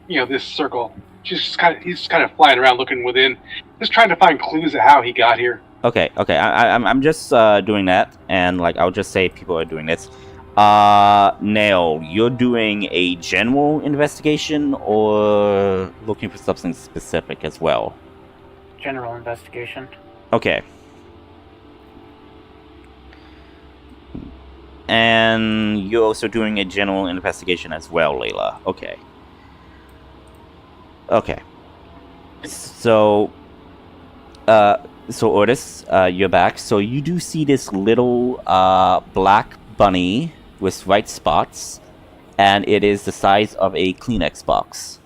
[SPEAKER 2] this circle. He's kind of flying around looking within, just trying to find clues of how he got here.
[SPEAKER 1] Okay. I'm just doing that, and like I'll just say people are doing this. Nail, you're doing a general investigation or looking for something specific as well?
[SPEAKER 3] General investigation.
[SPEAKER 1] Okay. And you're also doing a general investigation as well, Layla. Okay. Okay. So, Otis, you're back. So you do see this little black bunny with white spots, and it is the size of a Kleenex box.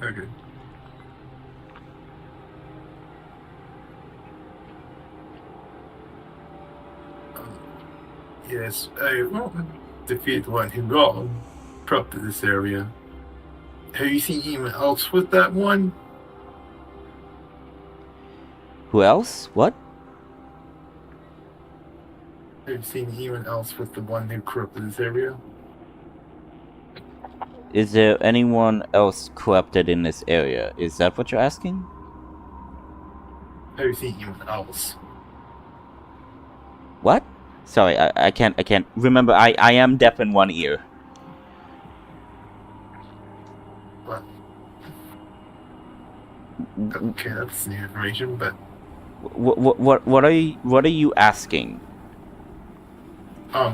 [SPEAKER 7] Okay. Yes, I will defeat one who got corrupted this area. Have you seen anyone else with that one?
[SPEAKER 1] Who else? What?
[SPEAKER 7] Have you seen anyone else with the one who corrupted this area?
[SPEAKER 1] Is there anyone else corrupted in this area? Is that what you're asking?
[SPEAKER 7] Have you seen anyone else?
[SPEAKER 1] What? Sorry, I can't remember. I am deaf in one ear.
[SPEAKER 7] What? Okay, that's new information, but
[SPEAKER 1] What are you asking?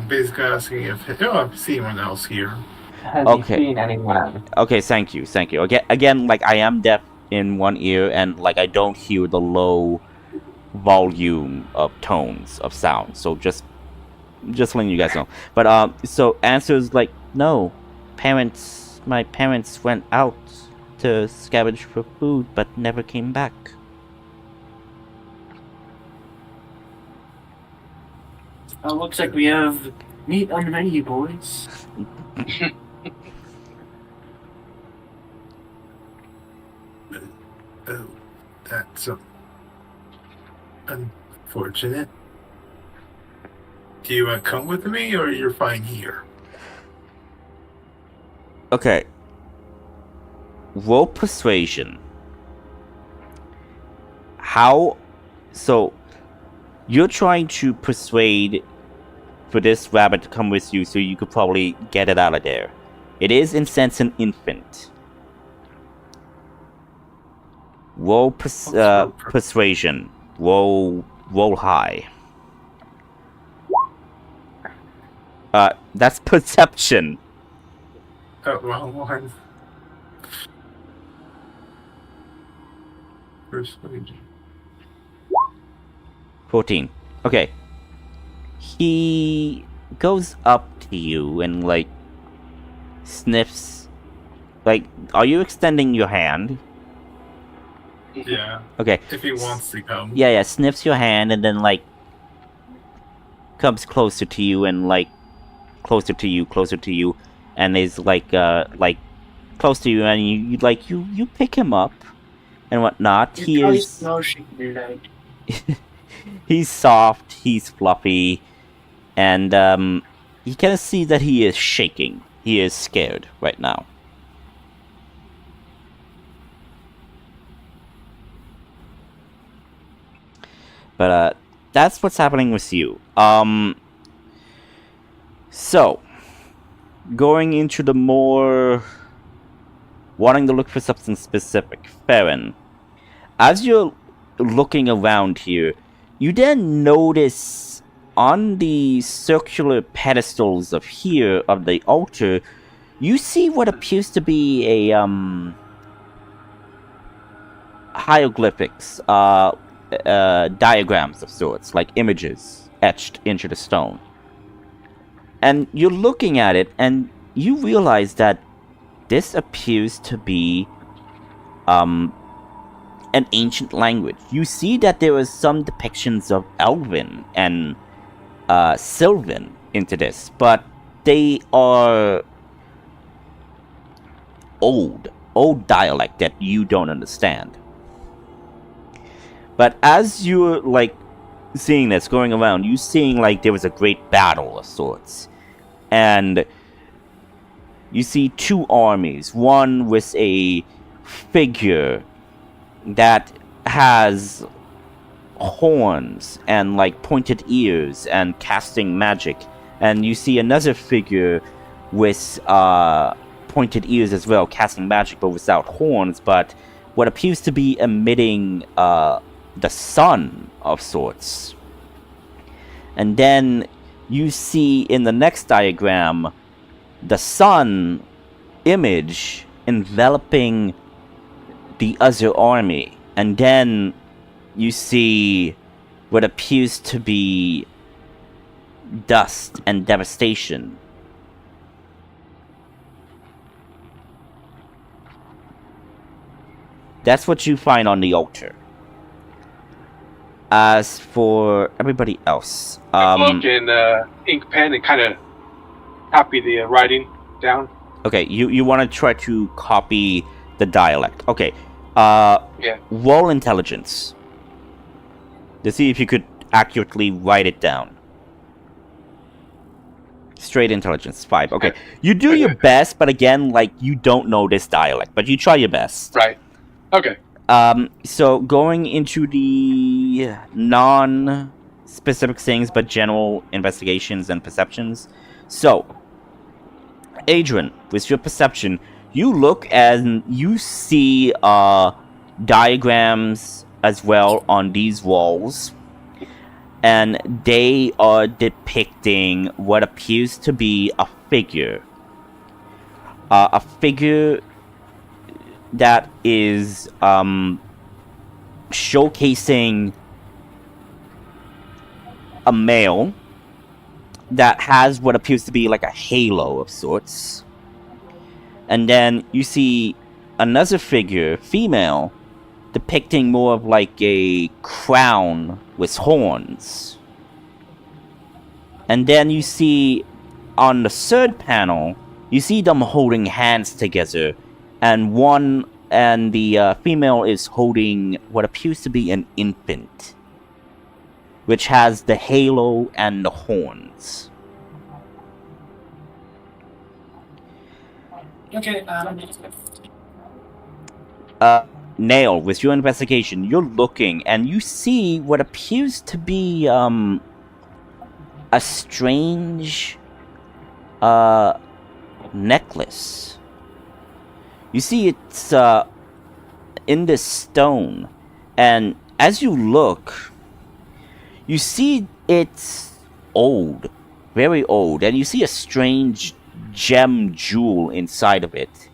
[SPEAKER 7] basically asking if I've seen anyone else here.
[SPEAKER 5] Has
[SPEAKER 1] Okay.
[SPEAKER 5] he seen anyone else?
[SPEAKER 1] Okay, thank you. Again, like I am deaf in one ear, and like I don't hear the low volume of tones of sound. So just letting you guys know. But so answers like no. My parents went out to scavenge for food, but never came back.
[SPEAKER 4] Looks like we have meat on the menu, boys.
[SPEAKER 7] Oh, that's unfortunate. Do you want to come with me, or you're fine here?
[SPEAKER 1] Okay. Roll persuasion. How? So, you're trying to persuade for this rabbit to come with you so you could probably get it out of there. It is, in sense, an infant. Roll persuasion. Roll high. That's perception.
[SPEAKER 7] Oh, wrong one. Persuasion.
[SPEAKER 1] 14. Okay. He goes up to you and, like, sniffs. Like, are you extending your hand?
[SPEAKER 7] Yeah,
[SPEAKER 1] Okay.
[SPEAKER 7] if he wants to come.
[SPEAKER 1] Yeah, sniffs your hand and then, like, comes closer to you and, like, closer to you, and is, like, close to you, and you pick him up and whatnot. He is... He's soft, he's fluffy, and you kind of see that he is shaking. He is scared right now. But that's what's happening with you. So, going into the more wanting to look for something specific, Farron, as you're looking around here, you then notice on the circular pedestals of the altar, you see what appears to be a hieroglyphics, diagrams of sorts, like images etched into the stone. And you're looking at it, and you realize that this appears to be an ancient language. You see that there are some depictions of Elven and Sylvan into this, but they are old dialect that you don't understand. But as you're like seeing this going around, you seeing like there was a great battle of sorts, and you see two armies, one with a figure that has horns and like pointed ears and casting magic, and you see another figure with pointed ears as well, casting magic but without horns, but what appears to be emitting the sun of sorts. And then you see in the next diagram the sun image enveloping the other army, and then you see what appears to be dust and devastation. That's what you find on the altar. As for everybody else,
[SPEAKER 2] book and ink pen and kind of copy the writing down.
[SPEAKER 1] Okay, you want to try to copy the dialect. Okay,
[SPEAKER 2] Yeah.
[SPEAKER 1] roll intelligence to see if you could accurately write it down. Straight intelligence, 5. Okay, you do your best, but again, like, you don't know this dialect, but you try your best.
[SPEAKER 2] Right. Okay.
[SPEAKER 1] So going into the non-specific things, but general investigations and perceptions. So, Adrian, with your perception, you look and you see diagrams as well on these walls, and they are depicting what appears to be a figure. A figure that is showcasing a male that has what appears to be like a halo of sorts. And then you see another figure, female, depicting more of like a crown with horns. And then you see on the third panel, you see them holding hands together, and the female is holding what appears to be an infant, which has the halo and the horns.
[SPEAKER 4] Okay,
[SPEAKER 1] Nail, with your investigation, you're looking and you see what appears to be a strange necklace. You see it's in this stone, and as you look, you see it's old, very old, and you see a strange gem jewel inside of it.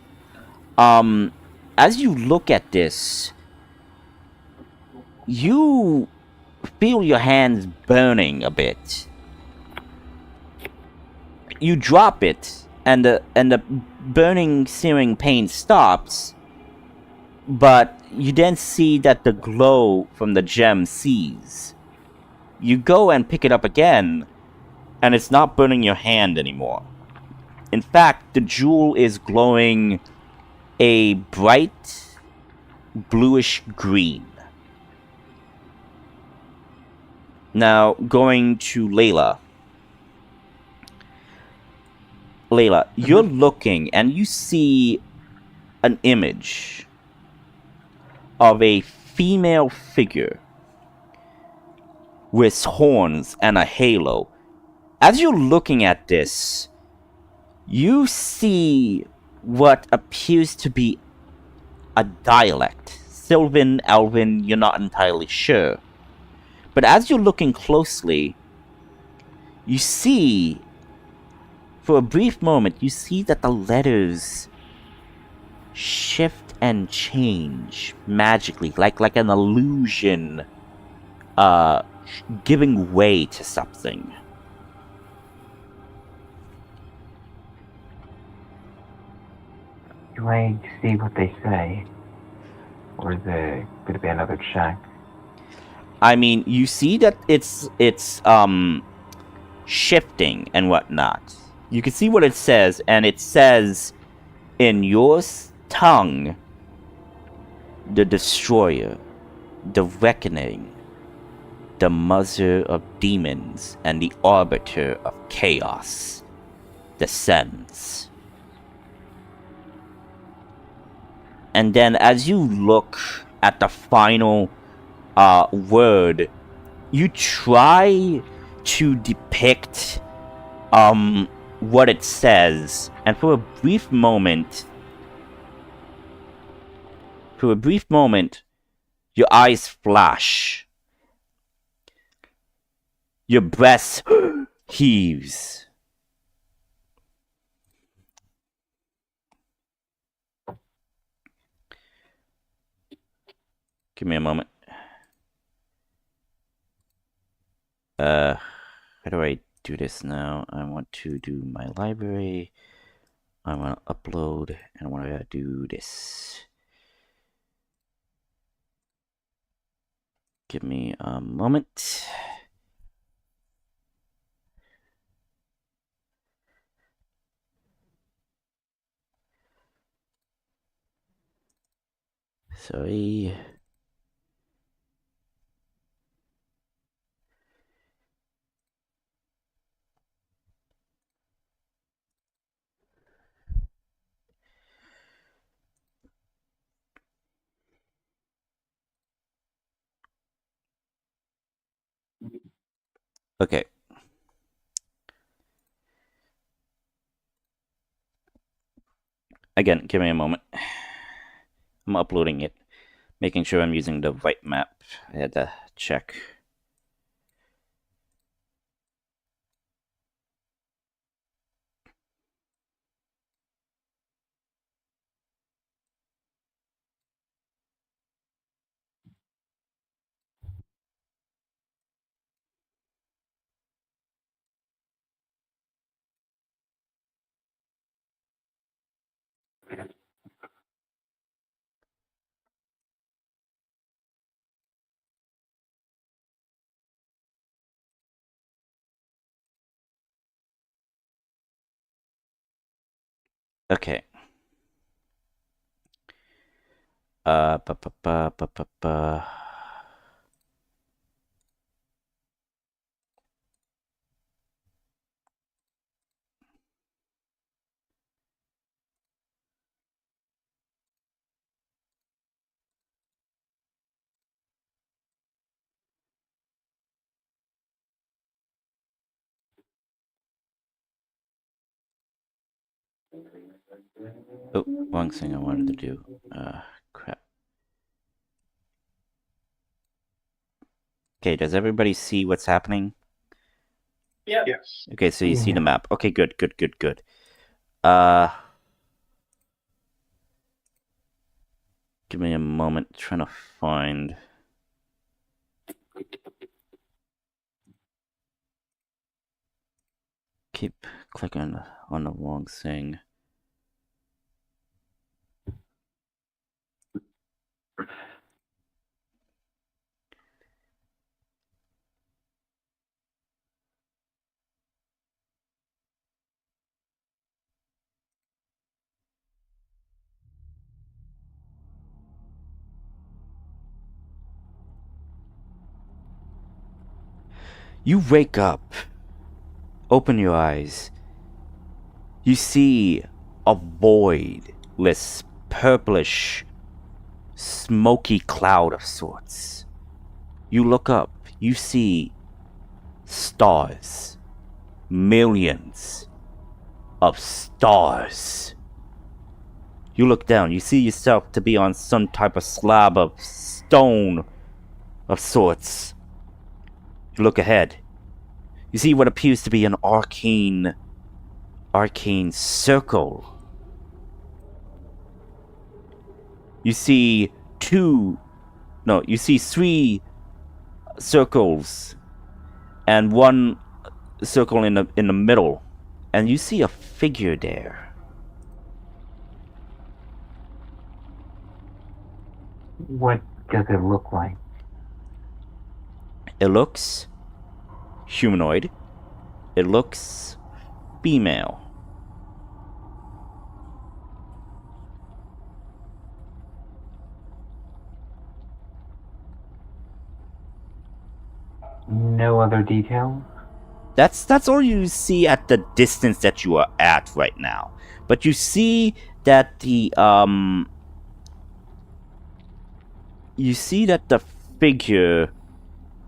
[SPEAKER 1] As you look at this, you feel your hands burning a bit. You drop it, and the burning, searing pain stops, but you then see that the glow from the gem ceases. You go and pick it up again, and it's not burning your hand anymore. In fact, the jewel is glowing a bright bluish green. Now, going to Layla. Layla, you're looking and you see an image of a female figure with horns and a halo. As you're looking at this, you see what appears to be a dialect. Sylvan, Elven, you're not entirely sure. But as you're looking closely, you see, for a brief moment, you see that the letters shift and change magically, like an illusion, giving way to something.
[SPEAKER 5] Do I see what they say? Or is there going to be another check?
[SPEAKER 1] I mean, you see that it's shifting and whatnot. You can see what it says, and it says in your tongue, the Destroyer, the Reckoning, the Mother of Demons, and the Arbiter of Chaos descends. And then as you look at the final word, you try to depict what it says, and for a brief moment, your eyes flash. Your breast heaves. Give me a moment. How do I do this now? I want to do my library. I want to upload, and I want to do this. Give me a moment. Sorry. Okay. Again, give me a moment. I'm uploading it. Making sure I'm using the right map. I had to check. Okay. Ba, ba, ba, ba, ba, ba. Oh, wrong thing I wanted to do. Crap. Okay, does everybody see what's happening?
[SPEAKER 4] Yeah.
[SPEAKER 2] Yes.
[SPEAKER 1] Okay, so you see the
[SPEAKER 5] Yeah.
[SPEAKER 1] map. Okay, good. Give me a moment, trying to find... Keep clicking on the wrong thing. You wake up. Open your eyes. You see a voidless, purplish, smoky cloud of sorts. You look up. You see stars. Millions of stars. You look down. You see yourself to be on some type of slab of stone of sorts. You look ahead. You see what appears to be an arcane circle. You see you see 3 circles and 1 circle in the middle, and you see a figure there.
[SPEAKER 5] What does it look like?
[SPEAKER 1] It looks humanoid. It looks female.
[SPEAKER 5] No other details?
[SPEAKER 1] That's all you see at the distance that you are at right now. But you see that the figure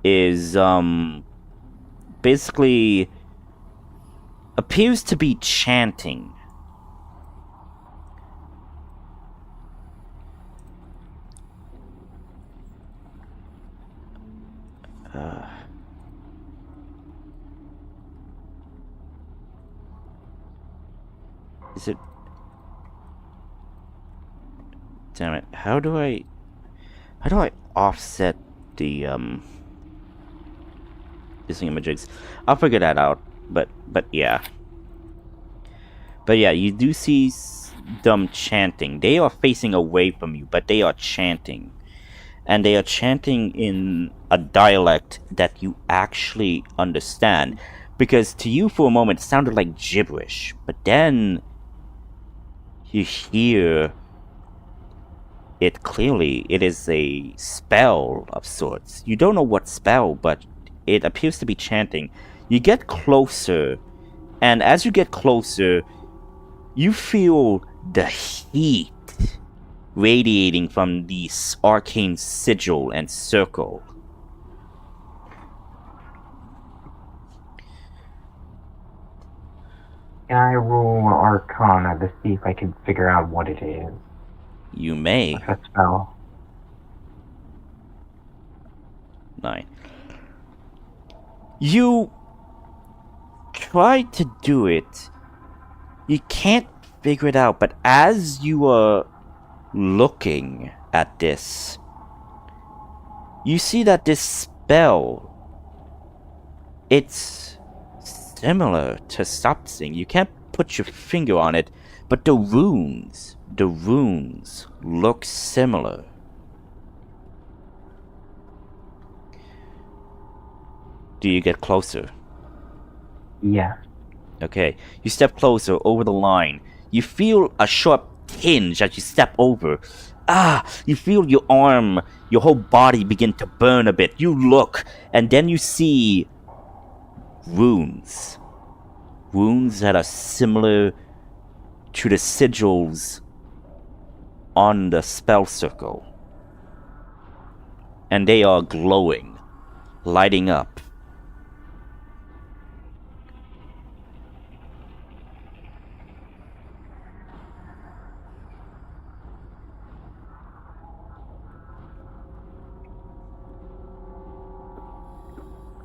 [SPEAKER 1] is basically appears to be chanting. Is it? Damn it! How do I offset the these images? I'll figure that out. But yeah. But yeah, you do see them chanting. They are facing away from you, but they are chanting. And they are chanting in a dialect that you actually understand. Because to you for a moment it sounded like gibberish. But then you hear it clearly. It is a spell of sorts. You don't know what spell, but it appears to be chanting. You get closer, and as you get closer, you feel the heat radiating from the arcane sigil and circle.
[SPEAKER 5] Can I roll Arcana to see if I can figure out what it is?
[SPEAKER 1] You may.
[SPEAKER 5] What's a spell?
[SPEAKER 1] 9. You try to do it. You can't figure it out, but as you are looking at this, you see that this spell, it's similar to something. You can't put your finger on it, but the runes look similar. Do you get closer?
[SPEAKER 5] Yeah.
[SPEAKER 1] Okay, you step closer over the line. You feel a sharp tinge as you step over. You feel your arm, your whole body begin to burn a bit. You look, and then you see runes. Runes that are similar to the sigils on the spell circle. And they are glowing, lighting up.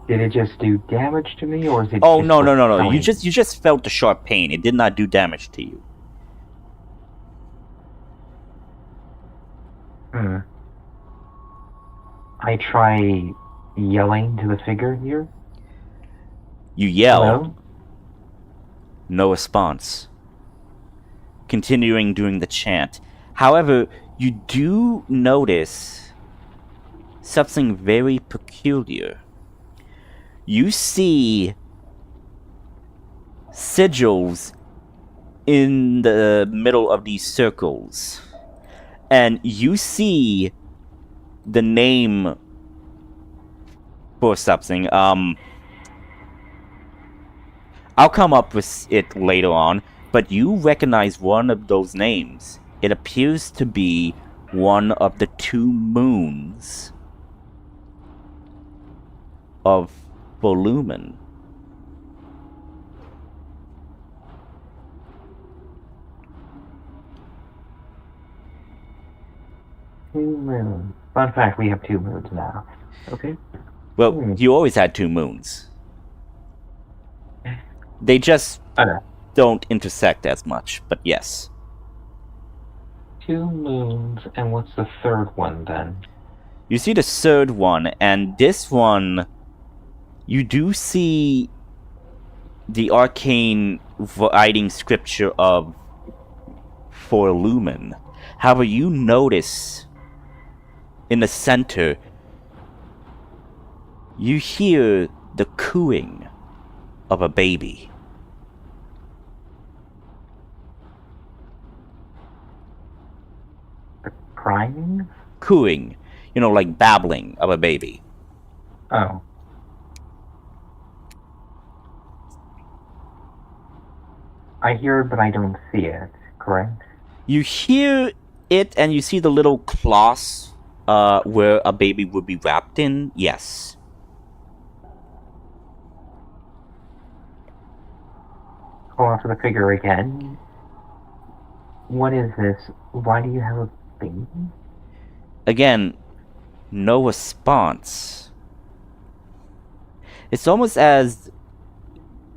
[SPEAKER 5] Did it just do damage to me, or is it?
[SPEAKER 1] Oh
[SPEAKER 5] just
[SPEAKER 1] no.
[SPEAKER 5] repelling?
[SPEAKER 1] You just felt the sharp pain. It did not do damage to you.
[SPEAKER 5] I try yelling to the figure here.
[SPEAKER 1] You yell.
[SPEAKER 5] Hello?
[SPEAKER 1] No response. Continuing doing the chant. However, you do notice something very peculiar. You see sigils in the middle of these circles. And you see the name for something. I'll come up with it later on, but you recognize one of those names. It appears to be one of the 2 moons of Forlumen.
[SPEAKER 5] Two moons. Fun fact, we have 2 moons now. Okay.
[SPEAKER 1] Well, you always had 2 moons. They just don't intersect as much, but yes.
[SPEAKER 5] 2 moons, and what's the 3rd one then?
[SPEAKER 1] You see the 3rd one, and this one, you do see the arcane writing scripture of Forlumen. However, you notice in the center, you hear the cooing of a baby.
[SPEAKER 5] Crying?
[SPEAKER 1] Cooing, like babbling of a baby.
[SPEAKER 5] Oh. I hear it, but I don't see it, correct?
[SPEAKER 1] You hear it and you see the little cloths where a baby would be wrapped in, yes.
[SPEAKER 5] Call out to the figure again. What is this? Why do you have a baby?
[SPEAKER 1] Again, no response. It's almost as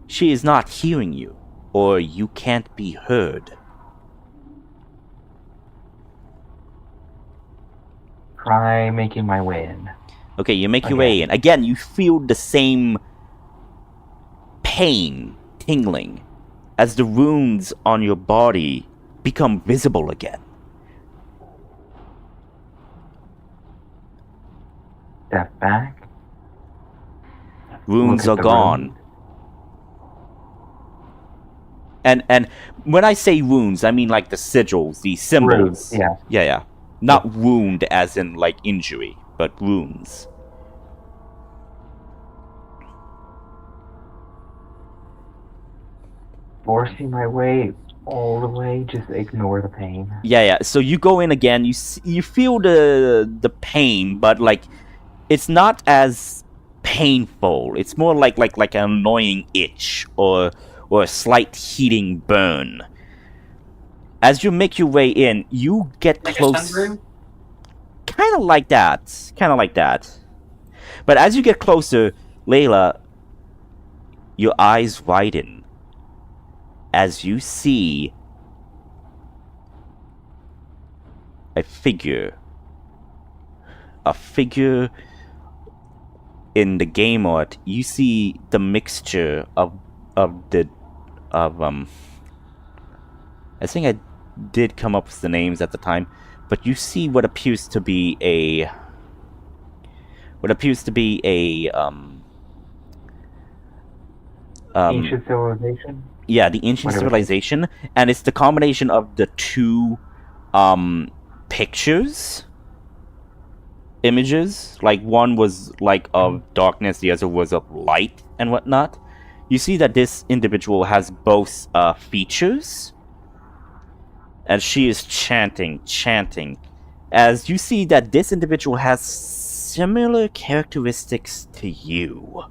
[SPEAKER 1] she is not hearing you, or you can't be heard.
[SPEAKER 5] Try making my way in.
[SPEAKER 1] Okay, you make your way in. Again, you feel the same pain tingling as the runes on your body become visible again.
[SPEAKER 5] Step back.
[SPEAKER 1] Runes
[SPEAKER 5] Look
[SPEAKER 1] are
[SPEAKER 5] at the
[SPEAKER 1] gone.
[SPEAKER 5] runes.
[SPEAKER 1] And when I say runes, I mean like the sigils, the symbols.
[SPEAKER 5] Runes, yeah.
[SPEAKER 1] Yeah. Not wound as in like injury, but runes.
[SPEAKER 5] Forcing my way all the way, just ignore the pain.
[SPEAKER 1] Yeah. So you go in again. You feel the pain, but like it's not as painful. It's more like an annoying itch or a slight heating burn. As you make your way in, you get
[SPEAKER 4] Like
[SPEAKER 1] close.
[SPEAKER 4] a sunburn?
[SPEAKER 1] Kind of like that. But as you get closer, Layla, your eyes widen as you see a figure in the game art. You see the mixture of I think I did come up with the names at the time, but you see what appears to be a
[SPEAKER 5] Ancient civilization?
[SPEAKER 1] yeah, the ancient
[SPEAKER 5] Whatever.
[SPEAKER 1] civilization, and it's the combination of the two images. Like one was like of darkness, the other was of light and whatnot. You see that this individual has both features, and she is chanting. As you see that this individual has similar characteristics to you.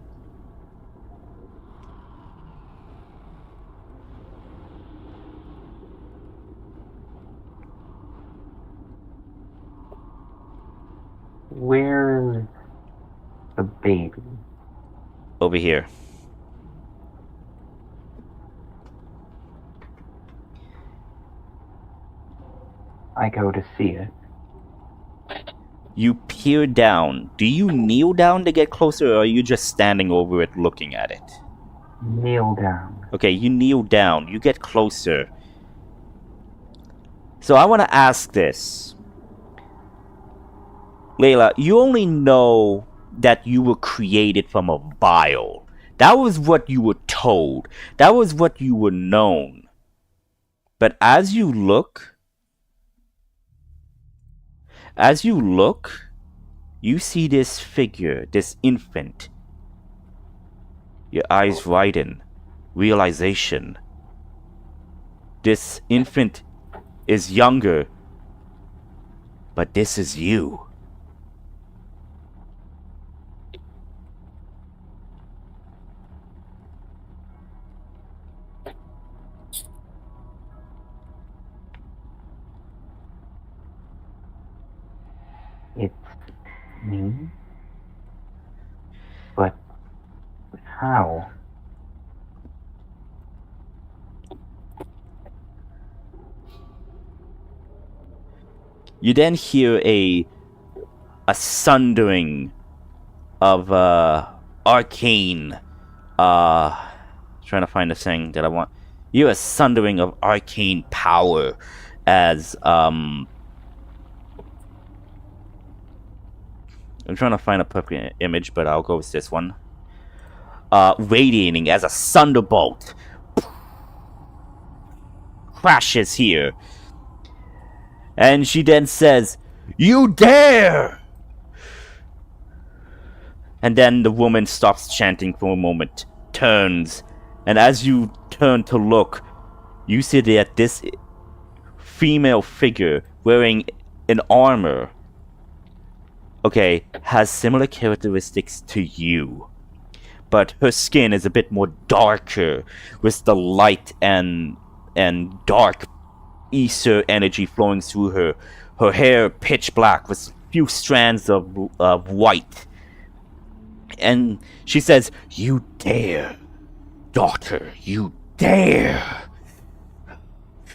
[SPEAKER 5] Where's the baby?
[SPEAKER 1] Over here.
[SPEAKER 5] I go to see it.
[SPEAKER 1] You peer down. Do you kneel down to get closer, or are you just standing over it looking at it?
[SPEAKER 5] Kneel down.
[SPEAKER 1] Okay, you kneel down. You get closer. So I want to ask this. Layla, you only know that you were created from a vial. That was what you were told. That was what you were known. But as you look, you see this figure, this infant. Your eyes widen. Realization. This infant is younger, but this is you.
[SPEAKER 5] It's me? But how?
[SPEAKER 1] You then hear a sundering of arcane trying to find the thing that I want. You a sundering of arcane power as I'm trying to find a perfect image, but I'll go with this one. Radiating as a thunderbolt crashes here. And she then says, "You dare!" And then the woman stops chanting for a moment, turns, and as you turn to look, you see that this female figure wearing an armor, okay, has similar characteristics to you. But her skin is a bit more darker, with the light and dark ether energy flowing through her. Her hair pitch black with a few strands of white. And she says, "You dare, daughter, you dare.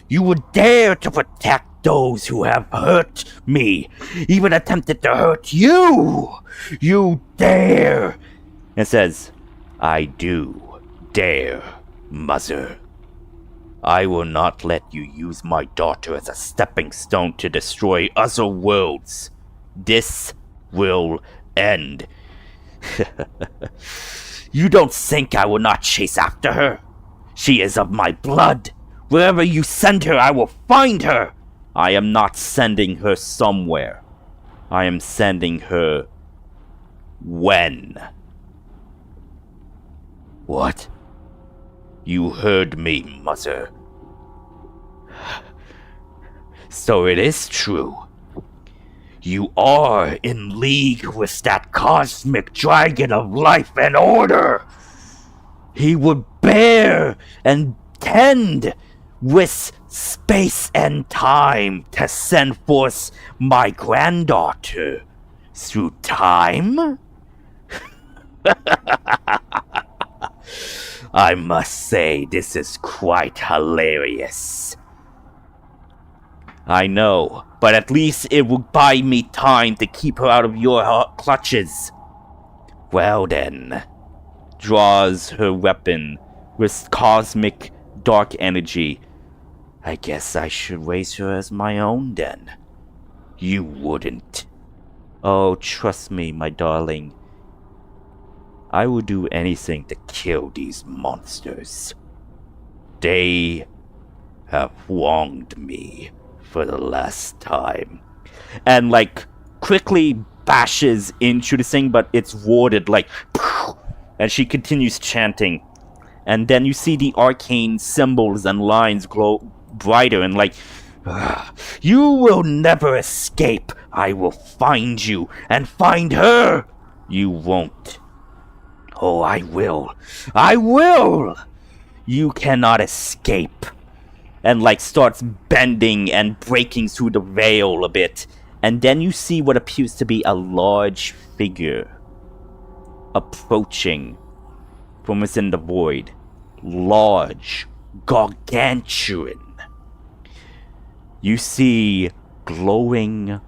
[SPEAKER 1] You would dare to protect those who have hurt me, even attempted to hurt you. You dare." And says, "I do dare, mother. I will not let you use my daughter as a stepping stone to destroy other worlds. This will end." "You don't think I will not chase after her? She is of my blood. Wherever you send her, I will find her. I am not sending her somewhere. I am sending her when." "What? You heard me, mother. So it is true. You are in league with that cosmic dragon of life and order. He would bear and tend with space and time to send forth my granddaughter through time?" I must say, this is quite hilarious. "I know, but at least it will buy me time to keep her out of your clutches." "Well then," draws her weapon with cosmic dark energy, "I guess I should raise her as my own then." "You wouldn't." "Oh, trust me, my darling. I will do anything to kill these monsters. They have wronged me for the last time." And quickly bashes into the thing, but it's warded and she continues chanting. And then you see the arcane symbols and lines glow brighter and "You will never escape. I will find you and find her. You won't. Oh, I will. I will. You cannot escape." And starts bending and breaking through the veil a bit. And then you see what appears to be a large figure approaching from within the void. Large, gargantuan. You see glowing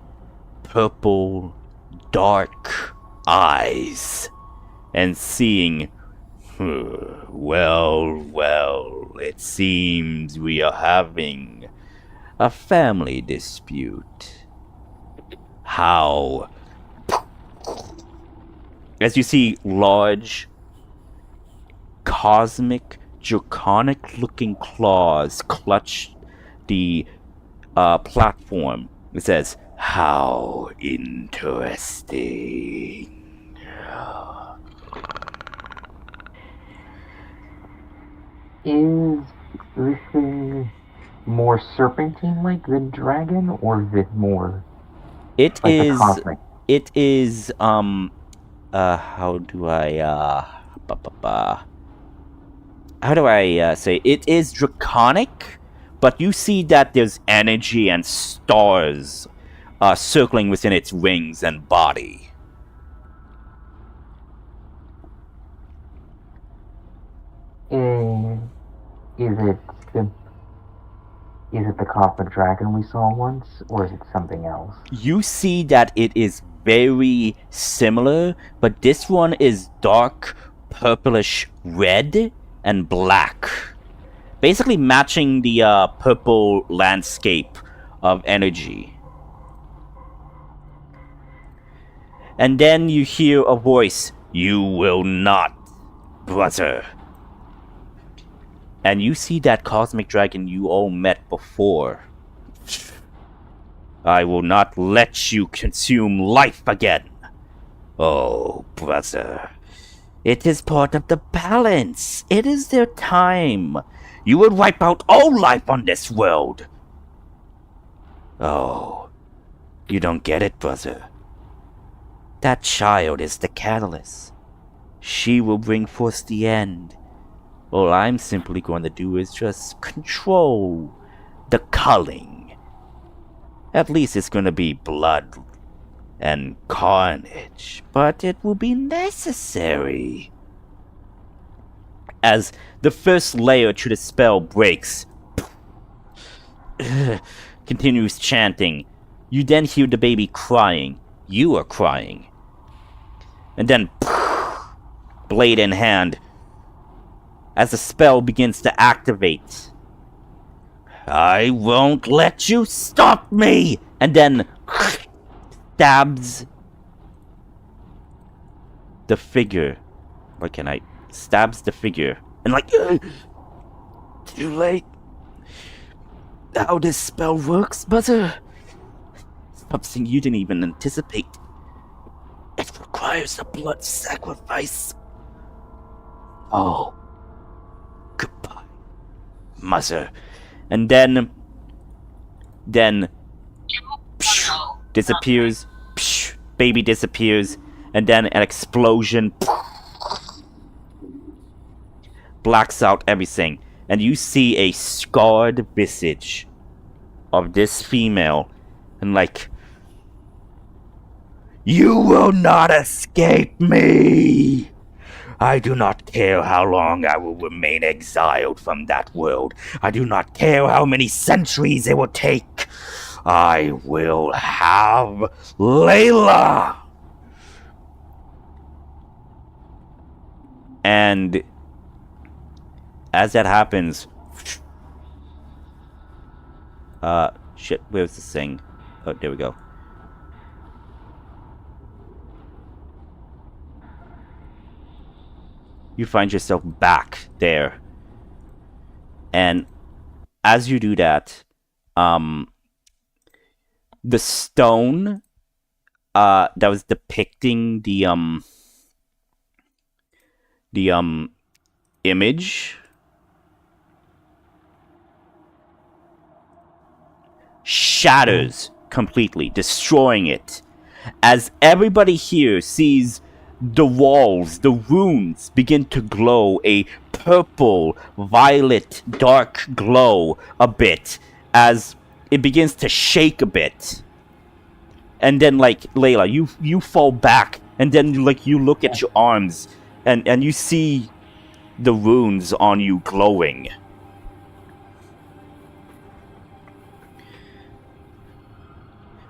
[SPEAKER 1] purple, dark eyes. And seeing, well, it seems we are having a family dispute. How? As you see large, cosmic, draconic-looking claws clutch the platform. It says, "How interesting."
[SPEAKER 5] Is this thing more serpentine-like than dragon, or is it more
[SPEAKER 1] It
[SPEAKER 5] like
[SPEAKER 1] is.
[SPEAKER 5] the cosmic?
[SPEAKER 1] It is. How do I? How do I say? It is draconic, but you see that there's energy and stars, circling within its wings and body.
[SPEAKER 5] Is it the cosmic dragon we saw once, or is it something else?
[SPEAKER 1] You see that it is very similar, but this one is dark purplish red and black. Basically matching the purple landscape of energy. And then you hear a voice, "You will not, brother." And you see that cosmic dragon you all met before. "I will not let you consume life again. Oh, brother. It is part of the balance. It is their time. You would wipe out all life on this world. Oh, you don't get it, brother. That child is the catalyst. She will bring forth the end. All I'm simply going to do is just control the culling. At least it's going to be blood and carnage, but it will be necessary." As the first layer to the spell breaks, continues chanting. You then hear the baby crying. You are crying. And then, blade in hand, as the spell begins to activate. "I won't let you stop me!" And then stabs the figure. Stabs the figure. And too late. How this spell works, brother? Something you didn't even anticipate. It requires a blood sacrifice. Oh. Goodbye, mother. And then disappears. Baby disappears. And then an explosion blacks out everything. And you see a scarred visage of this female. And "You will not escape me! I do not care how long I will remain exiled from that world. I do not care how many centuries it will take. I will have Layla!" And as that happens, shit, where's this thing? Oh, there we go. You find yourself back there. And as you do that, the stone that was depicting the image shatters completely, destroying it. As everybody here sees the walls, the runes begin to glow a purple, violet, dark glow a bit as it begins to shake a bit. And then, Layla, you fall back, and then, you look at your arms, and you see the runes on you glowing.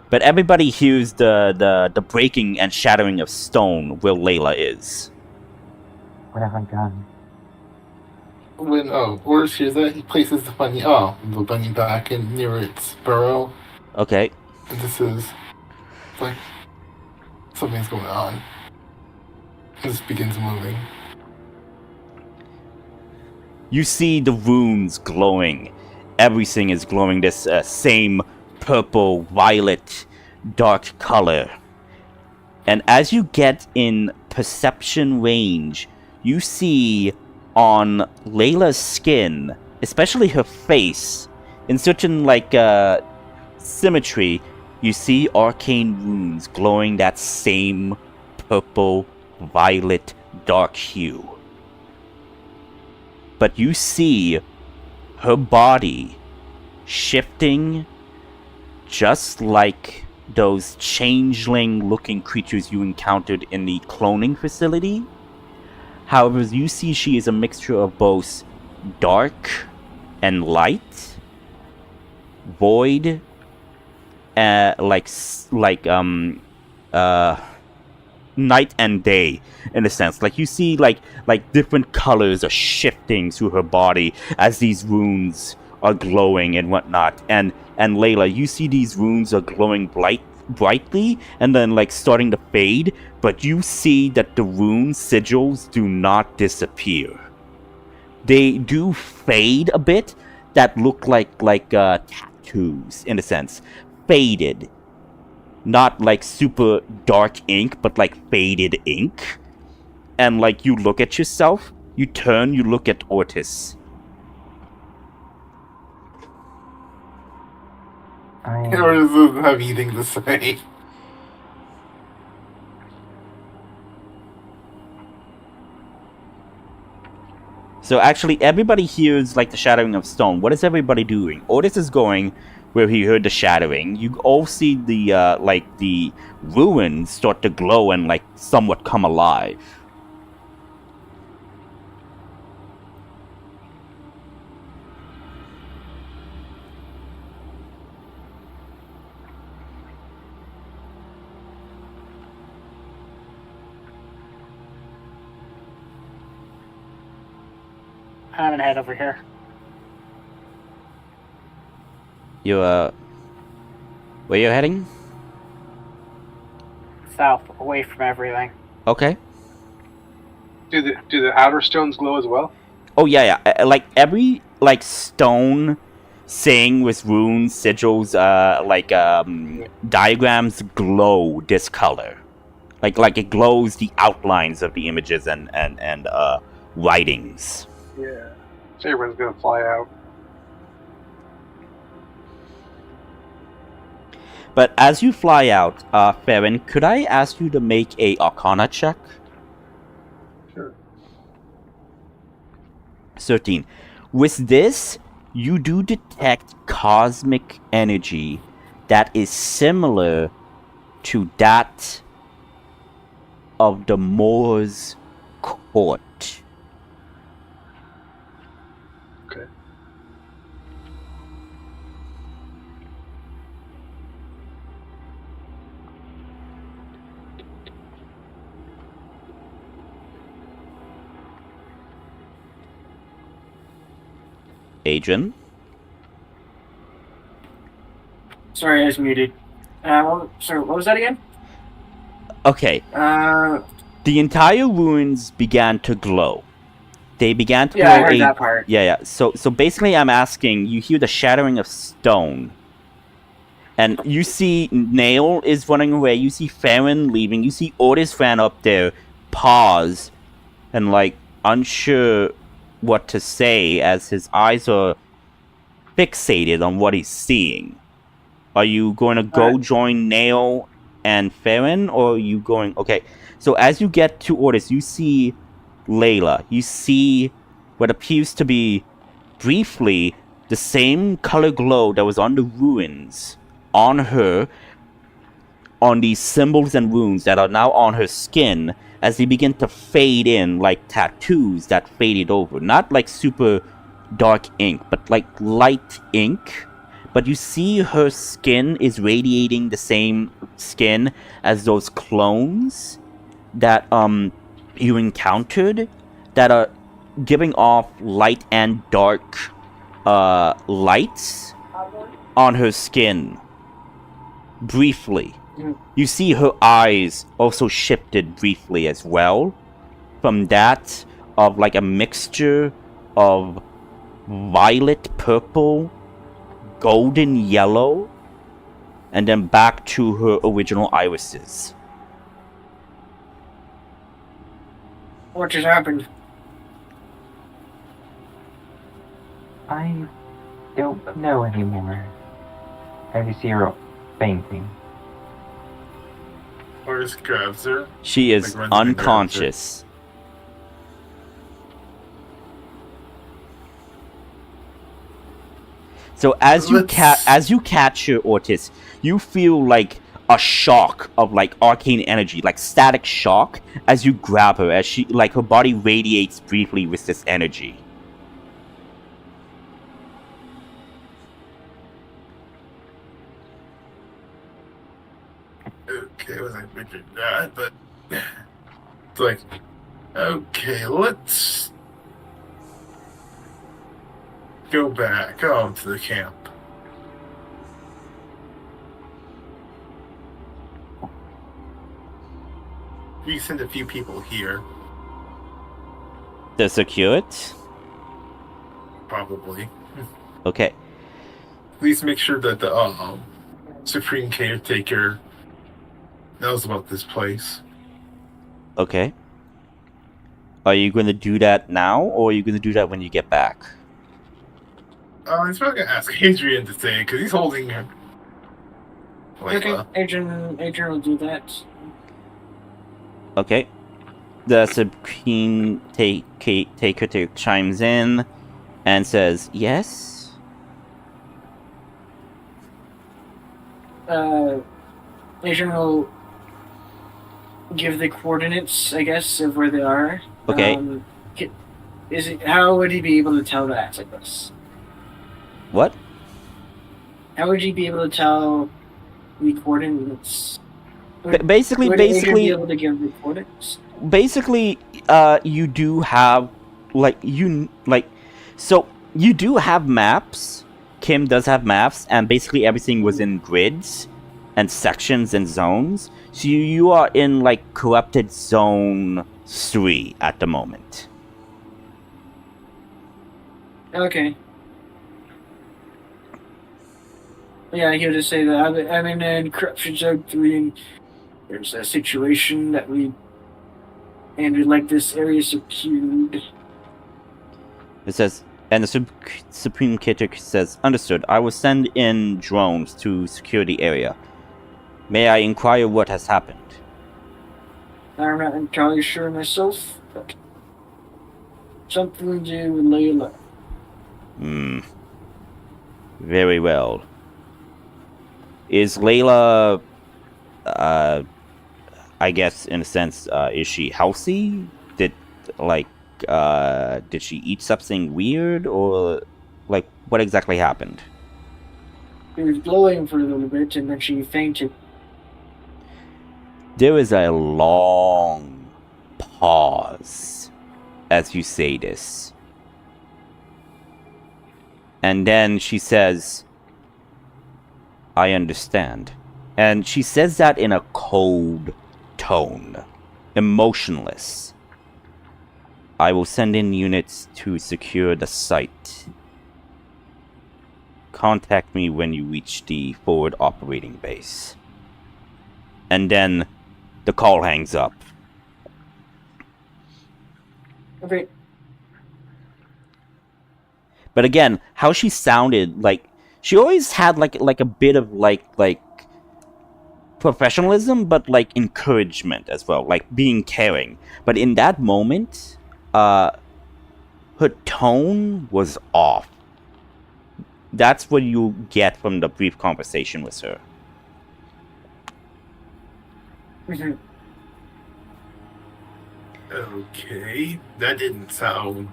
[SPEAKER 1] But everybody hears the breaking and shattering of stone where Layla is.
[SPEAKER 5] What have I done?
[SPEAKER 6] Where she is at, he places the bunny back in near its burrow.
[SPEAKER 1] Okay.
[SPEAKER 6] And this is something's going on. This begins moving.
[SPEAKER 1] You see the runes glowing. Everything is glowing this same purple, violet, dark color. And as you get in perception range, you see on Layla's skin, especially her face, in certain symmetry, you see arcane runes glowing that same purple, violet, dark hue. But you see her body shifting just like those changeling-looking creatures you encountered in the cloning facility. However, you see she is a mixture of both dark and light, void, night and day, in a sense. You see different colors are shifting through her body as these runes are glowing and whatnot. And Layla, you see these runes are glowing brightly and then like starting to fade, but you see that the rune sigils do not disappear. They do fade a bit, that look like tattoos in a sense. Faded. Not like super dark ink, but like faded ink. And like you look at yourself, you turn, you look at Ortis.
[SPEAKER 6] Or doesn't have anything to say.
[SPEAKER 1] So actually, everybody hears like the shattering of stone. What is everybody doing? Otis is going where he heard the shattering. You all see the like the ruins start to glow and like somewhat come alive.
[SPEAKER 3] I'm gonna head over here.
[SPEAKER 1] You where you heading?
[SPEAKER 3] South, away from everything.
[SPEAKER 1] Okay.
[SPEAKER 2] Do the outer stones glow as well?
[SPEAKER 1] Oh yeah. Like every like stone saying with runes, sigils, diagrams glow this color. Like it glows the outlines of the images and writings.
[SPEAKER 2] Yeah. So everyone's gonna fly out.
[SPEAKER 1] But as you fly out, Farron, could I ask you to make a Arcana check?
[SPEAKER 2] Sure.
[SPEAKER 1] 13. With this, you do detect cosmic energy that is similar to that of the Moor's court.
[SPEAKER 2] Okay.
[SPEAKER 1] Adrian?
[SPEAKER 4] Sorry, I was muted. Sorry, what was that again?
[SPEAKER 1] Okay. The entire ruins began to glow. They began to
[SPEAKER 4] Yeah, I
[SPEAKER 1] glow.
[SPEAKER 4] heard that part.
[SPEAKER 1] Yeah. So basically, I'm asking. You hear the shattering of stone, and you see Nail is running away. You see Farron leaving. You see Otis ran up there, pause, and like unsure what to say as his eyes are fixated on what he's seeing. Are you going to go join Nail and Farron, or are you going... Okay, so as you get to Otis, you see Layla. You see what appears to be, briefly, the same color glow that was on the ruins, on her, on these symbols and runes that are now on her skin, as they begin to fade in like tattoos that faded over. Not like super dark ink, but like light ink. But you see her skin is radiating the same skin as those clones that you encountered, that are giving off light and dark lights on her skin. Briefly. You see her eyes also shifted briefly as well, from that of like a mixture of violet purple, golden yellow, and then back to her original irises.
[SPEAKER 4] What just happened?
[SPEAKER 5] I don't know anymore. I just see her fainting.
[SPEAKER 7] Or just grabs her.
[SPEAKER 1] She is
[SPEAKER 7] Like, runs and grabs her.
[SPEAKER 1] unconscious. So as you catch her, Ortis, you feel like a shock of like arcane energy, like static shock, as you grab her, as she like her body radiates briefly with this energy.
[SPEAKER 7] Okay, I wasn't picturing that, but it's like, okay, let's go back to the camp. We send a few people here,
[SPEAKER 1] To secure it?
[SPEAKER 7] probably.
[SPEAKER 1] Okay.
[SPEAKER 7] Please make sure that the Supreme Caretaker knows about this place.
[SPEAKER 1] Okay. Are you going to do that now, or are you going to do that when you get back?
[SPEAKER 7] He's probably gonna ask Adrian to say because he's holding her.
[SPEAKER 4] Okay, Adrian will do that.
[SPEAKER 1] Okay. The Supreme Taker chimes in and says, yes?
[SPEAKER 4] Adrian will give the coordinates, I guess, of where they are.
[SPEAKER 1] Okay.
[SPEAKER 4] How would he be able to tell that like this?
[SPEAKER 1] What?
[SPEAKER 4] How would you be able to tell the coordinates?
[SPEAKER 1] Basically,
[SPEAKER 4] Would Adrian be able to give the coordinates?
[SPEAKER 1] Basically, you do have, so you do have maps. Kim does have maps, and basically everything was in grids and sections and zones. So you are in, corrupted zone 3 at the moment.
[SPEAKER 4] Okay. Yeah, he would just say that I'm in corruption zone 3, and there's a situation that we'd like this area secured.
[SPEAKER 1] It says, and the Supreme Caretaker says, understood, I will send in drones to secure the area. May I inquire what has happened?
[SPEAKER 4] I'm not entirely sure myself, but something to do with Layla.
[SPEAKER 1] Very well. Is Layla, I guess, in a sense, is she healthy? Did she eat something weird, or, what exactly happened?
[SPEAKER 4] She was glowing for a little bit, and then she fainted.
[SPEAKER 1] There is a long pause as you say this. And then she says, I understand. And she says that in a cold tone, emotionless. I will send in units to secure the site. Contact me when you reach the forward operating base. And then the call hangs up.
[SPEAKER 4] Okay.
[SPEAKER 1] But again, how she sounded, she always had like a bit of like professionalism, but encouragement as well, being caring. But in that moment, her tone was off. That's what you get from the brief conversation with her.
[SPEAKER 4] Mm-hmm.
[SPEAKER 7] Okay, that didn't sound.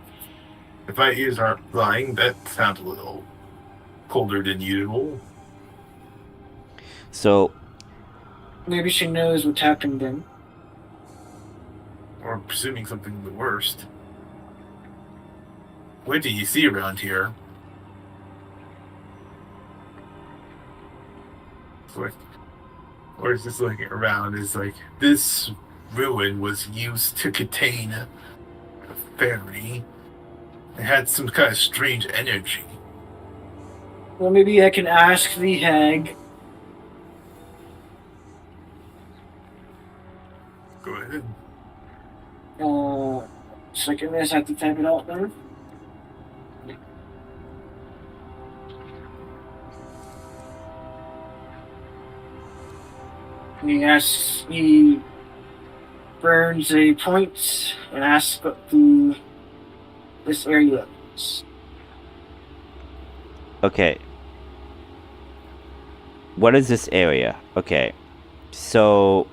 [SPEAKER 7] If my ears aren't lying, that sounds a little colder than usual.
[SPEAKER 1] So,
[SPEAKER 4] maybe she knows what's happened then.
[SPEAKER 7] Or presuming something the worst. What do you see around here? Or is this looking around? Is this ruin was used to contain a fairy. It had some kind of strange energy.
[SPEAKER 4] Well, maybe I can ask the hag.
[SPEAKER 7] Go ahead.
[SPEAKER 4] Second, I just have to type it out then. He burns a point and asks what this area is.
[SPEAKER 1] okay. What is this area? Okay. So,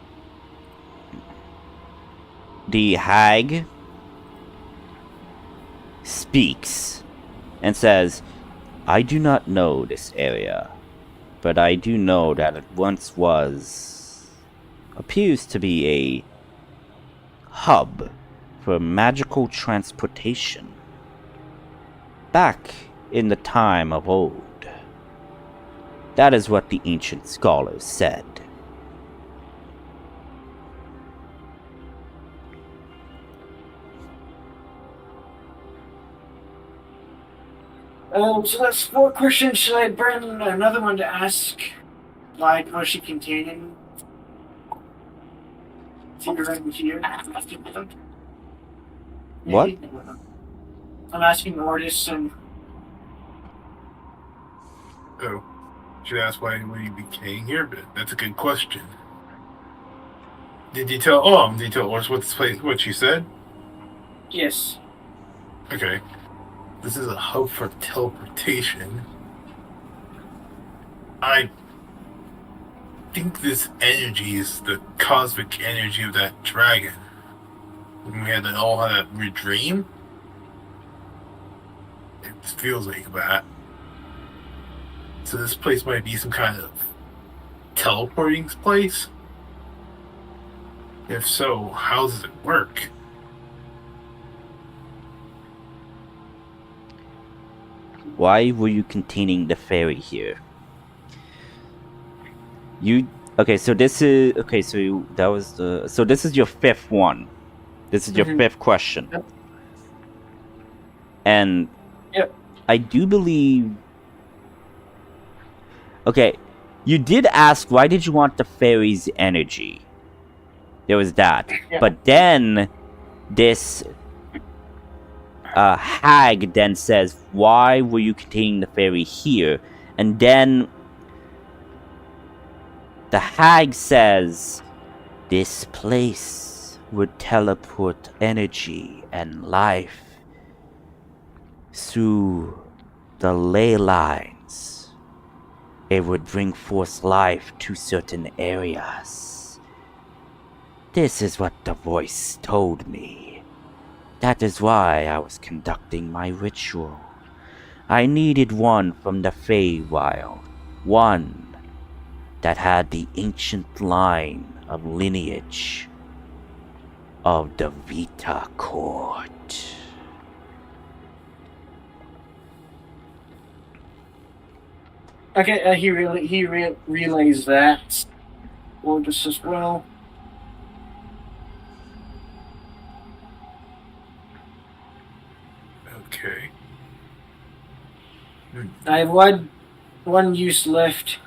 [SPEAKER 1] the hag speaks and says, I do not know this area, but I do know that it once appears to be a hub for magical transportation. Back in the time of old. That is what the ancient scholars said.
[SPEAKER 4] So that's 4 questions. Should I burn another one to ask? Like, was she containing? Here.
[SPEAKER 1] What?
[SPEAKER 4] I'm asking Mortis and.
[SPEAKER 7] Oh, should ask why would you be staying here? But that's a good question. Did you tell Mortis what she said?
[SPEAKER 4] Yes.
[SPEAKER 7] Okay. This is a hub for teleportation. I think this energy is the cosmic energy of that dragon. We had to all have that dream. It feels like that. So this place might be some kind of teleporting place? If so, how does it work?
[SPEAKER 1] Why were you containing the fairy here? So this is so this is your 5th one. This is your 5th question.
[SPEAKER 4] Yep.
[SPEAKER 1] And
[SPEAKER 4] yep.
[SPEAKER 1] I do believe. Okay, you did ask why did you want the fairy's energy? There was that.
[SPEAKER 4] Yep.
[SPEAKER 1] But then this hag then says, why were you containing the fairy here? And then the hag says, this place would teleport energy and life through the ley lines. It would bring forth life to certain areas. This is what the voice told me. That is why I was conducting my ritual. I needed one from the Feywild. One that had the ancient line of lineage of the Vita Court.
[SPEAKER 4] Okay, he relays that. Or just as well.
[SPEAKER 7] Okay.
[SPEAKER 4] I have one use left.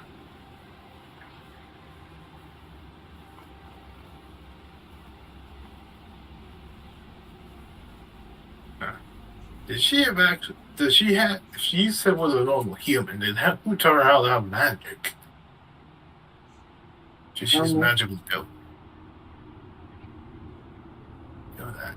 [SPEAKER 7] Did she have actually? Does she have? If she said was a normal human, then who taught her how to have magic? She's magically built. You know that.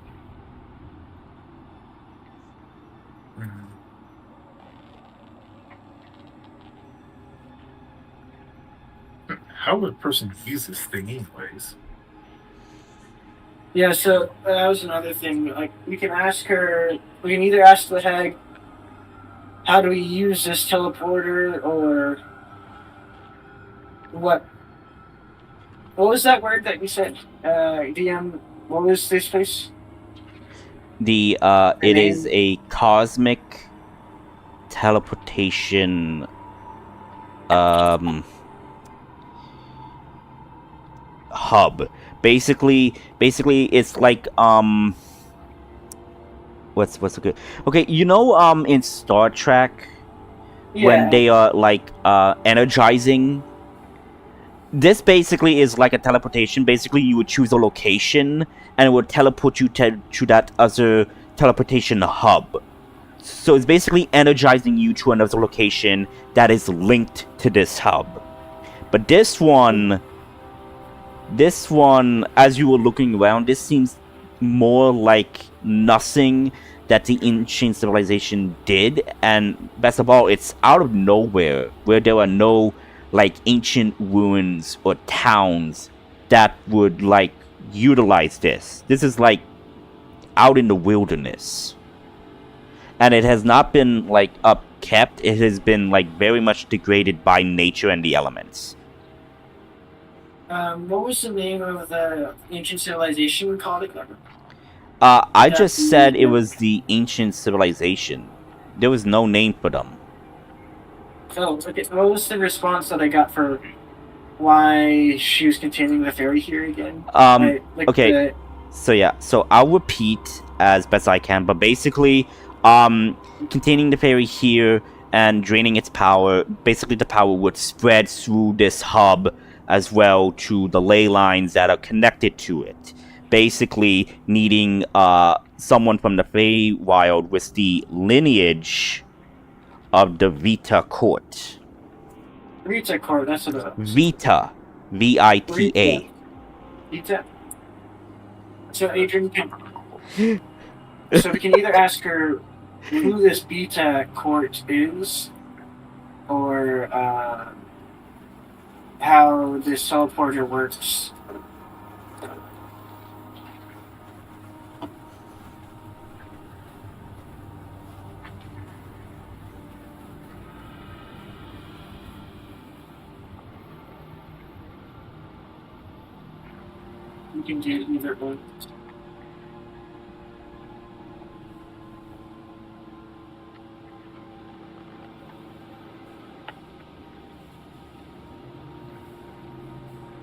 [SPEAKER 7] How would a person use this thing, anyways?
[SPEAKER 4] Yeah, so that was another thing. Like, we can ask her. We can either ask the hag, how do we use this teleporter, or what? What was that word that you said? DM. What was this place?
[SPEAKER 1] It is a cosmic teleportation. Hub. Basically, it's like what's a good? Okay, you know in Star Trek when they are like energizing. This basically is like a teleportation. Basically, you would choose a location and it would teleport you to that other teleportation hub. So it's basically energizing you to another location that is linked to this hub. But this one, as you were looking around, this seems more like nothing that the ancient civilization did, and best of all, it's out of nowhere, where there are no like ancient ruins or towns that would like utilize this. This is like out in the wilderness, and it has not been like upkept. It has been like very much degraded by nature and the elements.
[SPEAKER 4] What was the name of the ancient civilization we called it?
[SPEAKER 1] I just said it was the ancient civilization. There was no name for them.
[SPEAKER 4] Oh, okay. What was the response that I got for why she was containing the fairy here again?
[SPEAKER 1] Okay. So I'll repeat as best I can, but basically, containing the fairy here and draining its power. Basically, the power would spread through this hub as well to the ley lines that are connected to it. Basically, needing someone from the Feywild with the lineage of the Vita court.
[SPEAKER 4] Vita Court, that's what it is.
[SPEAKER 1] Vita. Vita.
[SPEAKER 4] Vita. So, Adrian, so we can either ask her who this Beta Court is, or how this teleporter works. We can do either one.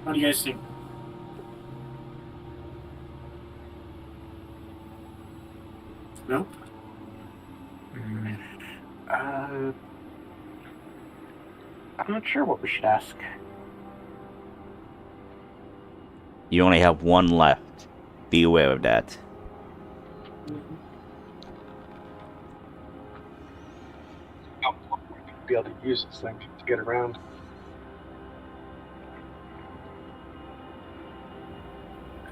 [SPEAKER 4] What do you guys think? No?
[SPEAKER 3] I'm not sure what we should ask.
[SPEAKER 1] You only have one left. Be aware of that.
[SPEAKER 2] How long would you be able to use this thing to get around?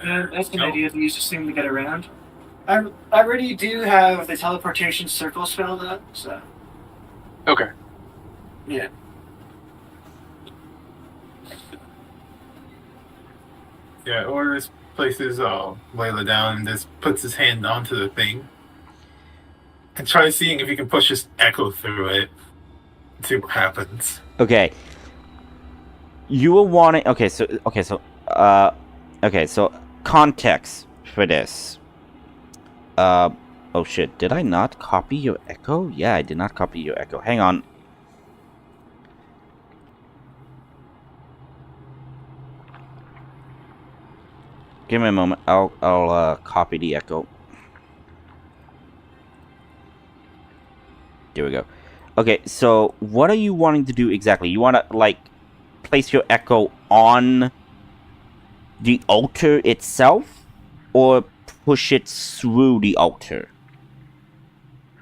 [SPEAKER 4] That's an idea to use this thing to get around. I already do have the teleportation circle spelled up, so
[SPEAKER 2] Okay.
[SPEAKER 4] yeah.
[SPEAKER 7] Yeah, or this places Layla down and just puts his hand onto the thing. And try seeing if he can push his echo through it. See what happens.
[SPEAKER 1] Okay. You were wanting... Okay, so context for this. Oh shit, did I not copy your echo? Yeah, I did not copy your echo. Hang on. Give me a moment. I'll copy the echo. There we go. Okay, so what are you wanting to do exactly? You want to, like, place your echo on the altar itself? Or push it through the altar?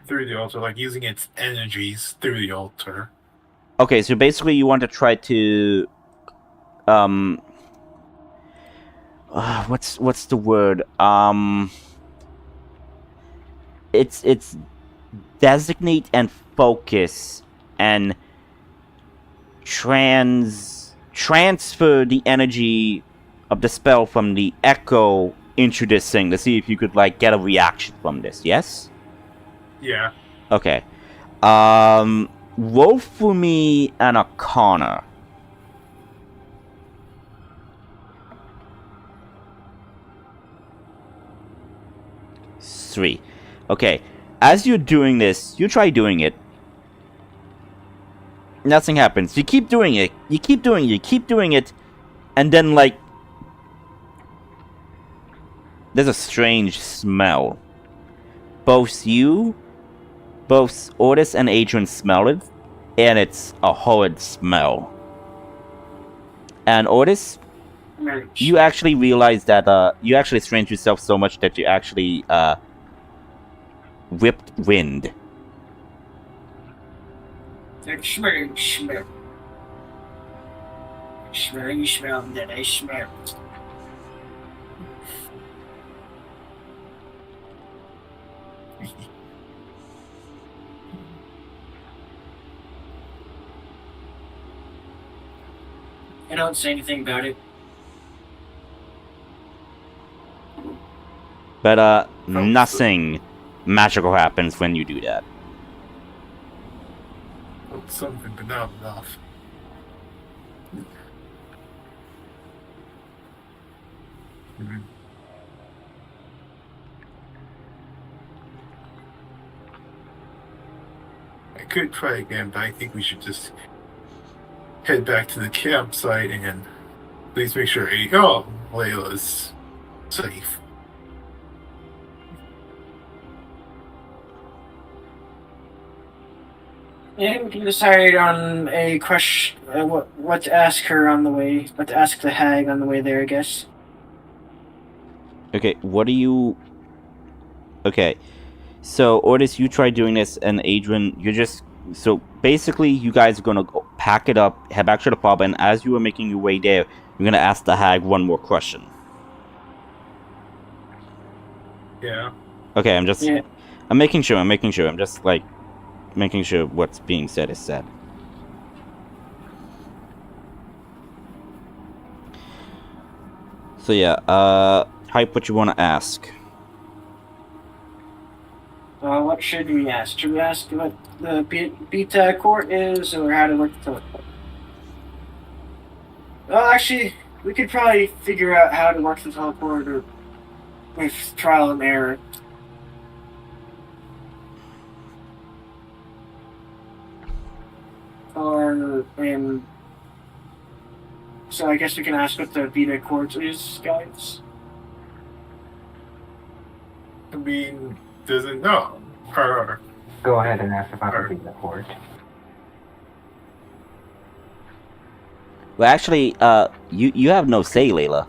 [SPEAKER 7] Through the altar, like using its energies through the altar.
[SPEAKER 1] Okay, so basically you want to try to... what's the word? It's designate and focus and transfer the energy of the spell from the echo into this thing to see if you could, like, get a reaction from this, yes?
[SPEAKER 7] Yeah.
[SPEAKER 1] Okay. Roll for me an Arcana. Three. Okay. As you're doing this, you try doing it. Nothing happens. You keep doing it. You keep doing it. And then, like, there's a strange smell. Both Otis and Adrian smell it, and it's a horrid smell. And Otis, you actually realize that you actually strained yourself so much that you actually whipped wind.
[SPEAKER 4] Smell. You smell that I smell. I don't say anything about it.
[SPEAKER 1] But nothing magical happens when you do that.
[SPEAKER 7] Something, but not enough. I could try again, but I think we should just head back to the campsite and please make sure Layla's safe.
[SPEAKER 4] Yeah, we can decide on a question. What to ask her on the way. What to ask the hag on the way there, I guess.
[SPEAKER 1] Okay, what do you... Okay, so Ortis, you try doing this, and Adrian, you're just... So basically, you guys are gonna go pack it up, head back to the pub, and as you are making your way there, you're gonna ask the hag one more question.
[SPEAKER 7] Yeah.
[SPEAKER 1] Okay, I'm just...
[SPEAKER 4] Yeah.
[SPEAKER 1] I'm making sure, I'm just, like, making sure what's being said is said. So yeah, type what you want to ask.
[SPEAKER 4] What should we ask? Should we ask what the beta court is, or how to work the teleport? Well, actually, we could probably figure out how to work the teleporter with trial and error. So I guess we can ask what the beta court is, guys.
[SPEAKER 7] I mean, doesn't know. Or,
[SPEAKER 5] Go ahead and ask about the beta court.
[SPEAKER 1] Well, actually, you have no say, Layla.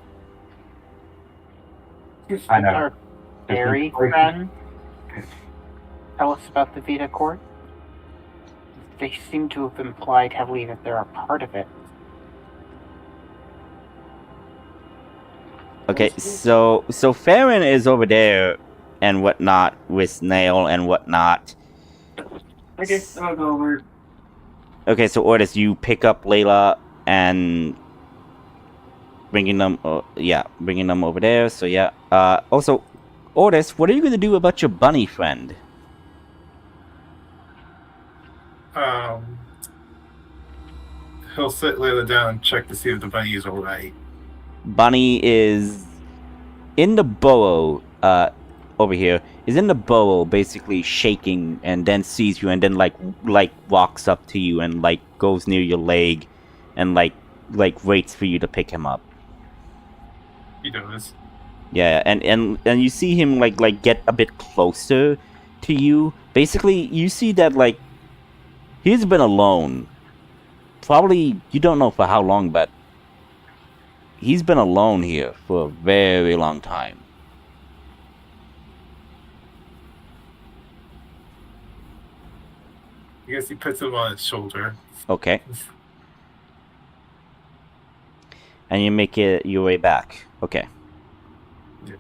[SPEAKER 5] I know.
[SPEAKER 3] Our fairy friend tell us about the Vita Court? They seem to have implied heavily that they're a part of it.
[SPEAKER 1] Okay, so Farron is over there and whatnot with Snail and whatnot.
[SPEAKER 4] Okay, I'll go over.
[SPEAKER 1] Okay, so Ortis, you pick up Layla and bringing them over there. So yeah. Also, Ortis, what are you gonna do about your bunny friend?
[SPEAKER 7] He'll sit Layla down and check to see if the bunny is alright.
[SPEAKER 1] Bunny is in the burrow, over here. Is in the burrow, basically shaking, and then sees you, and then like walks up to you, and like goes near your leg, and like waits for you to pick him up.
[SPEAKER 7] He does.
[SPEAKER 1] Yeah, and you see him like get a bit closer to you. Basically, you see that like he's been alone. Probably you don't know for how long, but he's been alone here for a very long time.
[SPEAKER 7] I guess he puts him on his shoulder.
[SPEAKER 1] Okay. And you make it your way back. Okay.
[SPEAKER 7] Yeah.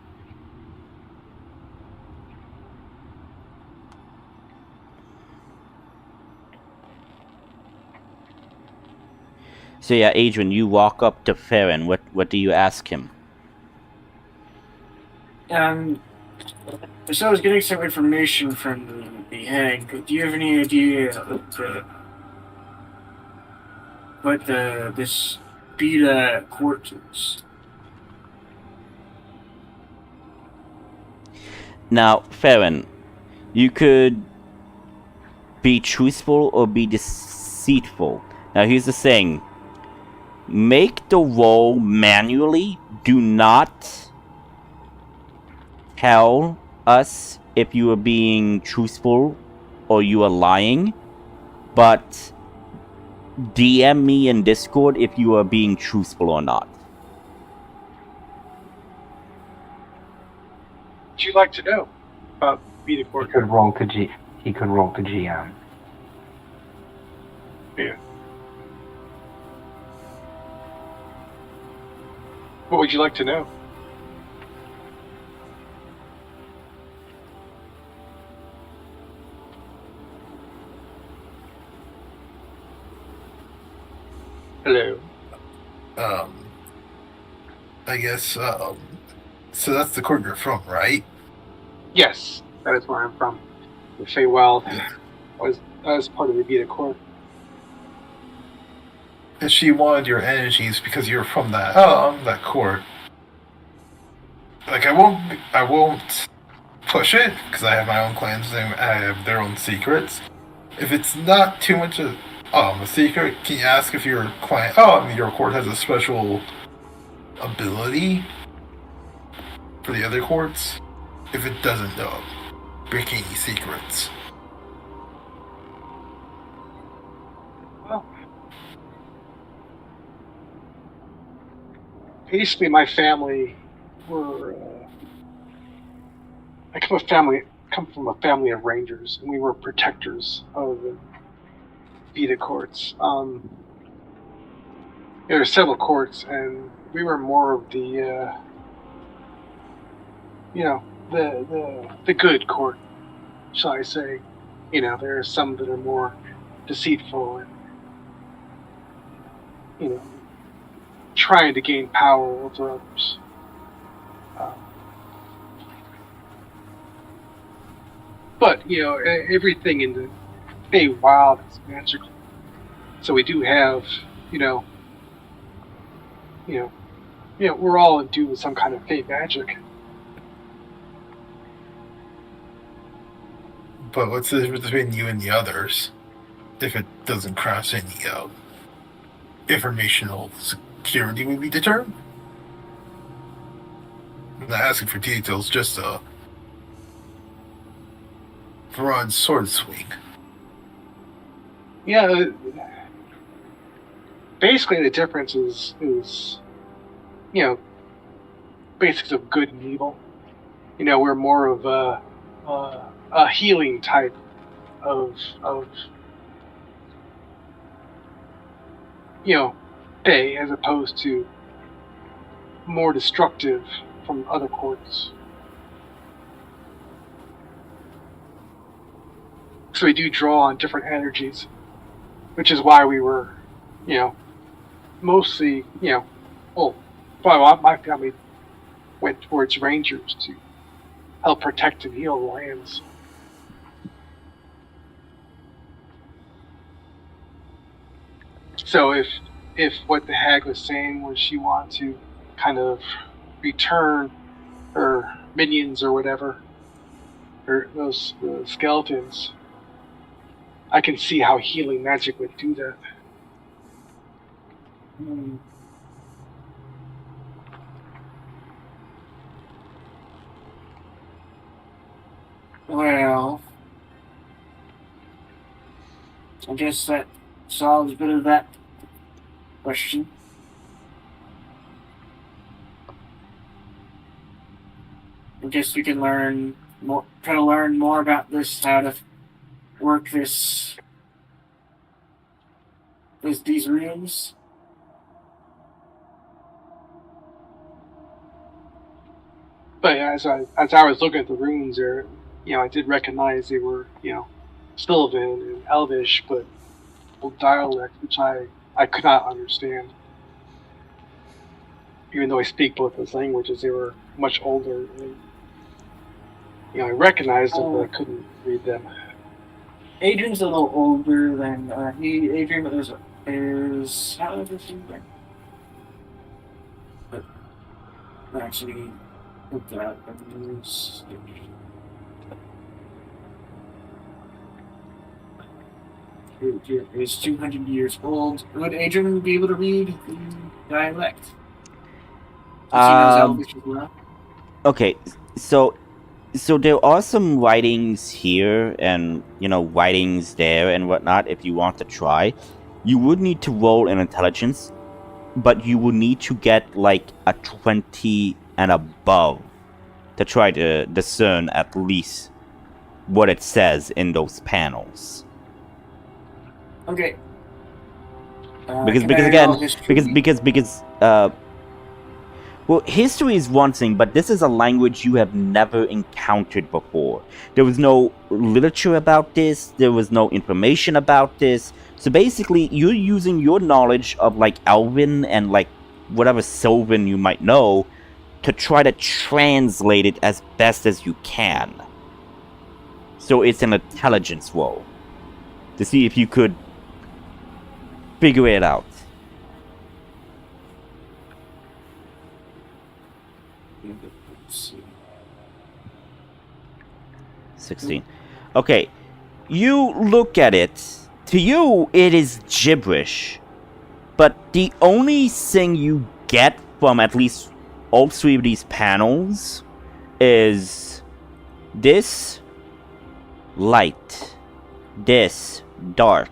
[SPEAKER 1] So yeah, Adrian, you walk up to Farron. What do you ask him?
[SPEAKER 4] So I was getting some information from the hag. Do you have any idea what this beta court is?
[SPEAKER 1] Now, Farron, you could be truthful or be deceitful. Now, here's the thing. Make the roll manually. Do not tell us if you are being truthful or you are lying. But DM me in Discord if you are being truthful or not.
[SPEAKER 2] Would you like to know about beta
[SPEAKER 5] He
[SPEAKER 2] court?
[SPEAKER 5] could roll to GM.
[SPEAKER 2] Yeah. What would you like to know? Hello.
[SPEAKER 7] I guess, so that's the court you're from, right?
[SPEAKER 2] Yes, that is where I'm from. The Feywild was part of the beta court.
[SPEAKER 7] And she wanted your energies because you're from that court. Like, I won't push it, because I have my own clans and I have their own secrets. If it's not too much of a secret, can you ask if your your court has a special ability for the other courts? If it doesn't, break any secrets.
[SPEAKER 2] basically my family were. I come from a family of rangers, and we were protectors of the Vita courts. There were several courts, and we were more of the, the good court, shall I say? There are some that are more deceitful and trying to gain power over others. But everything in the Feywild is magical. So we do have, we're all endued with some kind of Fey magic.
[SPEAKER 7] But what's the difference between you and the others if it doesn't cross any informational security would be determined? I'm not asking for details, just a broad sword swing.
[SPEAKER 2] Yeah, basically the difference is basics of good and evil. We're more of a healing type of Fey, as opposed to more destructive from other courts. So we do draw on different energies, which is why we were, mostly, my family went towards rangers to help protect and heal the lands. So if what the hag was saying was she wanted to kind of return her minions or whatever, or those skeletons, I can see how healing magic would do that.
[SPEAKER 4] Well, I guess that solves a bit of that question. I guess we can try to learn more about this, how to work these rooms.
[SPEAKER 2] But as I was looking at the runes there, I did recognize they were, Sylvan and Elvish, but dialect, which I could not understand. Even though I speak both those languages, they were much older. And, I recognized them, but I couldn't read them.
[SPEAKER 4] Adrian's a little older than Adrian is how old is he? But actually, put that is 200 years old. Would Adrian be able to read the dialect? He knows Elvish as well.
[SPEAKER 1] Okay, so there are some writings here and writings there and whatnot. If you want to try, you would need to roll an intelligence, but you will need to get like a 20 and above to try to discern at least what it says in those panels.
[SPEAKER 4] Okay.
[SPEAKER 1] Well, history is one thing, but this is a language you have never encountered before. There was no literature about this. There was no information about this. So basically, you're using your knowledge of like Elven and like whatever Sylvan you might know to try to translate it as best as you can. So it's an intelligence roll to see if you could figure it out.
[SPEAKER 4] Let's see.
[SPEAKER 1] 16. Okay, you look at it. To you, it is gibberish. But the only thing you get from at least all three of these panels is this light, this dark,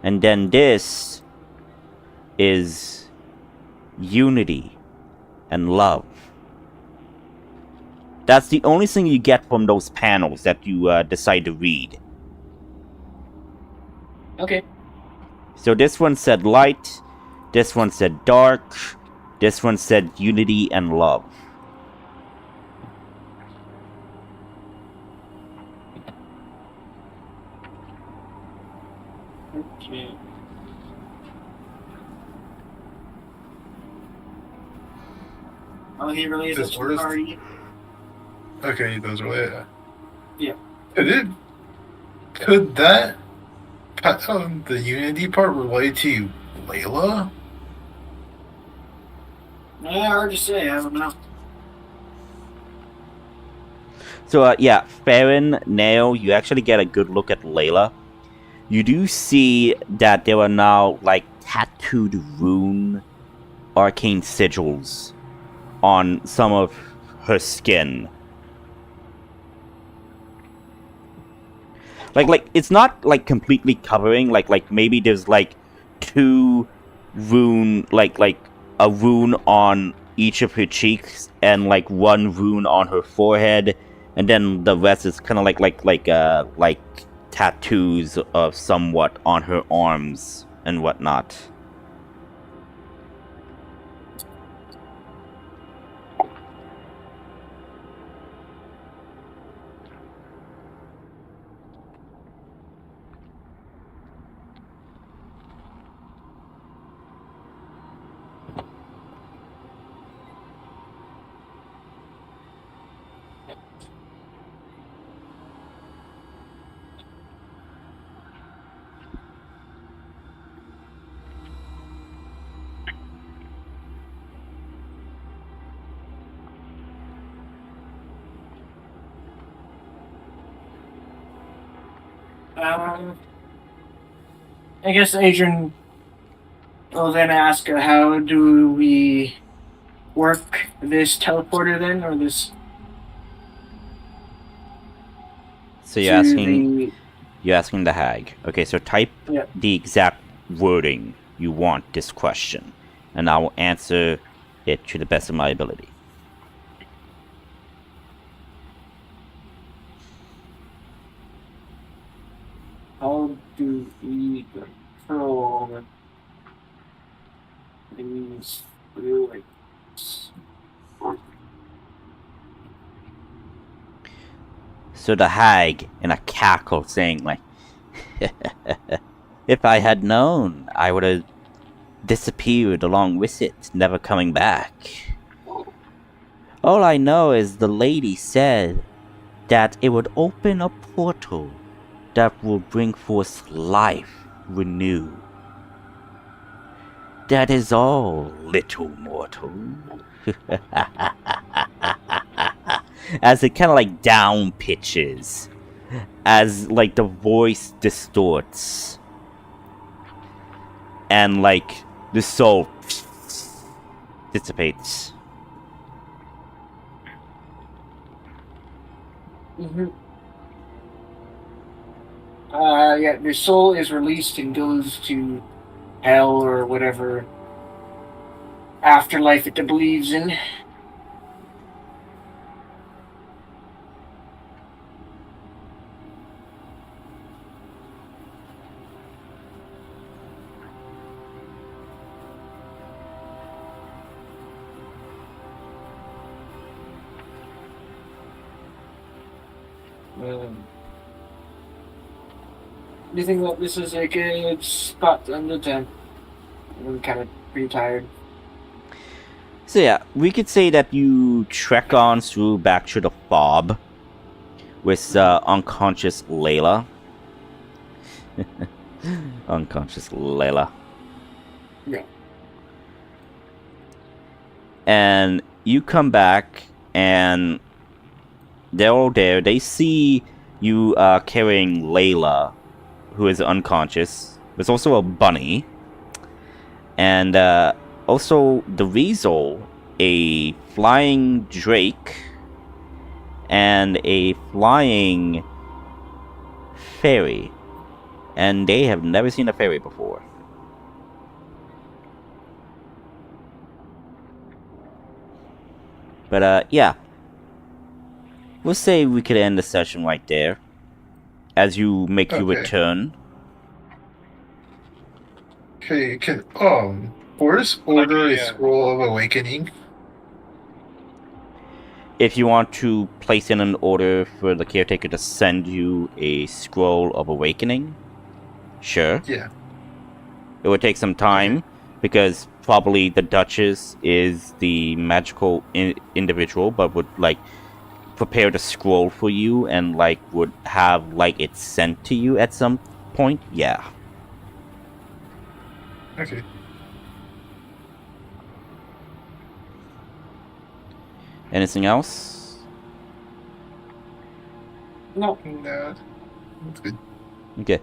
[SPEAKER 1] and then this is unity, and love. That's the only thing you get from those panels that you decide to read.
[SPEAKER 4] Okay.
[SPEAKER 1] So this one said light, this one said dark, this one said unity and love.
[SPEAKER 4] Okay. Oh, he really is
[SPEAKER 7] This
[SPEAKER 4] a
[SPEAKER 7] worst?
[SPEAKER 4] party.
[SPEAKER 7] Okay, those are it.
[SPEAKER 4] Yeah.
[SPEAKER 7] Could that the unity part relate to Layla?
[SPEAKER 4] Yeah, hard to say. I don't know.
[SPEAKER 1] So yeah, Farron, Nail, you actually get a good look at Layla. You do see that there are now like tattooed rune arcane sigils on some of her skin. Like it's not like completely covering, like maybe there's like two rune, like a rune on each of her cheeks and like one rune on her forehead, and then the rest is kind of like tattoos of somewhat on her arms and whatnot.
[SPEAKER 4] I guess Adrian will then ask, how do we work this teleporter then, or this?
[SPEAKER 1] So you're asking the hag. Okay, so type the exact wording you want this question, and I will answer it to the best of my ability.
[SPEAKER 4] How do we control these feelings?
[SPEAKER 1] So the hag, in a cackle, saying like, if I had known, I would have disappeared along with it, never coming back. All I know is the lady said that it would open a portal that will bring forth life renew. That is all, little mortal. As it kind of like down pitches, as like the voice distorts, and like the soul dissipates.
[SPEAKER 4] Mm-hmm. Yeah, the soul is released and goes to hell or whatever afterlife it believes in. Do you think that this is a good spot to end it? I'm kind of pretty tired.
[SPEAKER 1] So yeah, we could say that you trek on through back to the fob with unconscious Layla. Unconscious Layla.
[SPEAKER 4] Yeah.
[SPEAKER 1] And you come back, and they're all there. They see you carrying Layla, who is unconscious. There's also a bunny. And also the weasel, a flying drake, and a flying fairy. And they have never seen a fairy before. But yeah. We'll say we could end the session right there. As you make your
[SPEAKER 6] Okay.
[SPEAKER 1] return.
[SPEAKER 6] Okay, can Boris order a
[SPEAKER 2] yeah.
[SPEAKER 6] scroll of awakening?
[SPEAKER 1] If you want to place in an order for the caretaker to send you a scroll of awakening, sure.
[SPEAKER 6] Yeah.
[SPEAKER 1] It would take some time because probably the Duchess is the magical individual, but would like prepare the scroll for you and like would have like it sent to you at some point. Yeah.
[SPEAKER 6] Okay.
[SPEAKER 1] Anything else?
[SPEAKER 4] No.
[SPEAKER 6] No, that's good.
[SPEAKER 1] Okay.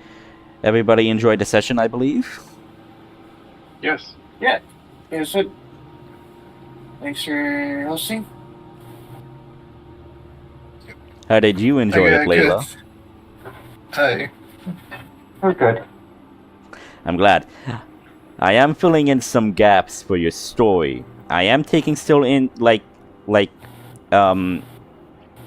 [SPEAKER 1] Everybody enjoyed the session, I believe.
[SPEAKER 2] Yes.
[SPEAKER 4] Yeah, so thanks for hosting.
[SPEAKER 1] How did you enjoy it, Layla?
[SPEAKER 6] Hi.
[SPEAKER 5] We're good.
[SPEAKER 1] I'm glad. I am filling in some gaps for your story. I am taking still in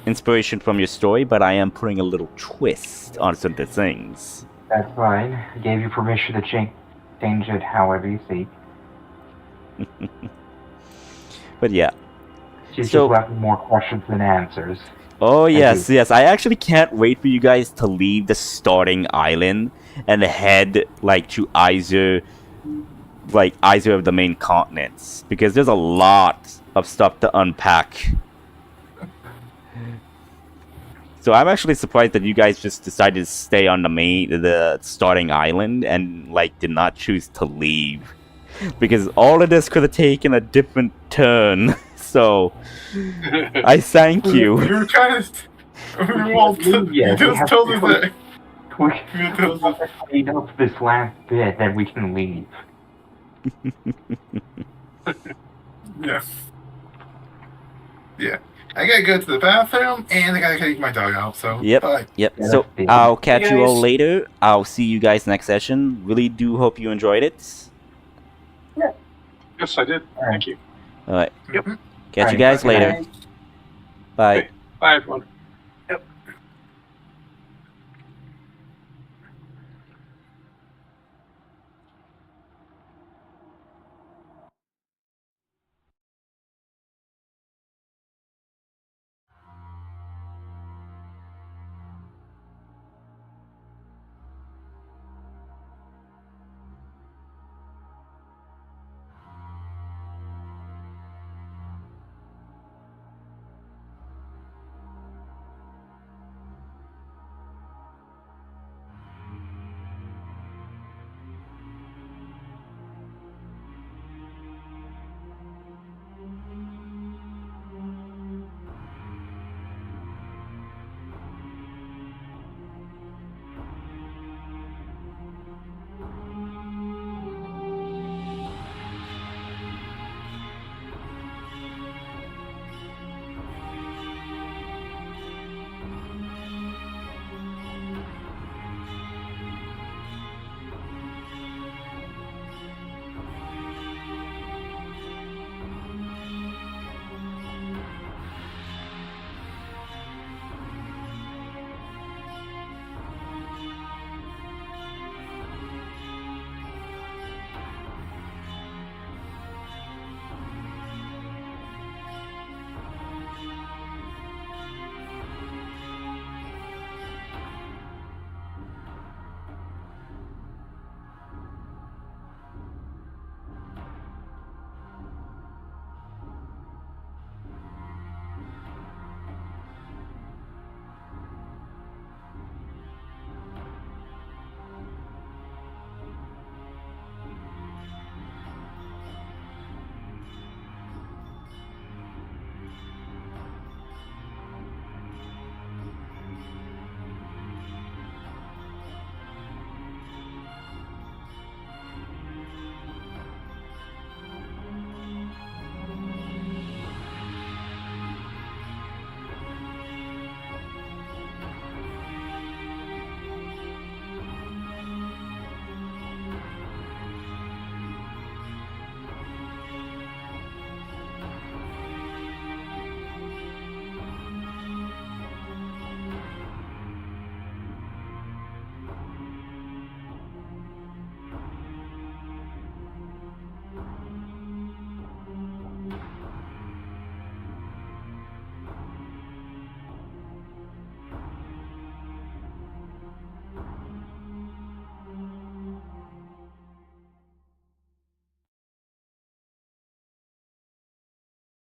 [SPEAKER 1] inspiration from your story, but I am putting a little twist on some of the things.
[SPEAKER 5] That's fine. I gave you permission to change it however you see.
[SPEAKER 1] But yeah.
[SPEAKER 5] She's
[SPEAKER 1] So-
[SPEAKER 5] just left with more questions than answers.
[SPEAKER 1] Oh yes,
[SPEAKER 5] you.
[SPEAKER 1] yes. I actually can't wait for you guys to leave the starting island and head like to either of the main continents, because there's a lot of stuff to unpack. So I'm actually surprised that you guys just decided to stay on the starting island and like did not choose to leave, because all of this could have taken a different turn. So I thank you.
[SPEAKER 7] We were kind of.
[SPEAKER 5] Yeah,
[SPEAKER 7] You just told us that.
[SPEAKER 5] We
[SPEAKER 7] You told us that.
[SPEAKER 5] clean up this last bit, then we can leave.
[SPEAKER 7] Yeah. Yeah. I gotta go to the bathroom and I gotta take my dog out, so.
[SPEAKER 1] Yep.
[SPEAKER 7] Bye.
[SPEAKER 1] Yep.
[SPEAKER 5] Yeah,
[SPEAKER 1] So
[SPEAKER 5] that's it.
[SPEAKER 1] I'll catch you all
[SPEAKER 4] Guys.
[SPEAKER 1] later. I'll see you guys next session. Really do hope you enjoyed it.
[SPEAKER 2] Yes, I did. Thank you.
[SPEAKER 1] All right.
[SPEAKER 2] Yep.
[SPEAKER 1] Catch you
[SPEAKER 5] Alright,
[SPEAKER 1] guys
[SPEAKER 5] bye,
[SPEAKER 1] later.
[SPEAKER 5] guys.
[SPEAKER 1] Bye.
[SPEAKER 2] Okay. Bye, everyone.